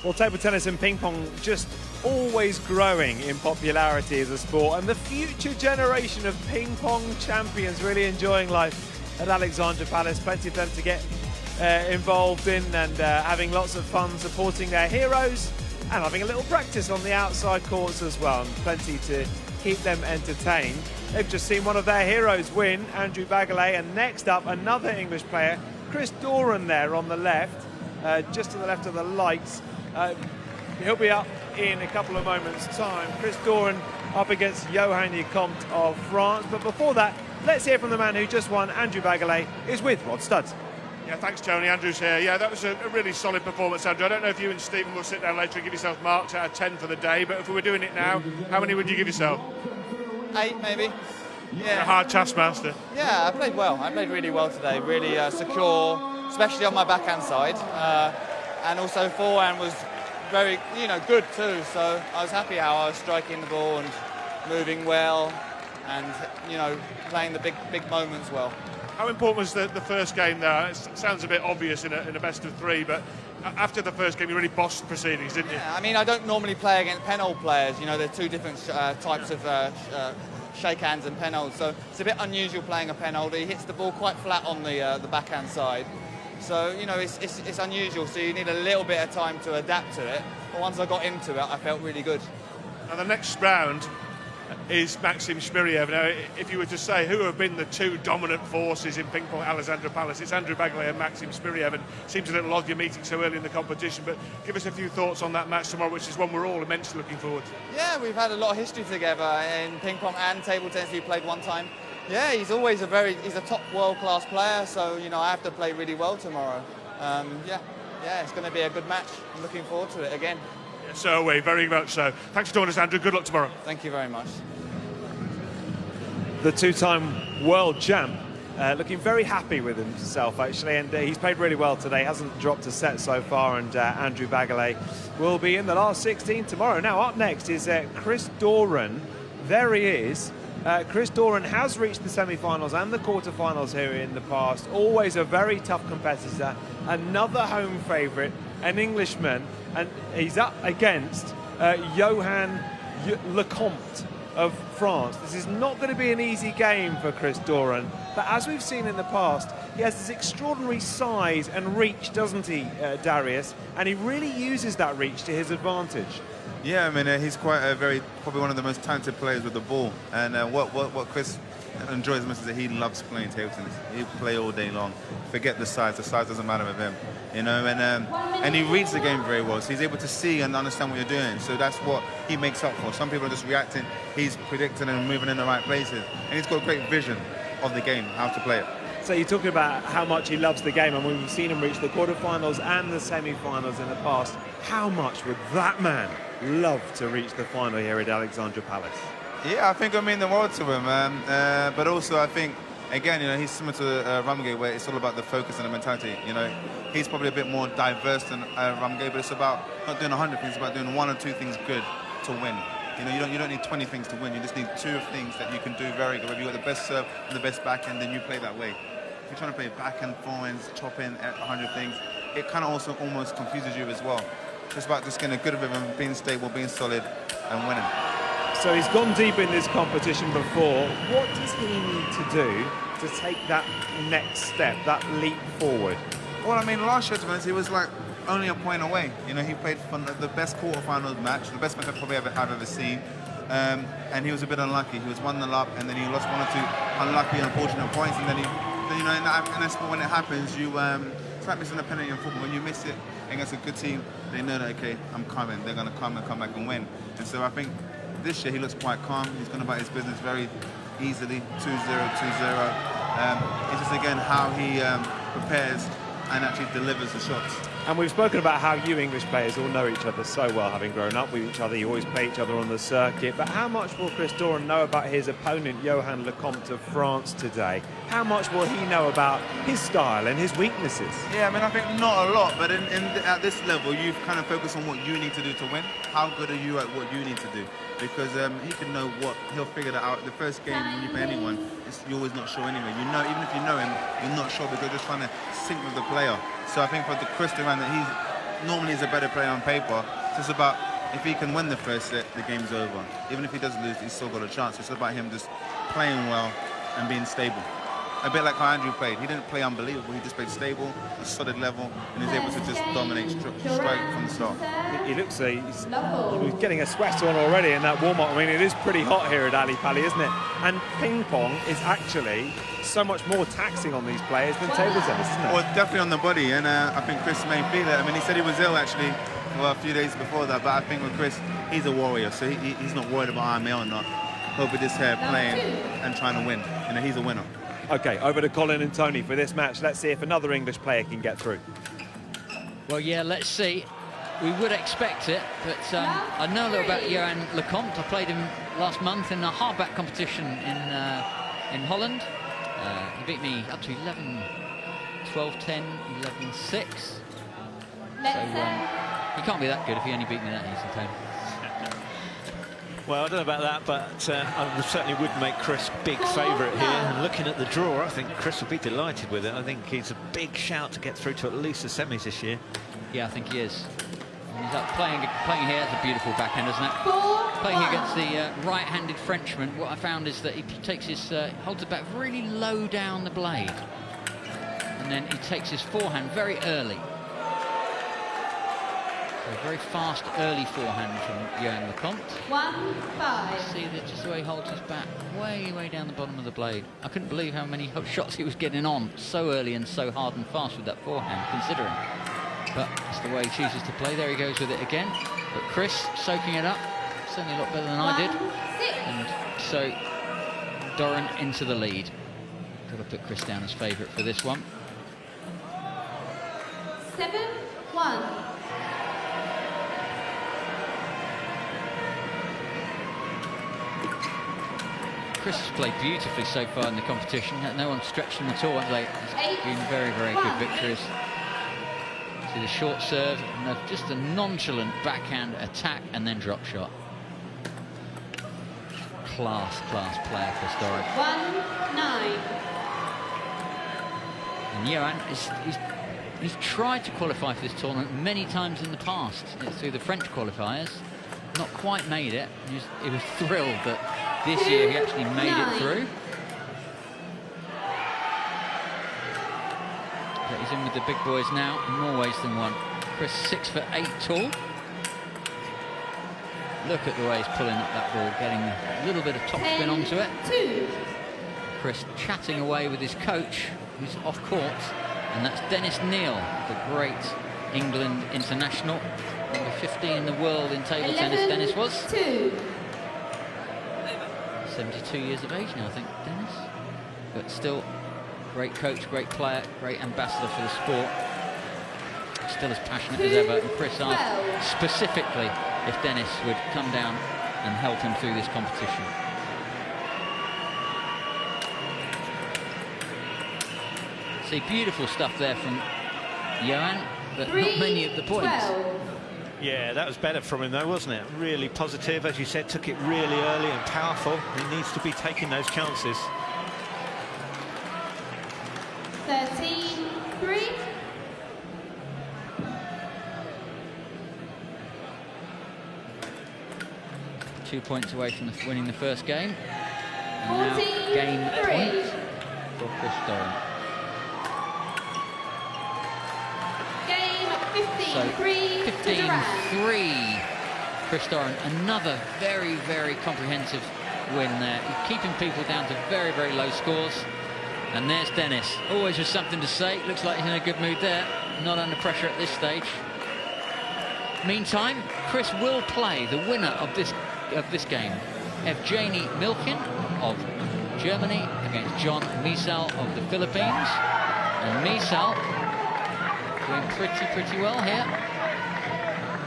Well, table tennis and ping pong just always growing in popularity as a sport, and the future generation of ping pong champions really enjoying life at Alexandra Palace. Plenty of them to get involved in, and having lots of fun supporting their heroes and having a little practice on the outside courts as well, and plenty to keep them entertained. They've just seen one of their heroes win, Andrew Bagalay, and next up another English player, Chris Doran there on the left, just to the left of the lights. He'll be up in a couple of moments' time. Chris Doran up against Johan Lecomte of France. But before that, let's hear from the man who just won. Andrew Bagalay is with Rod Studs. Yeah, thanks, Tony. Andrew's here. Yeah, that was a really solid performance, Andrew. I don't know if you and Stephen will sit down later and give yourself marks out of 10 for the day, but if we were doing it now, how many would you give yourself? 8, maybe. Yeah. A hard taskmaster. Yeah, I played well. I played really well today. Really secure, especially on my backhand side. And also forehand was very, good too. So I was happy how I was striking the ball and moving well, and playing the big moments well. How important was the first game there? It sounds a bit obvious in a best of 3, but after the first game you really bossed proceedings, didn't you? Yeah, I mean, I don't normally play against penhold players. They're two different types of shake hands and penhold, so it's a bit unusual playing a penhold. He hits the ball quite flat on the backhand side. So, it's unusual, so you need a little bit of time to adapt to it. But once I got into it, I felt really good. And the next round is Maxim Shmiriev. Now, if you were to say who have been the two dominant forces in ping pong at Alexandra Palace, it's Andrew Bagalay and Maxim Shmiriev, and it seems a little odd you're meeting so early in the competition, but give us a few thoughts on that match tomorrow, which is one we're all immensely looking forward to. Yeah, we've had a lot of history together in ping pong and table tennis. We played one time. Yeah, he's always he's a top world-class player, so, I have to play really well tomorrow. Yeah, it's going to be a good match. I'm looking forward to it again. So are we, very much so. Thanks for joining us, Andrew. Good luck tomorrow. Thank you very much. The two-time world champ looking very happy with himself, actually, and he's played really well today. Hasn't dropped a set so far, and Andrew Bagalay will be in the last 16 tomorrow. Now, up next is Chris Doran. There he is. Chris Doran has reached the semi-finals and the quarter-finals here in the past. Always a very tough competitor. Another home favourite, an Englishman, and he's up against Johan Lecomte of France. This is not going to be an easy game for Chris Doran, but as we've seen in the past, he has this extraordinary size and reach, doesn't he, Darius? And he really uses that reach to his advantage. Yeah, I mean, he's probably one of the most talented players with the ball. And what Chris enjoys most is that he loves playing table tennis. He'll play all day long. Forget the size doesn't matter with him, and he reads the game very well, so he's able to see and understand what you're doing, so that's what he makes up for. Some people are just reacting, he's predicting and moving in the right places, and he's got a great vision of the game, how to play it. So you're talking about how much he loves the game, and we've seen him reach the quarterfinals and the semi-finals in the past. How much would that man love to reach the final here at Alexandra Palace? Yeah, I think I mean the world to him, but also I think, again, he's similar to Ramgay, where it's all about the focus and the mentality. He's probably a bit more diverse than Ramgay, but it's about not doing 100 things, it's about doing 1 or 2 things good to win. You don't need 20 things to win. You just need 2 things that you can do very good. If you've got the best serve and the best backhand, then you play that way. If you're trying to play backhand, forehands, chop in at 100 things, it kind of also almost confuses you as well. It's about just getting a good rhythm, being stable, being solid, and winning. So he's gone deep in this competition before. What does he need to do to take that next step, that leap forward? Well, I mean, last year, to be honest, he was like only a point away. He played for the best quarterfinals match, the best match I've ever seen. And he was a bit unlucky. He was 1-0 up, and then he lost 1 or 2 unlucky, unfortunate points. And then and that's when it happens. It's like missing a penalty in football. When you miss it against a good team, they know that, okay, I'm coming. They're going to come back and win. And so I think this year he looks quite calm. He's gone about his business very easily, 2-0, 2-0. It's just, again, how he prepares and actually delivers the shots. And we've spoken about how you English players all know each other so well, having grown up with each other. You always play each other on the circuit. But how much will Chris Doran know about his opponent, Johan Lecomte of France, today? How much will he know about his style and his weaknesses? Yeah, I mean, I think not a lot, but at this level, you've kind of focused on what you need to do to win. How good are you at what you need to do? Because he can know he'll figure that out. The first game, when you play anyone, you're always not sure anyway. Even if you know him, you're not sure because you're just trying to sync with the player. So I think for the Chris Doran, that normally is a better player on paper. It's just about if he can win the first set, the game's over. Even if he does lose, he's still got a chance. It's about him just playing well and being stable. A bit like how Andrew played. He didn't play unbelievable. He just played stable, a solid level, and he's able to just dominate straight from the start. He looks he's getting a sweat on already in that warm-up. I mean, it is pretty hot here at Ali Pali, isn't it? And ping pong is actually so much more taxing on these players than table tennis, isn't it? Well, definitely on the body, and I think Chris may feel it. I mean, he said he was ill actually for a few days before that, but I think with Chris, he's a warrior, so he's not worried about I'm ill or not. He'll be just here playing and trying to win. You know, he's a winner. OK, over to Colin and Tony for this match. Let's see if another English player can get through. Well, yeah, let's see. We would expect it, but I know a little about Johan Lecomte. I played him last month in a hardback competition in Holland. He beat me up to 11, 12, 10, 11, 6. So he can't be that good if he only beat me that easy, Tony. Well, I don't know about that, but I certainly would make Chris big favourite here. And looking at the draw, I think Chris will be delighted with it. I think he's a big shout to get through to at least the semis this year. Yeah, I think he is. And he's up playing here. It's a beautiful backhand, isn't it? Playing against the right-handed Frenchman, what I found is that he takes his holds it back really low down the blade, and then he takes his forehand very early. A very fast, early forehand from Johan Lecomte. 1-5. See that just the way he holds his back, way down the bottom of the blade. I couldn't believe how many shots he was getting on so early and so hard and fast with that forehand, considering. But that's the way he chooses to play. There he goes with it again. But Chris soaking it up, certainly a lot better than I did. And so Doran into the lead. Got to put Chris down as favourite for this one. 7-1. Chris has played beautifully so far in the competition. No one stretched him at all. It's been very good victories. See the short serve, and just a nonchalant backhand attack and then drop shot. Class player for Storage. 1-9. And Johan he's tried to qualify for this tournament many times in the past through the French qualifiers. Not quite made it. He was thrilled that this year he actually made it through. But he's in with the big boys now, in more ways than one. Chris 6'8" tall. Look at the way he's pulling up that ball, getting a little bit of topspin onto it. Chris chatting away with his coach, who's off court, and that's Dennis Neal, the great England international. Number 15 in the world in table tennis, Dennis was. 72 years of age now, I think, Dennis. But still, great coach, great player, great ambassador for the sport. Still as passionate as ever. And Chris asked specifically if Dennis would come down and help him through this competition. See, beautiful stuff there from Johan, but not many of the points. Yeah, that was better from him though, wasn't it? Really positive, as you said, took it really early and powerful. He needs to be taking those chances. 13-3. Two points away from winning the first game. And now game point for Chris Doran. Game 15-3. 15-3. Chris Doran, another very comprehensive win there. Keeping people down to very low scores. And there's Dennis, always with something to say. Looks like he's in a good mood there. Not under pressure at this stage. Meantime, Chris will play the winner of this game, Evgeny Milkin of Germany against John Misal of the Philippines. And Misal doing pretty well here.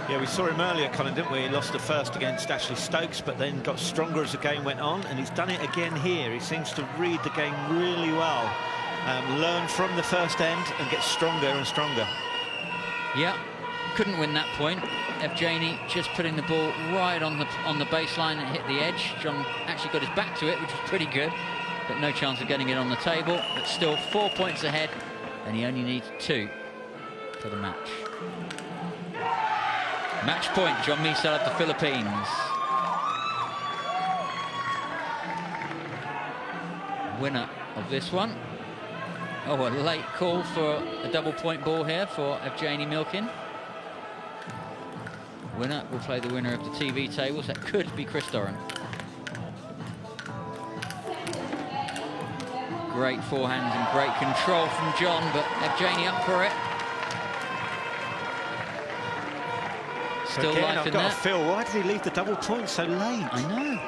Yeah, we saw him earlier, Colin, didn't we? He lost the first against Ashley Stokes, but then got stronger as the game went on, and he's done it again here. He seems to read the game really well, learn from the first end and get stronger and stronger. Yeah, couldn't win that point. Evgeny just putting the ball right on the baseline and hit the edge. John actually got his back to it, which was pretty good, but no chance of getting it on the table. But still 4 points ahead, and he only needs 2 for the match. Match point, John Michel of the Philippines. Winner of this one. Oh, a late call for a double point ball here for Evgeny Milkin. Winner will play the winner of the TV tables. That could be Chris Doran. Great forehands and great control from John, but Evgeny up for it. Still Again, life I've in got there. to feel, why did he leave the double point so late? I know.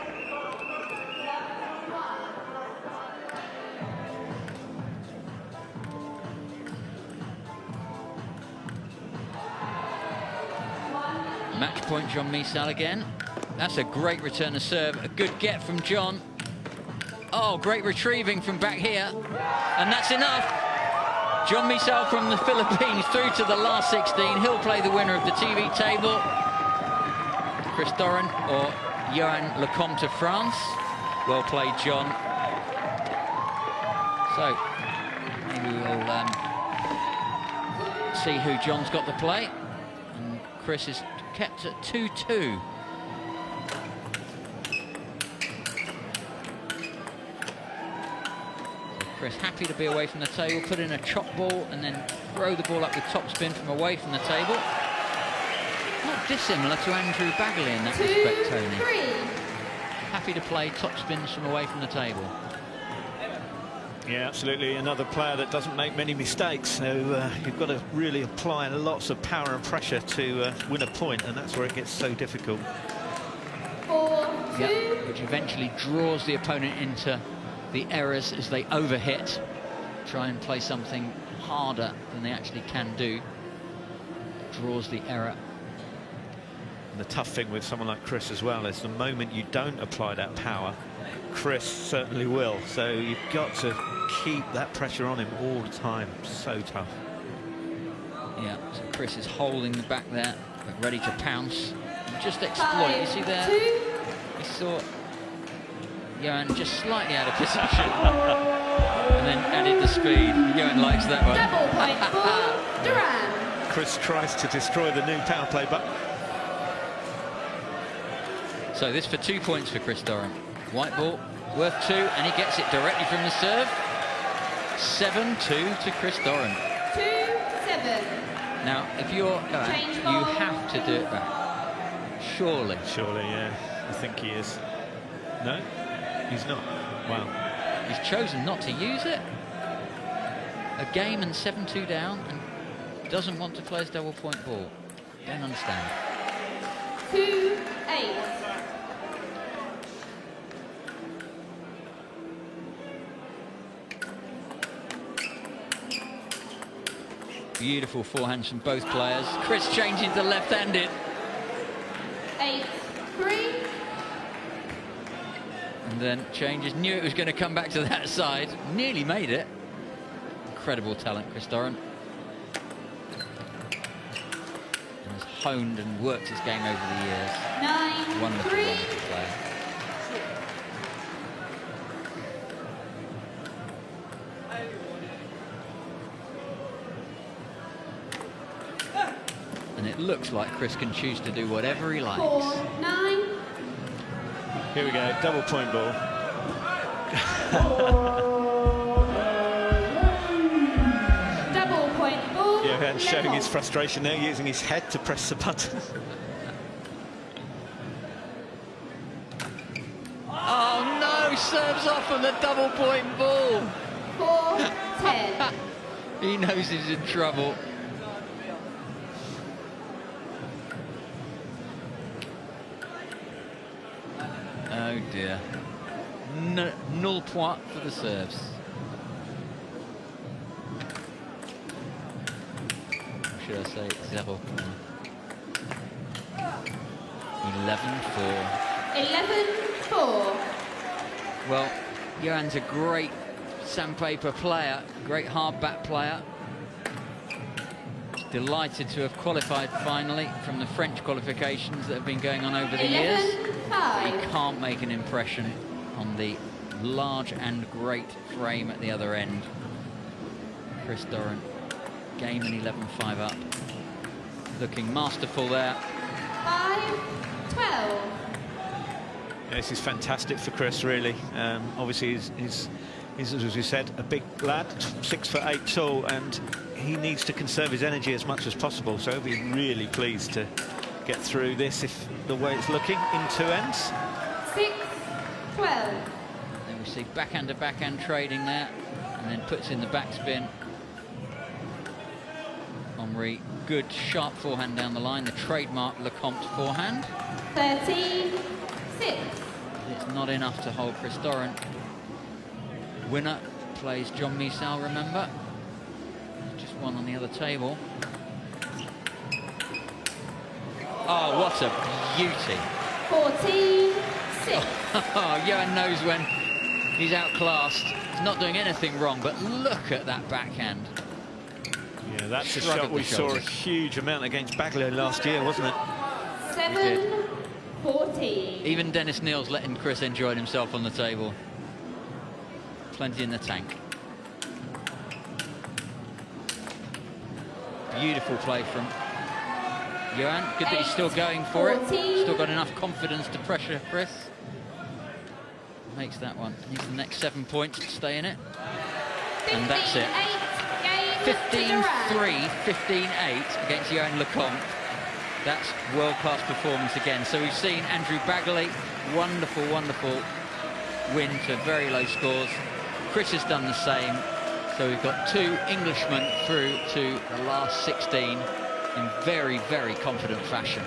Match point, John Michel again. That's a great return of serve. A good get from John. Oh, great retrieving from back here. And that's enough. John Michel from the Philippines through to the last 16. He'll play the winner of the TV table. Chris Doran or Johan Lecomte of France. Well played, John. So, maybe we'll see who John's got to play. And Chris is kept at 2-2. Chris happy to be away from the table, put in a chop ball and then throw the ball up with topspin from away from the table. Not dissimilar to Andrew Bagley in that respect, Tony. Happy to play topspins from away from the table. Yeah, absolutely. Another player that doesn't make many mistakes. So you've got to really apply lots of power and pressure to win a point, and that's where it gets so difficult. 4-2. Yeah, which eventually draws the opponent into the errors as they overhit, try and play something harder than they actually can do. Draws the error. And the tough thing with someone like Chris as well is the moment you don't apply that power, Chris certainly will. So you've got to keep that pressure on him all the time. So tough. Yeah, so Chris is holding the back there, but ready to pounce. Just exploit. You see there? We saw Johan just slightly out of position and then added the speed. Johan likes that one. Double point for Duran. Chris tries to destroy the new power play button. So this for 2 points for Chris Doran. White ball worth 2, and he gets it directly from the serve. 7-2 to Chris Doran. 2-7. Now, if you're Johan, you have to do it back. Surely. Surely, yeah. I think he is. No? He's not. Wow. He's chosen not to use it. A game and 7-2 down, and doesn't want to play his double point ball. Don't understand. 2-8. Beautiful forehands from both players. Chris changing to left-handed. 8-3. And then changes, knew it was going to come back to that side. Nearly made it. Incredible talent, Chris Doran. And has honed and worked his game over the years. 9-3. Wonderful player. And it looks like Chris can choose to do whatever he likes. 4-9. Here we go, double point ball. Double point ball. Johan showing his frustration there, using his head to press the button. Oh no, serves off on the double point ball. 4-10. He knows he's in trouble. Oh dear. Null point for the serves. Or should I say 0? 11-4. 11-4. Well, Johan's a great sandpaper player, great hard bat player. Delighted to have qualified finally from the French qualifications that have been going on over the years. 11-5. He can't make an impression on the large and great frame at the other end. Chris Doran, game and 11-5 up. Looking masterful there. Yeah, this is fantastic for Chris, really. Obviously, he's, as we said, a big lad, 6'8" tall, and he needs to conserve his energy as much as possible. So he'll be really pleased to get through this if the way it's looking in 2 ends. 6-12. Then we see backhand to backhand trading there, and then puts in the backspin. Henri, good sharp forehand down the line, the trademark Lecomte forehand. 13-6. It's not enough to hold Chris Doran. Winner plays John Misal, remember? Just one on the other table. Oh, what a beauty. 14-6. Oh, Johan knows when he's outclassed. He's not doing anything wrong, but look at that backhand. Yeah, that's a Shrug shot of the we saw a shoulders. huge amount against Baglio last year, wasn't it? 7-14. Even Dennis Neal's letting Chris enjoy himself on the table. Plenty in the tank. Beautiful play from Johan. Good that he's still going for it. Still got enough confidence to pressure Chris. Makes that one. Needs the next 7 points to stay in it. And that's it. 15-3, 15-8 against Johan Lecomte. That's world-class performance again. So we've seen Andrew Bagley, wonderful, wonderful win to very low scores. Chris has done the same. So we've got 2 Englishmen through to the last 16 in very, very confident fashion.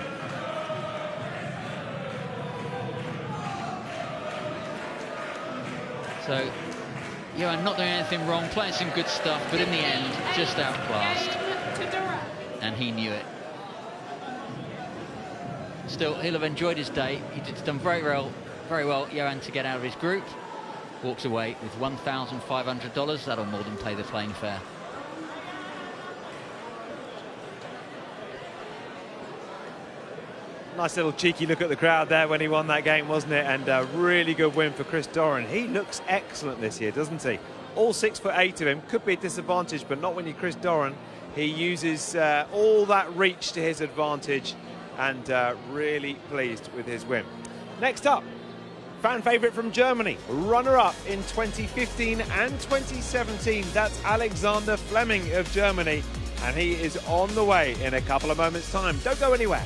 So Johan not doing anything wrong, playing some good stuff, but in the end, just outclassed. And he knew it. Still, he'll have enjoyed his day. He's done very well, Johan, to get out of his group. Walks away with $1,500. That'll more than pay the plane fare. Nice little cheeky look at the crowd there when he won that game, wasn't it? And a really good win for Chris Doran. He looks excellent this year, doesn't he? All 6'8" of him could be a disadvantage, but not when you're Chris Doran. He uses all that reach to his advantage, and really pleased with his win. Next up, fan favourite from Germany, runner-up in 2015 and 2017. That's Alexander Fleming of Germany, and he is on the way in a couple of moments' time. Don't go anywhere.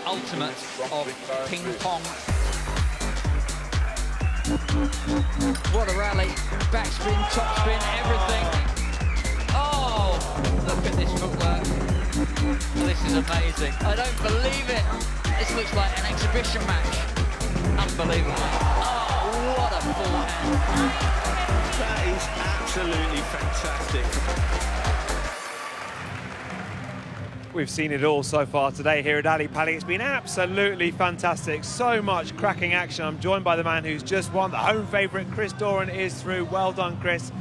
ultimate of ping pong. What a rally. Backspin, topspin, everything. Oh, look at this footwork. This is amazing. I don't believe it. This looks like an exhibition match. Unbelievable. Oh, what a forehand. That is absolutely fantastic. We've seen it all so far today here at Ali Pali. It's been absolutely fantastic. So much cracking action. I'm joined by the man who's just won. The home favourite, Chris Doran, is through. Well done, Chris.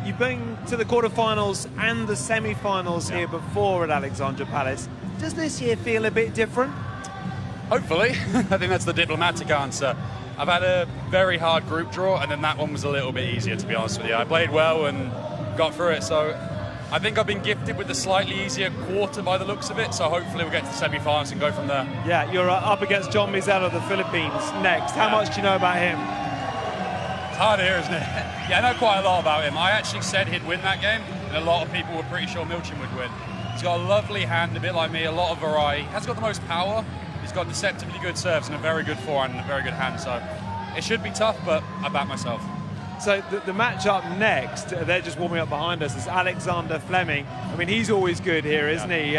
You've been to the quarterfinals and the semi-finals here before at Alexandra Palace. Does this year feel a bit different? Hopefully. I think that's the diplomatic answer. I've had a very hard group draw, and then that one was a little bit easier, to be honest with you. I played well and got through it, so I think I've been gifted with a slightly easier quarter by the looks of it, so hopefully we'll get to the semi-finals and go from there. Yeah, you're up against John Mizell of the Philippines next. How much do you know about him? It's hard to hear, isn't it? Yeah, I know quite a lot about him. I actually said he'd win that game, and a lot of people were pretty sure Milchin would win. He's got a lovely hand, a bit like me, a lot of variety. He has got the most power. He's got deceptively good serves and a very good forehand and a very good hand, so it should be tough, but I back myself. So the match up next, they're just warming up behind us, is Alexander Fleming. I mean, he's always good here, isn't he?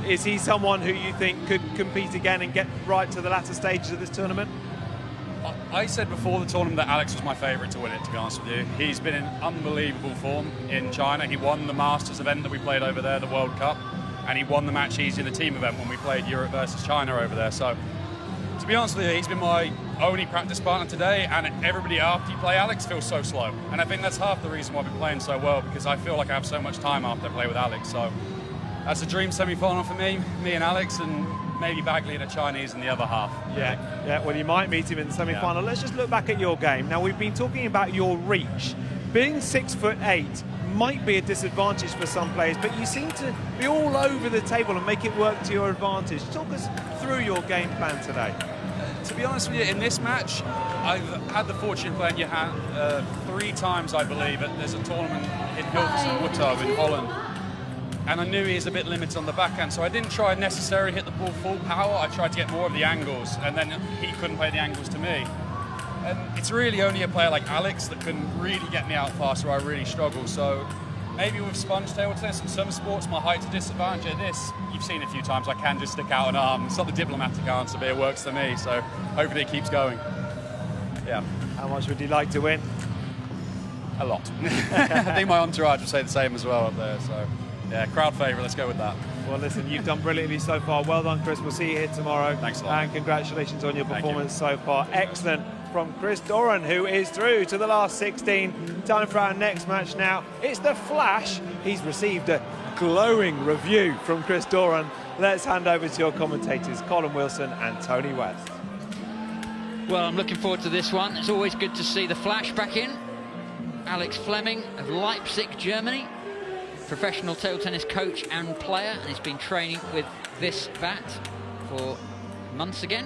Is he someone who you think could compete again and get right to the latter stages of this tournament? I said before the tournament that Alex was my favourite to win it, to be honest with you. He's been in unbelievable form in China. He won the Masters event that we played over there, the World Cup, and he won the match easy in the team event when we played Europe versus China over there. So, to be honest with you, he's been my only practice partner today, and everybody after you play Alex feels so slow. And I think that's half the reason why I've been playing so well, because I feel like I have so much time after I play with Alex. So that's a dream semi-final for me and Alex, and maybe Bagley and a Chinese in the other half. Yeah, well, you might meet him in the semi-final. Let's just look back at your game. Now, we've been talking about your reach. Being 6'8" might be a disadvantage for some players, but you seem to be all over the table and make it work to your advantage. Talk us through your game plan today. To be honest with you, in this match, I've had the fortune of playing Johan 3 times, I believe. There's a tournament in Hilversum, Wutto in Holland. And I knew he was a bit limited on the backhand, so I didn't try and necessarily hit the ball full power. I tried to get more of the angles, and then he couldn't play the angles to me. And it's really only a player like Alex that can really get me out fast, where I really struggle. So maybe with sponge table tennis in some sports, my height's a disadvantage. At this, you've seen a few times, I can just stick out an arm. It's not the diplomatic answer, but it works for me, so hopefully it keeps going. Yeah. How much would you like to win? A lot. I think my entourage would say the same as well up there, so yeah, crowd favourite, let's go with that. Well, listen, you've done brilliantly so far. Well done, Chris. We'll see you here tomorrow. Thanks a lot. And congratulations on your performance so far. Excellent from Chris Doran, who is through to the last 16. Time for our next match now. It's the Flash. He's received a glowing review from Chris Doran. Let's hand over to your commentators, Colin Wilson and Tony West. Well, I'm looking forward to this one. It's always good to see the Flash back in. Alex Fleming of Leipzig, Germany. Professional table tennis coach and player, and he's been training with this bat for months again,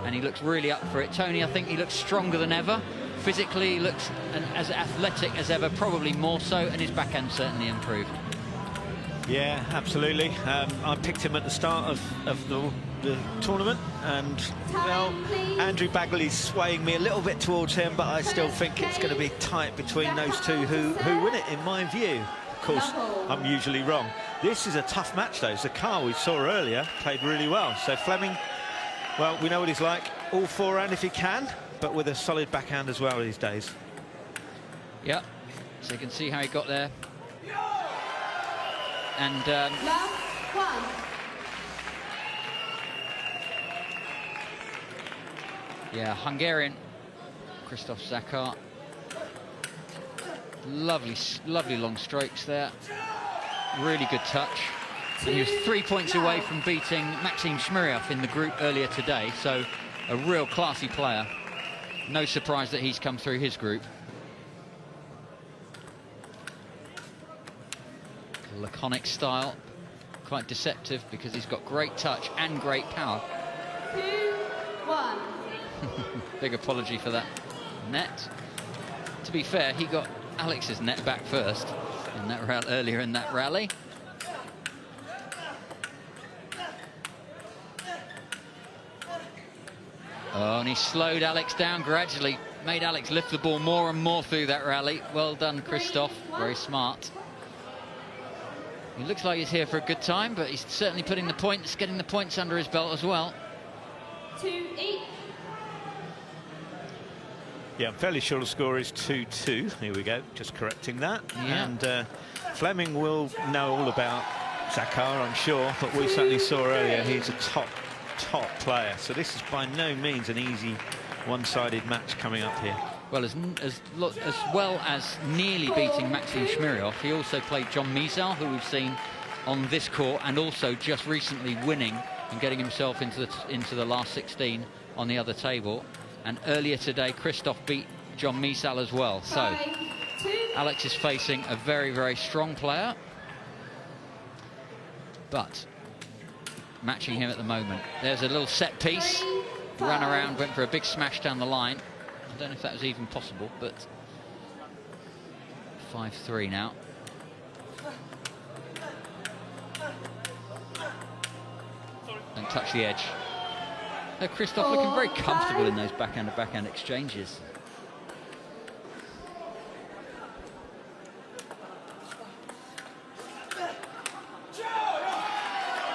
and he looks really up for it. Tony, I think he looks stronger than ever. Physically, he looks as athletic as ever, probably more so, and his backhand certainly improved. Yeah, absolutely. I picked him at the start of the tournament, and well, Andrew Bagley's swaying me a little bit towards him, but I still think it's going to be tight between those two who win it, in my view. Of course, I'm usually wrong. This is a tough match, though. Zakar, we saw earlier, played really well. So Fleming, well, we know what he's like. All forehand if he can, but with a solid backhand as well these days. Yeah, so you can see how he got there. And yeah, Hungarian Christoph Zakar. Lovely long strokes there. Really good touch. And he was 3 points away from beating Maxim Shmiryev in the group earlier today, so a real classy player. No surprise that he's come through his group. Laconic style, quite deceptive because he's got great touch and great power. 2-1. Big apology for that net. To be fair, he got Alex's net back first in that earlier in that rally. Oh, and he slowed Alex down gradually, made Alex lift the ball more and more through that rally. Well done, Christoph. Very smart. He looks like he's here for a good time, but he's certainly putting the points, getting the points under his belt as well. 2-8. Yeah, I'm fairly sure the score is 2-2. Here we go, just correcting that. Yeah. And Fleming will know all about Zakar, I'm sure, but we certainly saw earlier he's a top player. So this is by no means an easy one-sided match coming up here. Well, as well as nearly beating Maxim Shmiryov, he also played John Mizal, who we've seen on this court, and also just recently winning and getting himself into the last 16 on the other table. And earlier today, Christoph beat John Mizal as well. So Alex is facing a very, very strong player, but matching him at the moment. There's a little set piece, ran around, went for a big smash down the line. I don't know if that was even possible, but 5-3 now. Don't touch the edge. So Christoph looking very comfortable in those backhand-to-backhand exchanges.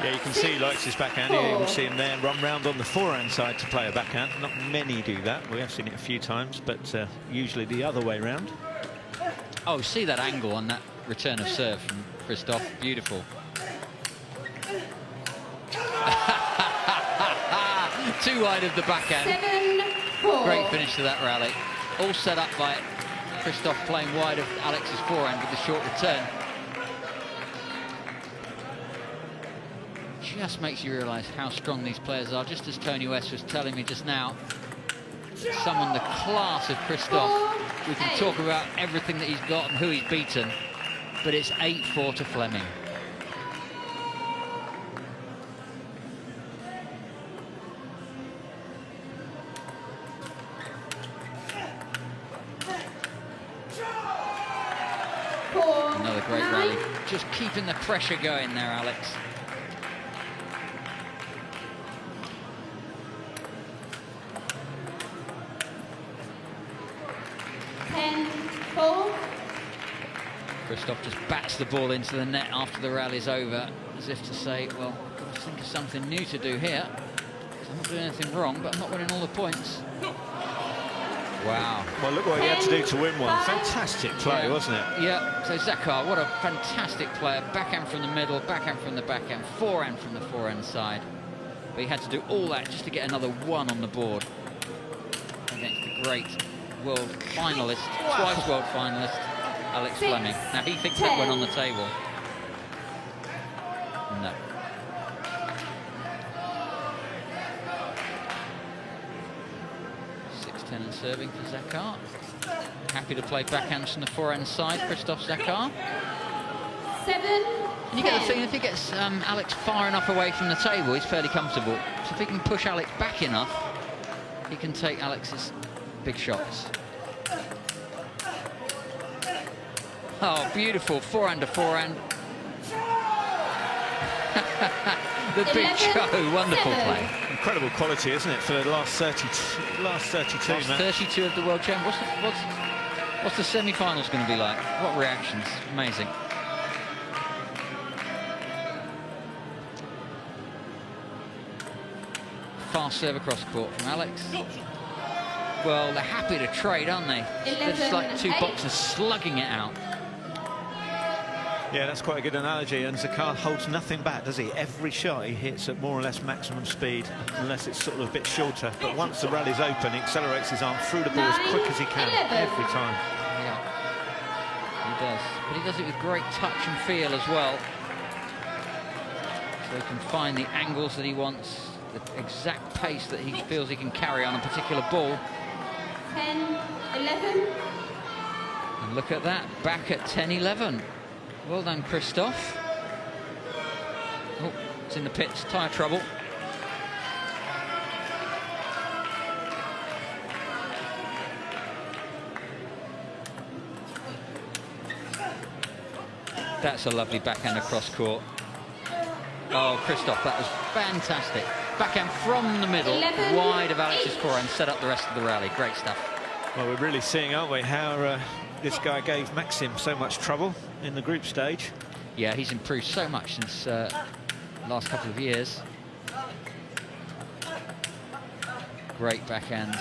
Yeah, you can see he likes his backhand. You will see him there run round on the forehand side to play a backhand. Not many do that. We have seen it a few times, but usually the other way round. Oh, see that angle on that return of serve from Christoph. Beautiful. Too wide of the backhand. 7-4. Great finish to that rally. All set up by Christoph playing wide of Alex's forehand with the short return. Just makes you realise how strong these players are. Just as Tony West was telling me just now, someone the class of Christoph. We can talk about everything that he's got and who he's beaten, but it's 8-4 to Fleming. Another great rally. Just keeping the pressure going there, Alex. Christoph just bats the ball into the net after the rally's over, as if to say, well, I've got to think of something new to do here. I'm not doing anything wrong, but I'm not winning all the points. Wow. Well, look what he had to do to win one. Fantastic play, wasn't it? Yeah, so Zakar, what a fantastic player. Backhand from the middle, backhand from the backhand, forehand from the forehand side. But he had to do all that just to get another one on the board against the great world finalist, twice world finalist, Alex Fleming. Now, he thinks that went on the table. No. And serving for Zakar. Happy to play backhands from the forehand side, Christoph Zakar. 7-10. And you get the feeling if he gets Alex far enough away from the table, he's fairly comfortable. So if he can push Alex back enough, he can take Alex's big shots. Oh, beautiful forehand to forehand. The big show, wonderful play. Incredible quality, isn't it, for the last 32, Last man. 32 of the World Champ. What's the semi-finals going to be like? What reactions? Amazing. Fast serve across court from Alex. Well, they're happy to trade, aren't they? They're just like two boxers slugging it out. Yeah, that's quite a good analogy, and Zakar holds nothing back, does he? Every shot he hits at more or less maximum speed, unless it's sort of a bit shorter. But once the rally's open, he accelerates his arm through the ball as quick as he can, every time. Yeah, he does. But he does it with great touch and feel as well. So he can find the angles that he wants, the exact pace that he feels he can carry on a particular ball. 10-11. And look at that, back at 10-11. Well done, Christoph. Oh, it's in the pits, tyre trouble. That's a lovely backhand across court. Oh, Christoph, that was fantastic. Backhand from the middle, wide of Alex's forehand, set up the rest of the rally. Great stuff. Well, we're really seeing, aren't we, how this guy gave Maxim so much trouble in the group stage. Yeah, he's improved so much since the last couple of years. Great backhands.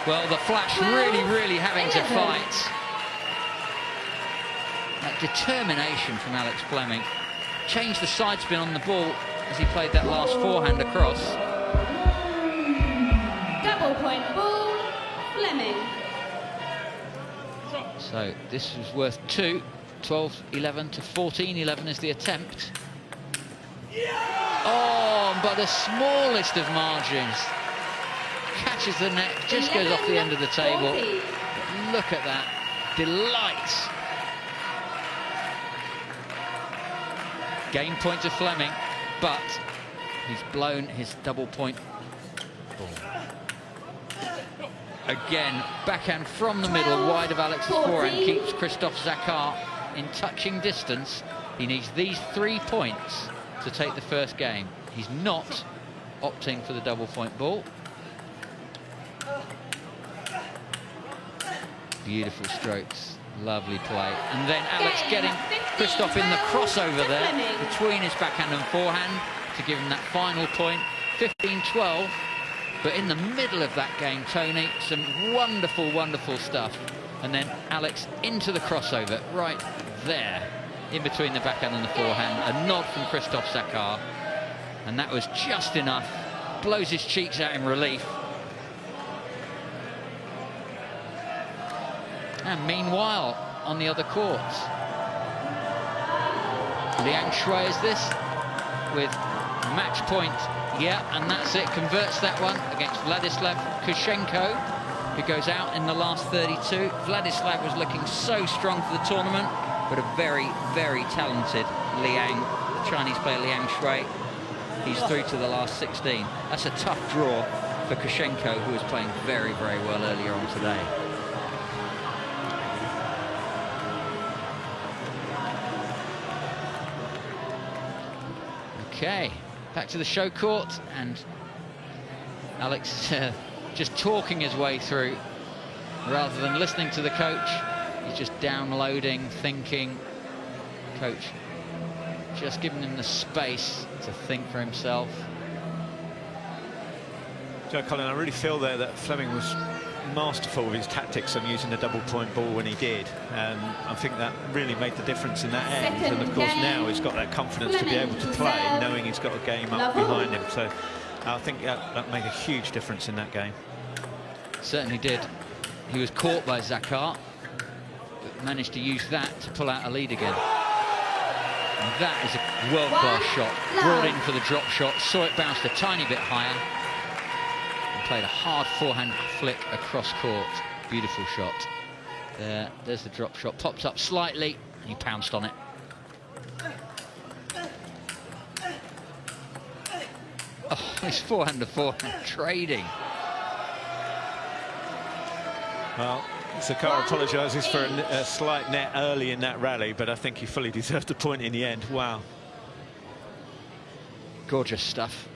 Well, the flash really having to fight. That determination from Alex Fleming. Changed the side spin on the ball as he played that last forehand across. Double point ball, Fleming. So this was worth 2. 12-11 to 14-11 is the attempt. Oh, by the smallest of margins. Catches the net, just goes off the end of the table. Look at that. Delight. Game point to Fleming, but he's blown his double point ball. Again, backhand from the middle, wide of Alex's forehand, keeps Christophe Zakar in touching distance. He needs these 3 points to take the first game. He's not opting for the double point ball. Beautiful strokes, lovely play. And then Alex getting Christophe in the crossover there between his backhand and forehand to give him that final point, 15-12. But in the middle of that game, Tony, some wonderful stuff. And then Alex into the crossover right there, in between the backhand and the forehand. A nod from Christophe Zakar. And that was just enough. Blows his cheeks out in relief. And meanwhile, on the other courts, Liang Shui is this, with match point. Yeah, and that's it. Converts that one against Vladislav Kushenko, who goes out in the last 32. Vladislav was looking so strong for the tournament, but a very talented Liang, the Chinese player Liang Shui. He's through to the last 16. That's a tough draw for Kushenko, who was playing very well earlier on today. Okay, back to the show court, and Alex just talking his way through rather than listening to the coach. He's just downloading, thinking. Coach just giving him the space to think for himself. Joe, Colin, I really feel there that Fleming was masterful with his tactics on using the double point ball when he did, and I think that really made the difference in that end. And of course now he's got that confidence to be able to play, knowing he's got a game up behind him. So I think that made a huge difference in that game. Certainly did. He was caught by Zakar, but managed to use that to pull out a lead again. And that is a world-class shot. Brought in for the drop shot, saw it bounced a tiny bit higher, and played a hard forehand flick across court. Beautiful shot. There's the drop shot. Popped up slightly, and he pounced on it. Oh, his forehand to forehand trading. Well, Zakar apologises for a slight net early in that rally, but I think he fully deserved the point in the end. Wow. Gorgeous stuff.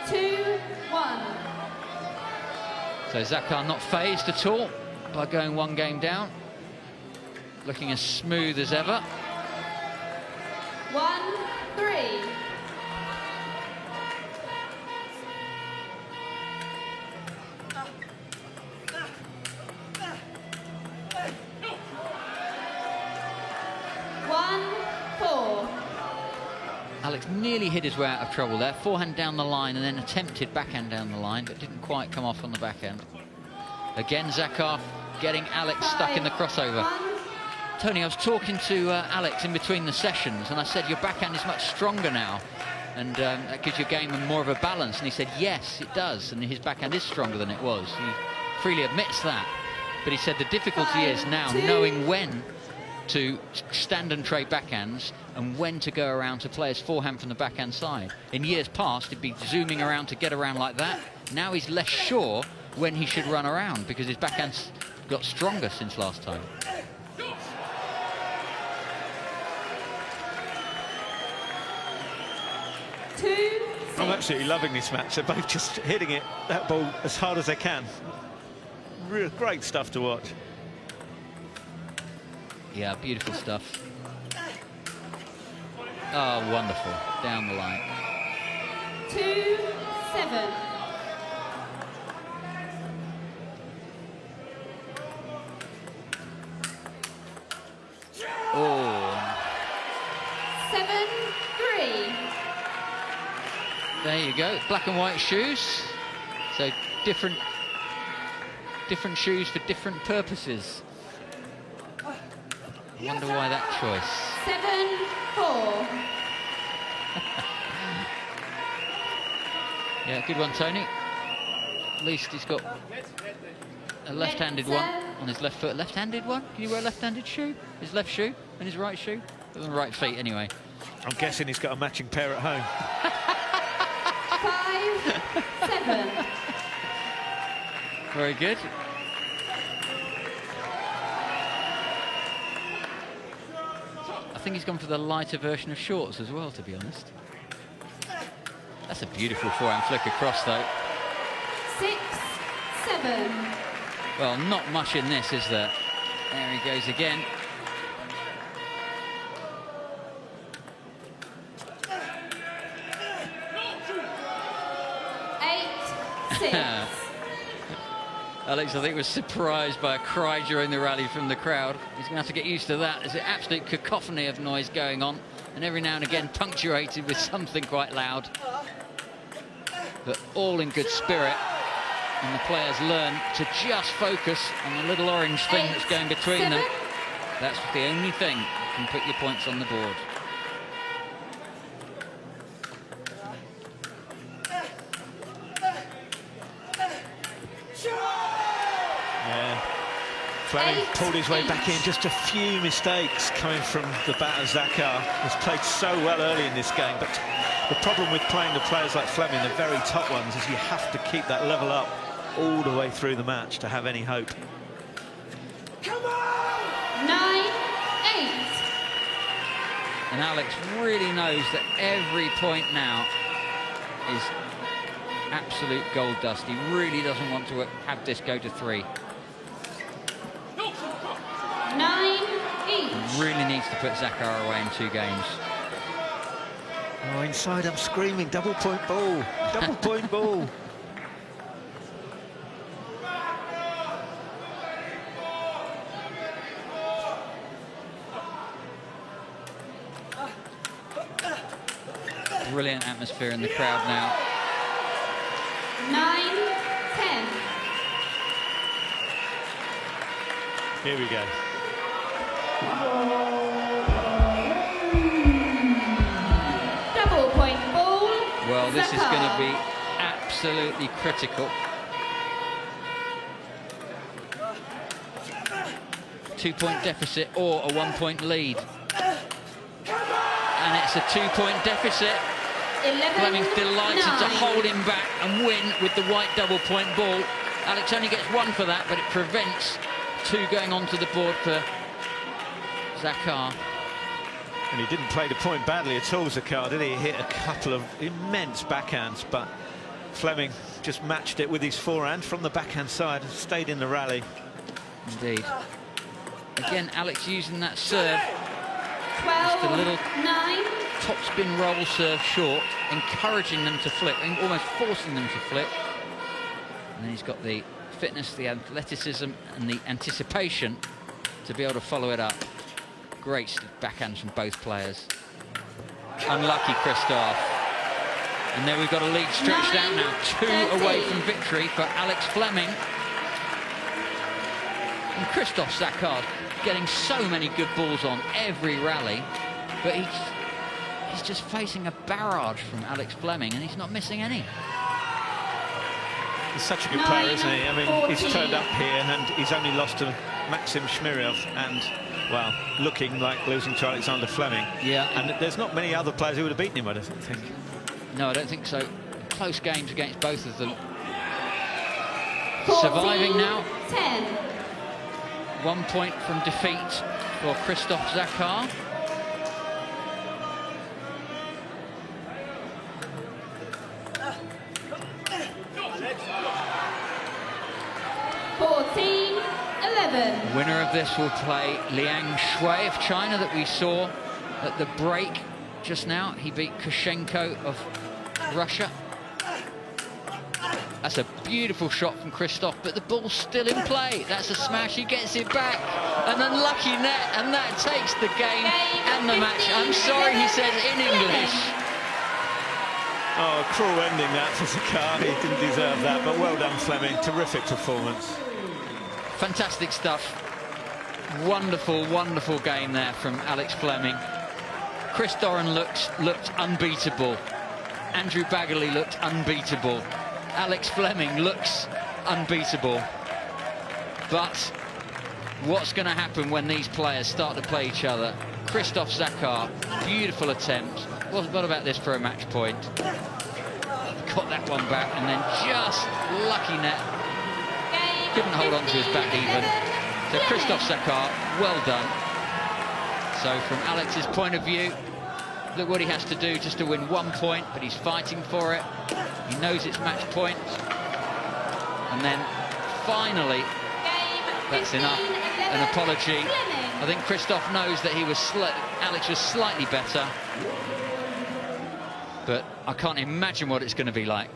2-1. So Zakar not phased at all by going one game down. Looking as smooth as ever. 1-3. Alex nearly hid his way out of trouble there. Forehand down the line and then attempted backhand down the line, but didn't quite come off on the backhand. Again, Zakar getting Alex stuck in the crossover. Tony, I was talking to Alex in between the sessions, and I said, your backhand is much stronger now, and that gives your game more of a balance. And he said, yes, it does, and his backhand is stronger than it was. He freely admits that. But he said the difficulty is now knowing when to stand and trade backhands and when to go around to play his forehand from the backhand side. In years past, he'd be zooming around to get around like that. Now he's less sure when he should run around because his backhand's got stronger since last time. 2-6. I'm absolutely loving this match. They're both just hitting that ball as hard as they can. Real great stuff to watch. Yeah, beautiful stuff. Oh, wonderful. Down the line. 2-7. Oh. 7-3. There you go. Black and white shoes. So different shoes for different purposes. I wonder why that choice. 7-4. Yeah, good one, Tony. At least he's got a left-handed one on his left foot. Left-handed one? Can you wear a left-handed shoe? His left shoe and his right shoe? On the right feet, anyway. I'm guessing he's got a matching pair at home. 5-7. Very good. I think he's gone for the lighter version of shorts as well, to be honest. That's a beautiful forehand flick across, though. 6-7. Well, not much in this, is there? There he goes again. Alex, I think, was surprised by a cry during the rally from the crowd. He's going to have to get used to that. There's an absolute cacophony of noise going on, and every now and again punctuated with something quite loud. But all in good spirit, and the players learn to just focus on the little orange thing that's going between them. That's the only thing that can put your points on the board. Fleming pulled his way back in, just a few mistakes coming from the batter Zakar. He's played so well early in this game, but the problem with playing the players like Fleming, the very top ones, is you have to keep that level up all the way through the match to have any hope. Come on! 9-8. And Alex really knows that every point now is absolute gold dust. He really doesn't want to have this go to 3. 9 each. Really needs to put Zakar away in 2 games. Oh, inside I'm screaming, double point ball, double point ball. Brilliant atmosphere in the crowd now. 9-10. Here we go. Double point ball. Well, this is Zakar. going to be absolutely critical. 2-point deficit or a 1-point lead. And it's a 2-point deficit. 11, Fleming's delighted 9. to hold him back and win with the white double-point ball. Alex only gets 1 for that, but it prevents 2 going onto the board for Zakar. And he didn't play the point badly at all, Zakar, did he? He hit a couple of immense backhands, but Fleming just matched it with his forehand from the backhand side and stayed in the rally. Indeed. Again, Alex using that serve. 12, Just a little 9. topspin roll serve short, encouraging them to flip, and almost forcing them to flip. And then he's got the fitness, the athleticism, and the anticipation to be able to follow it up. Great backhands from both players. Unlucky Christoph. And there we've got a lead stretched out now. 2 away from victory for Alex Fleming. And Christoph Zakar getting so many good balls on every rally, but he's just facing a barrage from Alex Fleming, and he's not missing any. He's such a good player, isn't he? I mean, he's turned up here and he's only lost to Maxim Shmirov and, well, looking like losing to Alexander Fleming. Yeah. And there's not many other players who would have beaten him, I don't think. No, I don't think so. Close games against both of them. 14, Surviving now. 10. 1 point from defeat for Christoph Zakar. winner of this will play Liang Shui of China that we saw at the break just now. He beat Kushenko of Russia. That's a beautiful shot from Christoph, but the ball's still in play. That's a smash, he gets it back. An unlucky net, and that takes the game and the match. I'm sorry, he says in English. Oh, a cruel ending that for Zakar. He didn't deserve that, but well done, Fleming. Terrific performance. Fantastic stuff. Wonderful, wonderful game there from Alex Fleming. Chris Doran looked unbeatable. Andrew Baggerly looked unbeatable. Alex Fleming looks unbeatable. But what's going to happen when these players start to play each other? Christoph Zakar, beautiful attempt. What about this for a match point? Got that one back, and then just lucky net. Couldn't hold on to his back even. So Christoph Zakar, well done. So from Alex's point of view, look what he has to do just to win 1 point, but he's fighting for it. He knows it's match point. And then finally, that's enough. An apology. I think Christoph knows that Alex was slightly better. But I can't imagine what it's going to be like.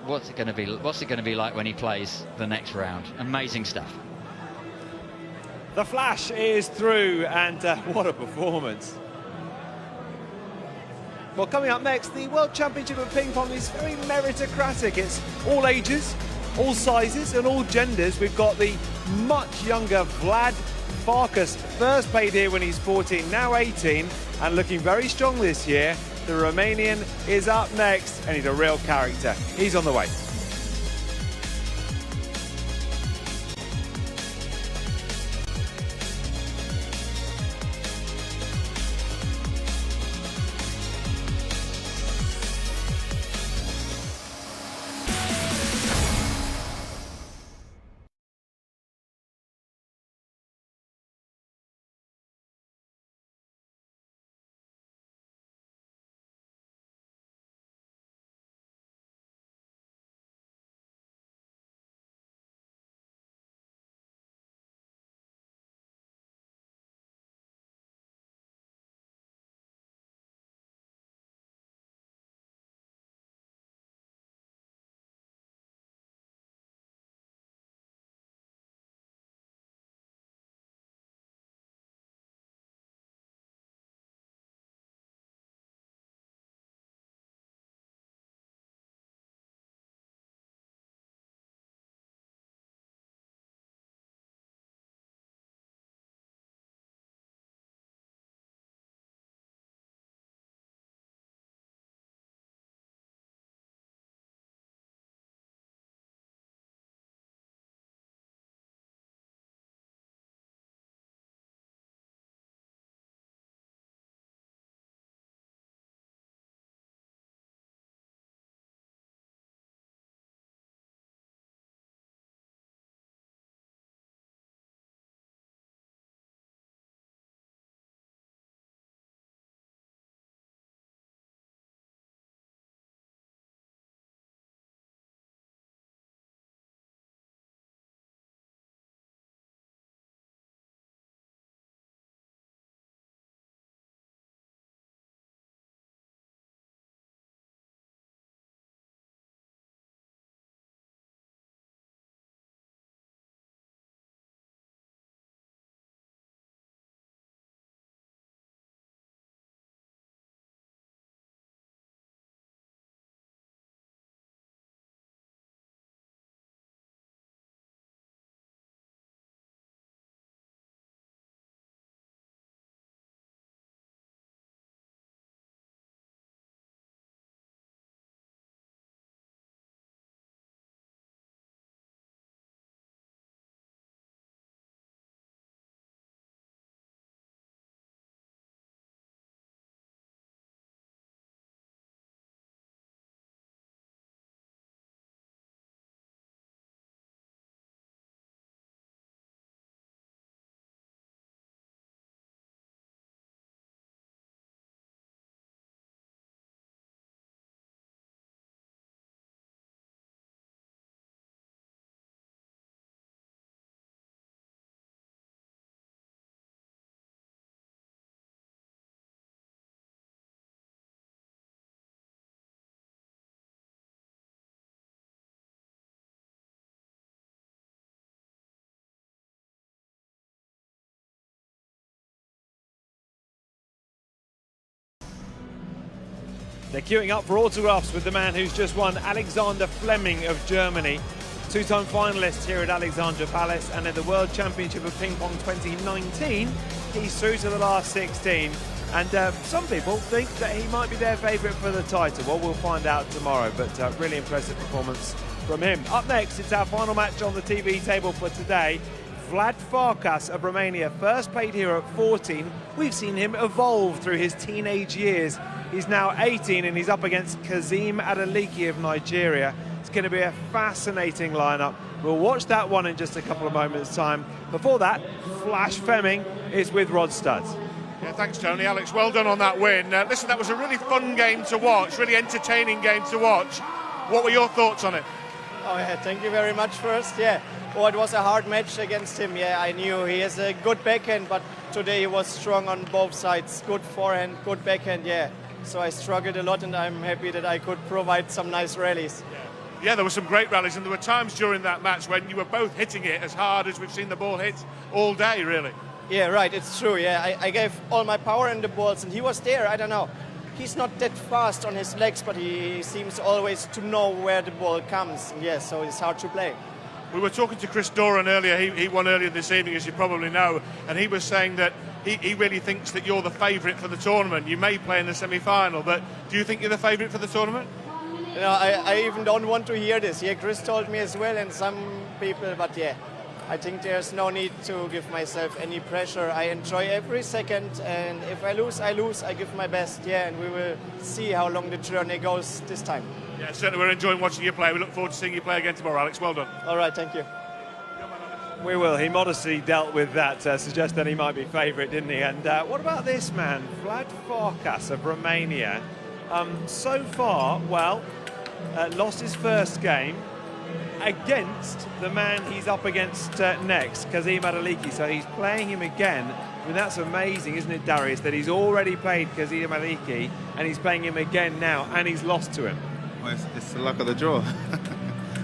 What's it going to be like when he plays the next round? Amazing stuff. The Flash is through, and what a performance. Well, coming up next, the World Championship of Ping Pong is very meritocratic. It's all ages, all sizes and all genders. We've got the much younger Vlad Farkas, first played here when he's 14, now 18, and looking very strong this year. The Romanian is up next, and he's a real character. He's on the way. They're queuing up for autographs with the man who's just won, Alexander Fleming of Germany. Two-time finalist here at Alexandra Palace, and in the World Championship of Ping Pong 2019, he's through to the last 16. And some people think that he might be their favourite for the title. Well, we'll find out tomorrow, but really impressive performance from him. Up next, it's our final match on the TV table for today. Vlad Farkas of Romania, first played here at 14. We've seen him evolve through his teenage years. He's now 18 and he's up against Kazim Adeleke of Nigeria. It's going to be a fascinating lineup. We'll watch that one in just a couple of moments' time. Before that, Flash Fleming is with Rod Studs. Yeah, thanks, Tony. Alex, well done on that win. Listen, that was a really fun game to watch, really entertaining game to watch. What were your thoughts on it? Oh yeah, thank you very much first. Yeah, well, it was a hard match against him. Yeah, I knew he has a good backhand, but today he was strong on both sides. Good forehand, good backhand, yeah. So I struggled a lot, and I'm happy that I could provide some nice rallies. Yeah, there were some great rallies, and there were times during that match when you were both hitting it as hard as we've seen the ball hit all day, really. Yeah, right, it's true, yeah. I gave all my power in the balls, and he was there, I don't know. He's not that fast on his legs, but he seems always to know where the ball comes. Yeah, so it's hard to play. We were talking to Chris Doran earlier. He won earlier this evening, as you probably know, and he was saying that he really thinks that you're the favourite for the tournament. You may play in the semi-final, but do you think you're the favourite for the tournament? You know, I even don't want to hear this. Yeah, Chris told me as well, and some people, but yeah. I think there's no need to give myself any pressure. I enjoy every second, and if I lose, I lose. I give my best, yeah, and we will see how long the journey goes this time. Yeah, certainly we're enjoying watching you play. We look forward to seeing you play again tomorrow, Alex. Well done. All right, thank you. We will. He modestly dealt with that, suggesting he might be favourite, didn't he? And what about this man, Vlad Farkas of Romania? So far, well, lost his first game against the man he's up against next, Kazim Adeleke. So he's playing him again. I mean, that's amazing, isn't it, Darius, that he's already played Kazim Adeleke and he's playing him again now, and he's lost to him. Well, it's the luck of the draw.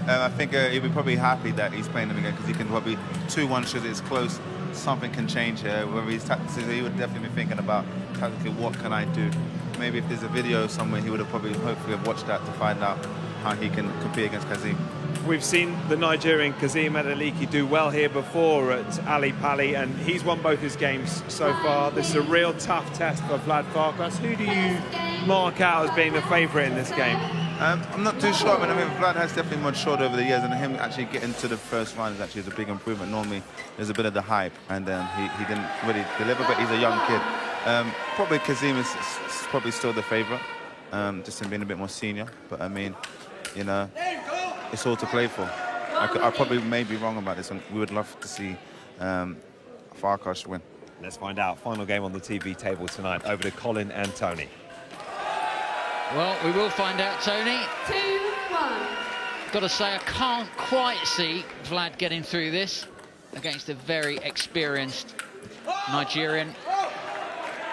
I think he'll be probably happy that he's playing him again, because he can probably 2-1 should it's close. Something can change here. Whether he's tactically, he would definitely be thinking about tactically what can I do. Maybe if there's a video somewhere, he would have probably hopefully have watched that to find out how he can compete against Kazim. We've seen the Nigerian Kazim Adeleke do well here before at Ali Pali, and he's won both his games so far. This is a real tough test for Vlad Farkas. Who do you mark out as being the favourite in this game? I'm not too sure. I mean, Vlad has definitely matured over the years, and him actually getting to the first round is actually a big improvement. Normally, there's a bit of the hype, and he didn't really deliver, but he's a young kid. Probably Kazim is probably still the favourite, just him being a bit more senior. But I mean, you know, it's all to play for. I probably may be wrong about this, and we would love to see Farkas win. Let's find out. Final game on the TV table tonight. Over to Colin and Tony. Well, we will find out, Tony. 2-1. Got to say, I can't quite see Vlad getting through this against a very experienced Nigerian,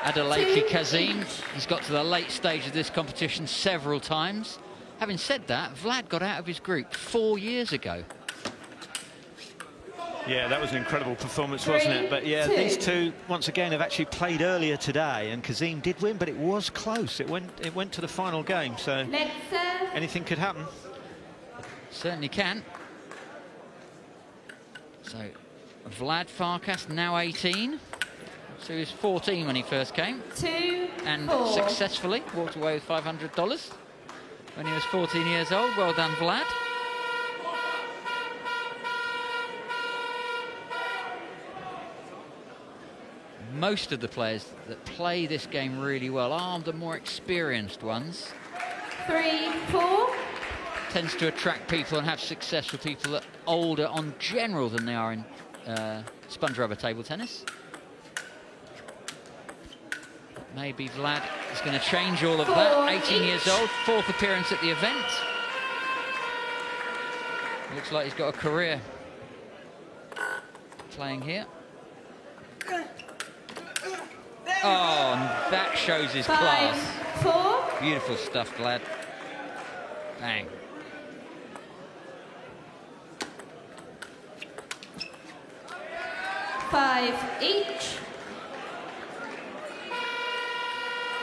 Adeleke Kazim. He's got to the late stage of this competition several times. Having said that, Vlad got out of his group 4 years ago. Yeah, that was an incredible performance, wasn't it? But yeah, these two, once again, have actually played earlier today, and Kazim did win, but it was close. It went to the final game, so anything could happen. Certainly can. So, Vlad Farkas, now 18. So he was 14 when he first came. 2-4. And successfully walked away with $500 when he was 14 years old. Well done, Vlad. Most of the players that play this game really well are the more experienced ones. 3-4. Tends to attract people and have success with people that are older on general than they are in sponge rubber table tennis. Maybe Vlad is going to change all of that. 18 years old, 4th appearance at the event. Looks like he's got a career playing here. Oh, and that shows his class. 5-4. Beautiful stuff, Vlad. Bang. Five each.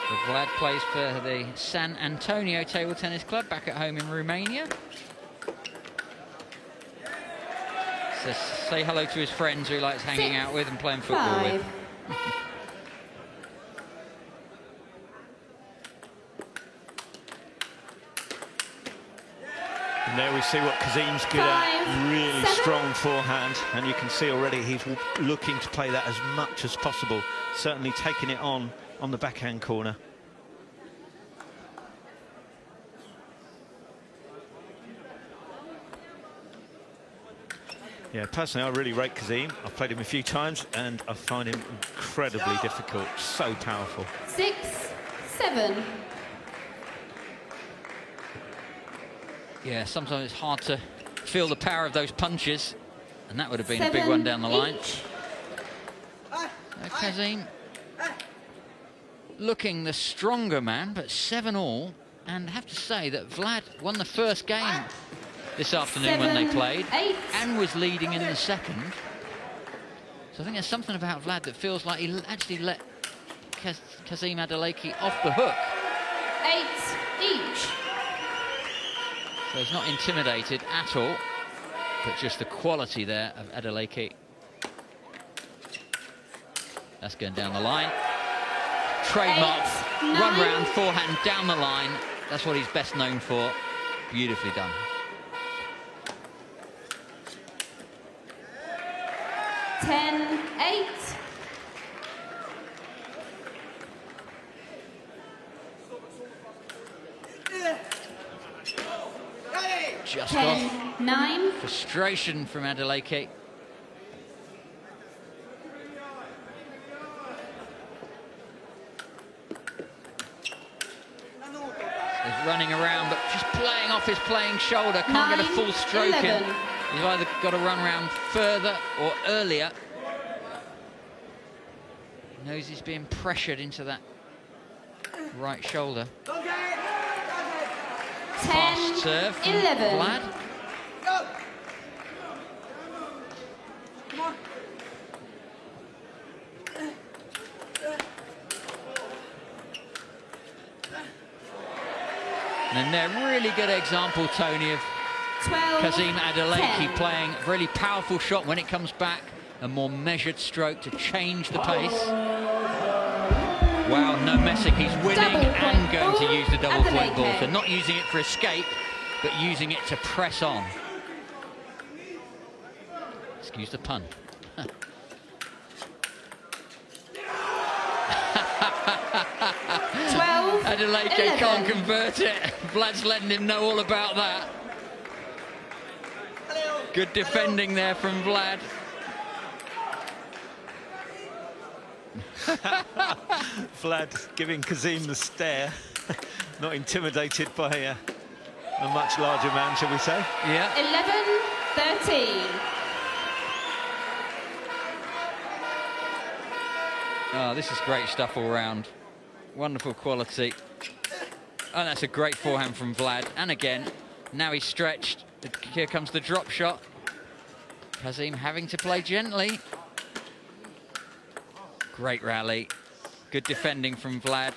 So Vlad plays for the San Antonio Table Tennis Club back at home in Romania. So say hello to his friends who he likes hanging out with and playing football with. And there we see what Kazim's good at. Really strong forehand. And you can see already he's looking to play that as much as possible. Certainly taking it on the backhand corner. Yeah, personally, I really rate Kazim. I've played him a few times, and I find him incredibly difficult. So powerful. 6-7. Yeah, sometimes it's hard to feel the power of those punches, and that would have been a big one down the line. Kazim looking the stronger man, but 7-all, and I have to say that Vlad won the first game this afternoon when they played, and was leading in the second. So I think there's something about Vlad that feels like he actually let Kazim Adeleke off the hook. 8 each. So he's not intimidated at all, but just the quality there of Adeleke. That's going down the line. Trademark run round, forehand down the line. That's what he's best known for. Beautifully done. Ten, 8. Just 10, off. 9. Frustration from Adeleke. He's running around, but just playing off his playing shoulder. Can't get a full stroke 11. in. He's either got to run around further or earlier. He knows he's being pressured into that right shoulder. 10, Fast serve from 11. Vlad. And they're a really good example, Tony, of 12, Kazim Adeleke 10. playing a really powerful shot when it comes back, a more measured stroke to change the pace. Wow, no messing, he's winning and going to use the double point ball. So not using it for escape, but using it to press on. Excuse the pun. Adeleke can't convert it. Vlad's letting him know all about that. Good defending there from Vlad. Vlad giving Kazim the stare. Not intimidated by a much larger man, shall we say? Yeah. 11-13. Oh, this is great stuff all round. Wonderful quality. And that's a great forehand from Vlad. And again, now he's stretched. Here comes the drop shot. Kazim having to play gently. Great rally. Good defending from Vlad.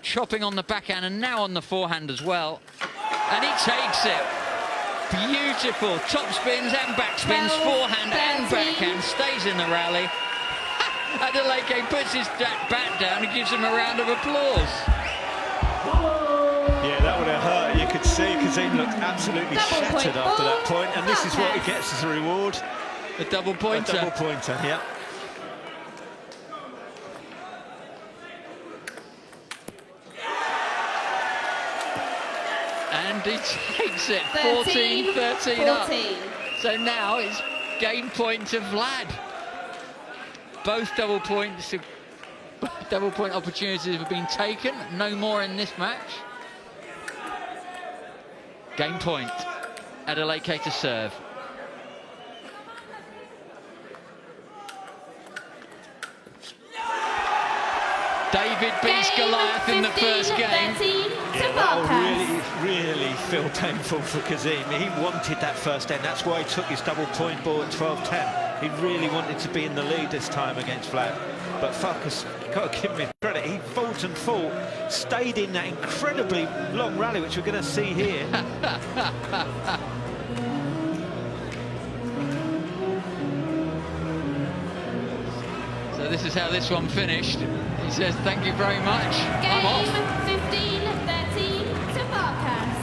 Chopping on the backhand and now on the forehand as well. And he takes it. Beautiful. Top spins and back spins. Forehand and backhand. Stays in the rally. Adeleke puts his bat down and gives him a round of applause. Yeah, that would have hurt. You could see Kazim looked absolutely shattered after that point, and this is what he gets as a reward. A double pointer. A double pointer, yeah. And he takes it. 14-13 up. So now it's game point to Vlad. Both double point opportunities have been taken. No more in this match. Game point. Adeleke to serve. David beats Goliath in the first game. That will really feel painful for Kazim. He wanted that first end. That's why he took his double point ball at 12-10. He really wanted to be in the lead this time against Vlad. But Farkas, got to give him credit. He fought and fought, stayed in that incredibly long rally, which we're going to see here. So this is how this one finished. He says, thank you very much. I'm off. Game 15-13 to Farkas.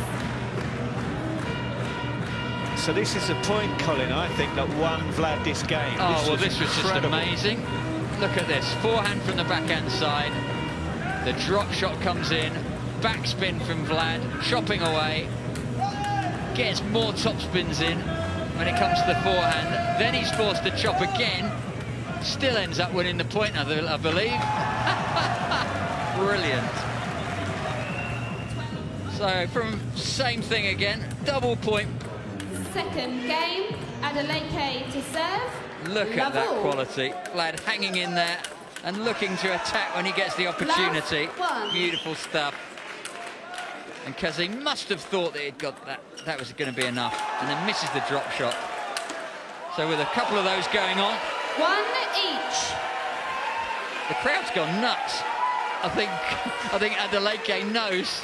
So this is the point, Colin, I think, that won Vlad this game. Oh, this was just amazing. Look at this, forehand from the backhand side. The drop shot comes in, backspin from Vlad, chopping away. Gets more top spins in when it comes to the forehand. Then he's forced to chop again. Still ends up winning the point, I believe. Brilliant. So from same thing again, double point. Second game, Adeleke to serve. Look at that quality. Vlad hanging in there and looking to attack when he gets the opportunity. Beautiful stuff. And Kazim must have thought that he'd got that was going to be enough, and then misses the drop shot. So with a couple of those going on, one each. The crowd's gone nuts. I think Adeleke knows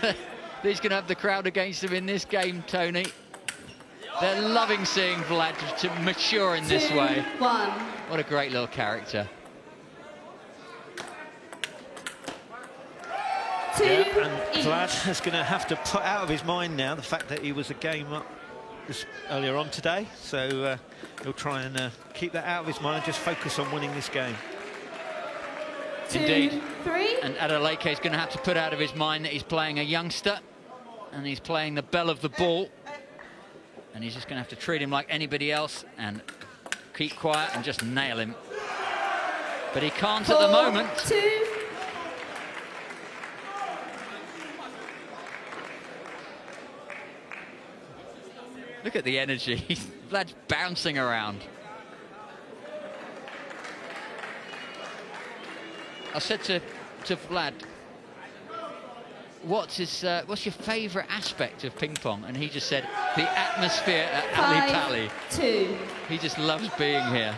that he's going to have the crowd against him in this game, Tony. They're loving seeing Vlad to mature in this way. 2-1. What a great little character. Yeah, and Vlad is going to have to put out of his mind now the fact that he was a game up earlier on today. So he'll try and keep that out of his mind and just focus on winning this game. Indeed. 2-3. And Adeleke is going to have to put out of his mind that he's playing a youngster and he's playing the bell of the ball. And he's just going to have to treat him like anybody else and keep quiet and just nail him. But he can't at the moment. 4-2. Look at the energy. Vlad's bouncing around. I said to Vlad, what's your favourite aspect of ping pong? And he just said, the atmosphere at Ali Pali. 5-2. He just loves being here.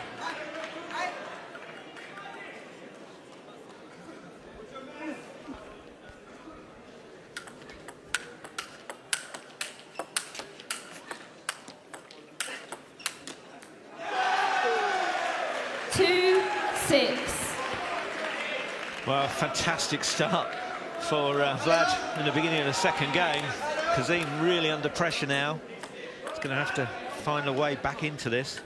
Well, fantastic start for Vlad in the beginning of the second game. Kazim really under pressure now. He's going to have to find a way back into this.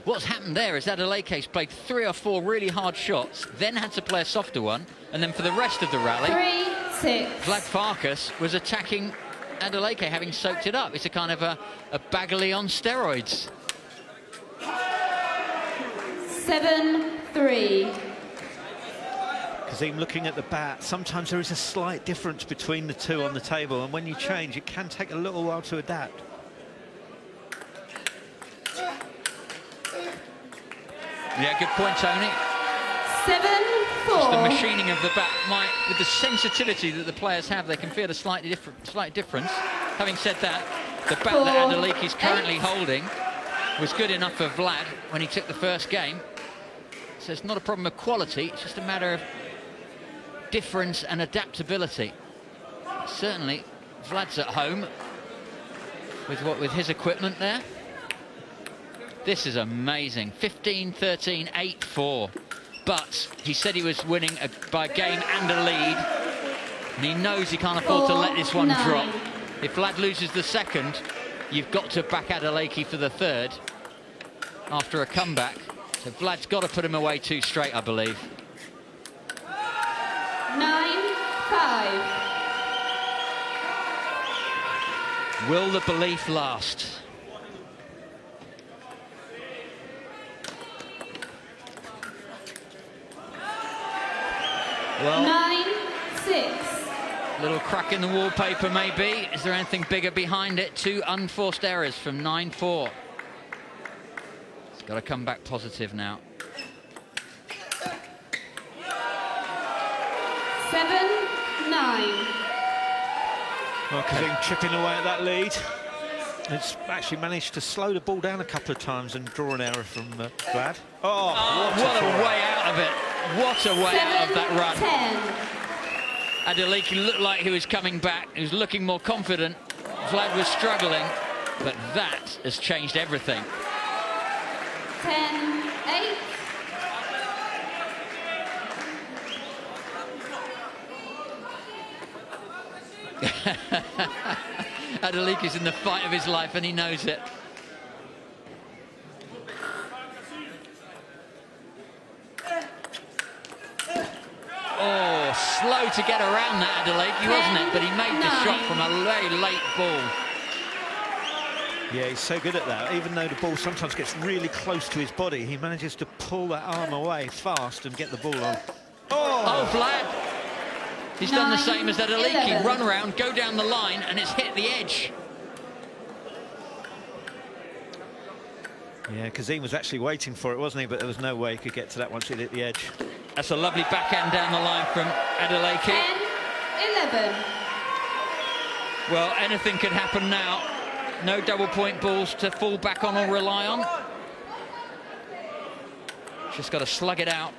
What's happened there is Adeleke's played 3 or 4 really hard shots, then had to play a softer one, and then for the rest of the rally, 3-6. Vlad Farkas was attacking Adeleke, having soaked it up. It's a kind of a Bagley on steroids. 7-3. Kazim looking at the bat. Sometimes there is a slight difference between the two on the table, and when you change, it can take a little while to adapt. Yeah, good point, Tony. 7-4. Just the machining of the bat might, with the sensitivity that the players have, they can feel a slight difference. Having said that, the bat that Adeleke is currently holding was good enough for Vlad when he took the first game. So it's not a problem of quality, it's just a matter of difference and adaptability. Certainly, Vlad's at home with his equipment there. This is amazing. 15-13, 8-4. But he said he was winning by a game and a lead. And he knows he can't afford to let this one drop. If Vlad loses the second, you've got to back Adeleke for the third after a comeback. So Vlad's got to put him away 2 straight, I believe. 9-5. Will the belief last? Well, 9-6. little crack in the wallpaper maybe. Is there anything bigger behind it? 2 unforced errors from 9-4. It's got to come back positive now. 7-9. Well, Kazim chipping away at that lead. It's actually managed to slow the ball down a couple of times and draw an error from Vlad. What a way out of it. What a way out of that run. Adeleke looked like he was coming back. He was looking more confident. Vlad was struggling, but that has changed everything. 10-8. Adeleke's in the fight of his life and he knows it. Oh, slow to get around that Adeleke, wasn't it? But he made the shot from a very late ball. Yeah, he's so good at that. Even though the ball sometimes gets really close to his body, he manages to pull that arm away fast and get the ball on. Oh, Vlad. He's done the same as Adeleke. Run around, go down the line, and it's hit the edge. Yeah, Kazim was actually waiting for it, wasn't he? But there was no way he could get to that once it hit the edge. That's a lovely backhand down the line from Adeleke. 10-11. Well, anything could happen now. No double point balls to fall back on or rely on. Just got to slug it out.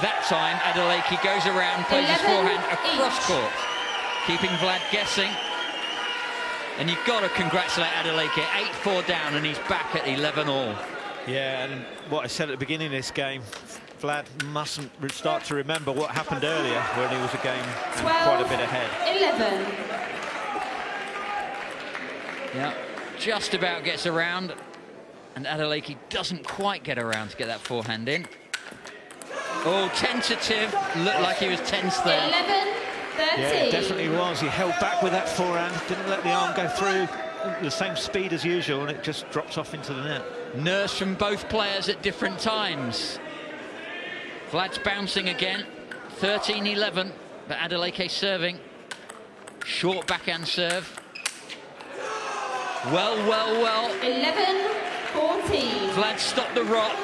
That time, Adeleke goes around, plays his forehand across court, keeping Vlad guessing. And you've got to congratulate Adeleke. 8-4 down, and he's back at 11-all. Yeah, and what I said at the beginning of this game, Vlad mustn't start to remember what happened earlier when he was a game quite a bit ahead. 11. Yeah, just about gets around, and Adeleke doesn't quite get around to get that forehand in. Oh, tentative. Looked like he was tense there. 11-13. Yeah, it definitely was. He held back with that forehand, didn't let the arm go through the same speed as usual, and it just drops off into the net. Nerves from both players at different times. Vlad's bouncing again. 13-11, but Adeleke serving. Short backhand serve. Well. 11-14. Vlad stopped the rot.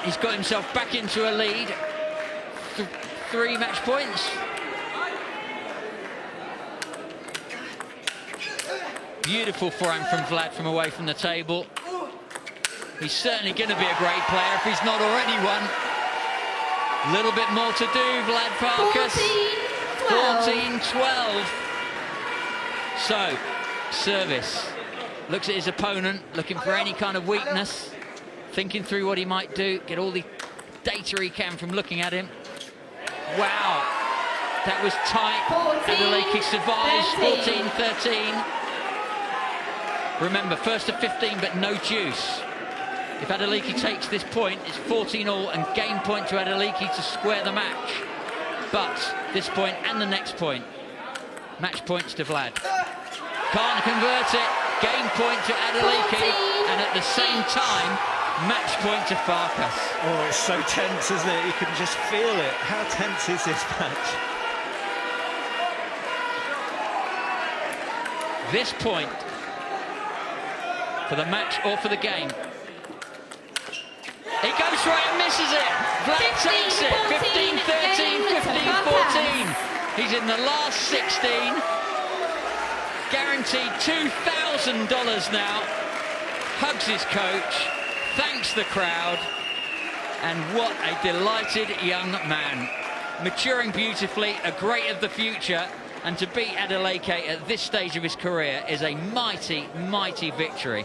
He's got himself back into a lead. 3 match points. Beautiful forehand from Vlad from away from the table. He's certainly going to be a great player if he's not already one. A little bit more to do, Vlad Farkas. 14-12. So, service. Looks at his opponent, looking for any kind of weakness. Thinking through what he might do, get all the data he can from looking at him. Wow, that was tight. Adeleke survives. 14-13. Remember, first to 15, but no juice. If Adeleke takes this point, it's 14-all and game point to Adeleke to square the match. But this point and the next point, match points to Vlad. Can't convert it. Game point to Adeleke, and at the same time, match point to Farkas. Oh, it's so tense, isn't it? You can just feel it. How tense is this match? This point for the match or for the game. He goes for it and misses it. Vlad takes it. 15-13, 15-14. He's in the last 16. Guaranteed $2,000 now. Hugs his coach. Thanks the crowd, and what a delighted young man. Maturing beautifully, a great of the future, and to beat Adeleke at this stage of his career is a mighty, mighty victory.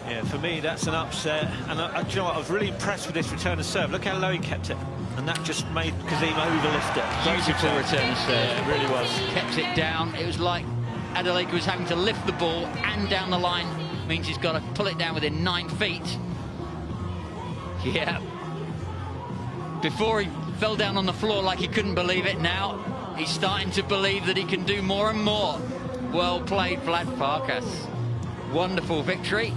Yeah, for me, that's an upset, and do you know what, I was really impressed with this return of serve. Look how low he kept it, and that just made Kazim overlift it. Beautiful return of serve. Yeah, it really was. Kept it down. It was like Adeleke was having to lift the ball and down the line. Means he's got to pull it down within 9 feet. Yeah. Before he fell down on the floor like he couldn't believe it, now he's starting to believe that he can do more and more. Well played, Vlad Farkas. Wonderful victory.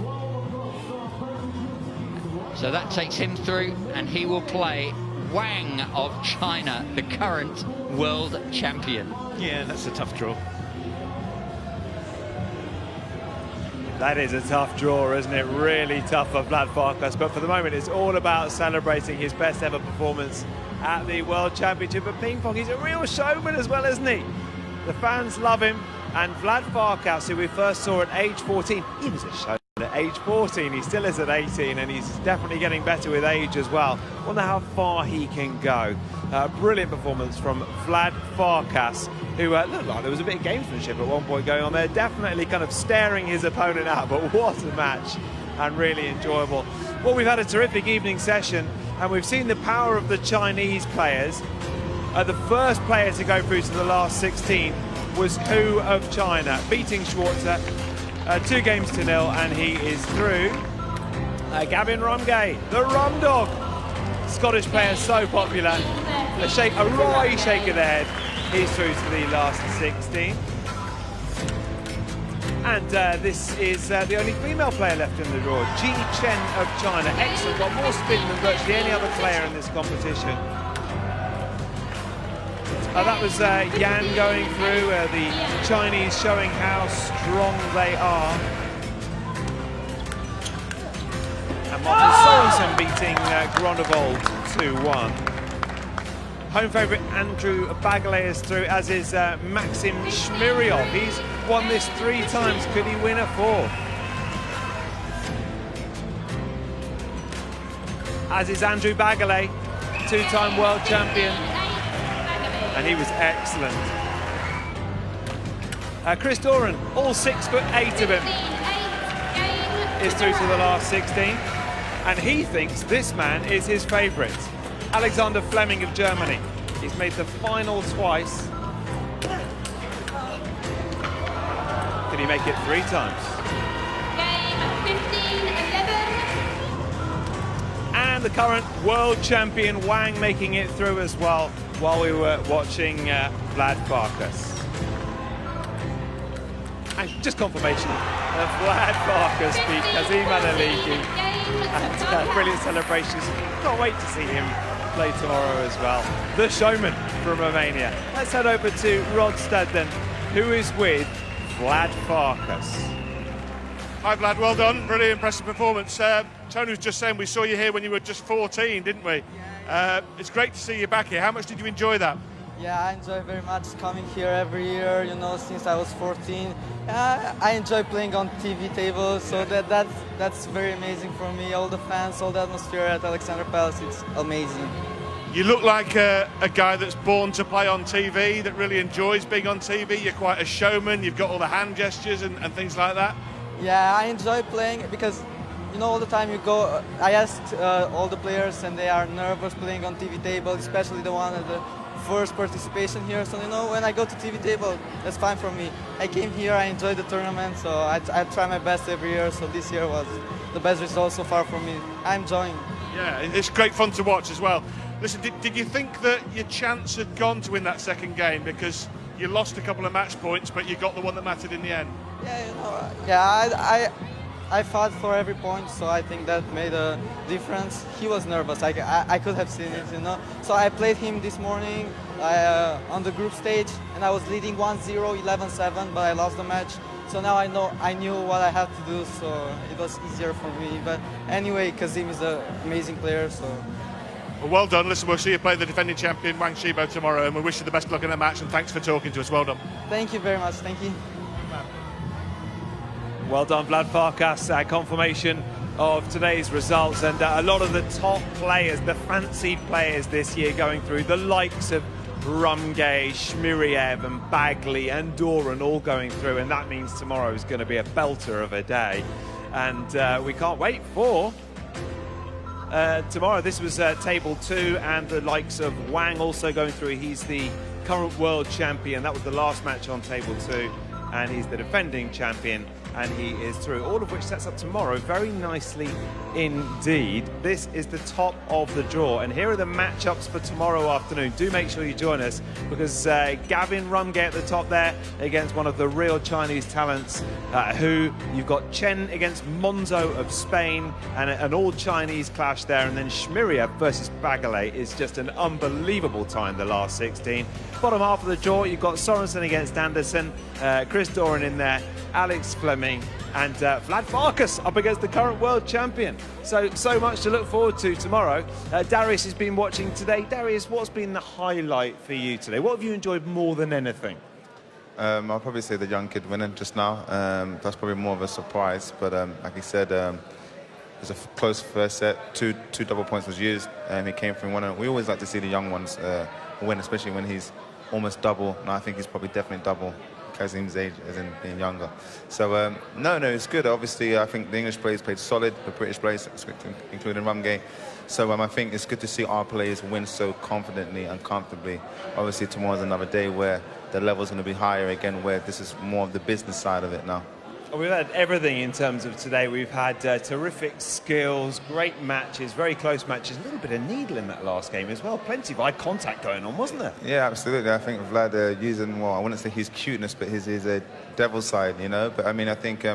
So that takes him through, and he will play Wang of China, the current world champion. Yeah, that's a tough draw. That is a tough draw, isn't it? Really tough for Vlad Farkas. But for the moment, it's all about celebrating his best ever performance at the World Championship of Ping Pong. He's a real showman as well, isn't he? The fans love him. And Vlad Farkas, who we first saw at age 14, he was a show at age 14. He still is at 18, and he's definitely getting better with age as well. Wonder how far he can go. Brilliant performance from Vlad Farkas, who looked like there was a bit of gamesmanship at one point going on there. Definitely kind of staring his opponent out, but what a match, and really enjoyable. Well, we've had a terrific evening session, and we've seen the power of the Chinese players. The first player to go through to the last 16 was Hu of China, beating Schwarzer 2-0, and he is through. Gavin Rumgay, the Rum Dog. Scottish player, so popular. A wry shake of the head. He's through to the last 16. And this is the only female player left in the draw. Ji Chen of China. Excellent, got more spin than virtually any other player in this competition. That was Yan going through, the Chinese showing how strong they are. And Martin Sorensen beating Grondavold 2-1. Home favourite Andrew Bagley is through, as is Maxim Shmiryov. He's won this 3 times. Could he win a 4th? As is Andrew Bagley, 2-time world champion. And he was excellent. Chris Doran, all 6'8" of him, is through to the last 16. And he thinks this man is his favourite. Alexander Fleming of Germany. He's made the final twice. Can he make it 3 times? Game 15-11. And the current world champion Wang making it through as well, while we were watching Vlad Farkas. And just confirmation of Vlad Farkas beat Kazim Adeliki. And brilliant celebrations. Can't wait to see him play tomorrow as well. The showman from Romania. Let's head over to Rod Stedden, who is with Vlad Farkas. Hi Vlad, well done. Really impressive performance. Tony was just saying we saw you here when you were just 14, didn't we? It's great to see you back here. How much did you enjoy that? Yeah, I enjoy very much coming here every year, you know, since I was 14. I enjoy playing on TV tables, so that's very amazing for me. All the fans, all the atmosphere at Alexander Palace, it's amazing. You look like a guy that's born to play on TV, that really enjoys being on TV. You're quite a showman, you've got all the hand gestures and things like that. Yeah, I enjoy playing because, you know, all the time you go, I asked all the players and they are nervous playing on TV table, especially the one at the first participation here. So, you know, when I go to TV table, that's fine for me. I came here, I enjoyed the tournament, so I try my best every year. So this year was the best result so far for me. I'm enjoying. Yeah, it's great fun to watch as well. Listen, did you think that your chance had gone to win that second game because you lost a couple of match points, but you got the one that mattered in the end? Yeah, you know, yeah, I fought for every point, so I think that made a difference. He was nervous, I could have seen it, you know. So I played him this morning on the group stage, and I was leading 1-0, 11-7, but I lost the match. So now I knew what I had to do, so it was easier for me. But anyway, Kazim is an amazing player, so. Well done. Listen, we'll see you play the defending champion Wang Shibo tomorrow, and we wish you the best of luck in the match, and thanks for talking to us. Well done. Thank you very much. Thank you. Well done, Vlad Farkas. Confirmation of today's results, and a lot of the top players, the fancied players this year going through, the likes of Rumgay, Shmiriev and Bagley and Doran all going through, and that means tomorrow is going to be a belter of a day, and we can't wait for tomorrow. This was table 2, and the likes of Wang also going through. He's the current world champion. That was the last match on table 2, and he's the defending champion, and he is through, all of which sets up tomorrow very nicely indeed. This is the top of the draw, and here are the matchups for tomorrow afternoon. Do make sure you join us, because Gavin Rumgay at the top there against one of the real Chinese talents, who you've got Chen against Monzo of Spain, and an all-Chinese clash there, and then Shmiriev versus Bagalay is just an unbelievable time, the last 16. Bottom half of the draw, you've got Sorensen against Anderson, Chris Doran in there, Alex Fleming, and Vlad Farkas up against the current world champion. So much to look forward to tomorrow. Darius has been watching today. Darius, what's been the highlight for you today? What have you enjoyed more than anything? I'll probably say the young kid winning just now. That's probably more of a surprise, but like he said, it was a close first set. Two double points was used, and he came from one. We always like to see the young ones win, especially when he's almost double. And I think he's probably definitely double Kazim's age, as in being younger. So no, it's good. Obviously, I think the English players played solid, the British players, including Rumgay. So I think it's good to see our players win so confidently and comfortably. Obviously, tomorrow's another day where the level's going to be higher again, where this is more of the business side of it now. We've had everything in terms of today. We've had terrific skills, great matches, very close matches, a little bit of needle in that last game as well. Plenty of eye contact going on, wasn't there? Yeah, absolutely. I think Vlad using, well, I wouldn't say his cuteness, but his devil side, you know. But I mean, I think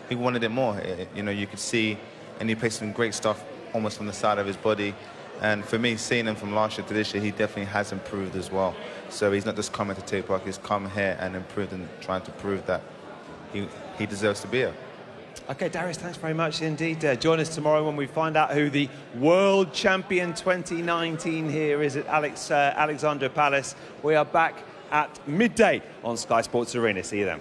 he wanted it more. You know, you could see, and he played some great stuff almost from the side of his body. And for me, seeing him from last year to this year, he definitely has improved as well. So he's not just coming to Tate Park, he's come here and improved and trying to prove that he deserves to be here. Okay, Darius, thanks very much indeed. Join us tomorrow when we find out who the world champion 2019 here is at Alexandra Palace. We are back at midday on Sky Sports Arena. See you then.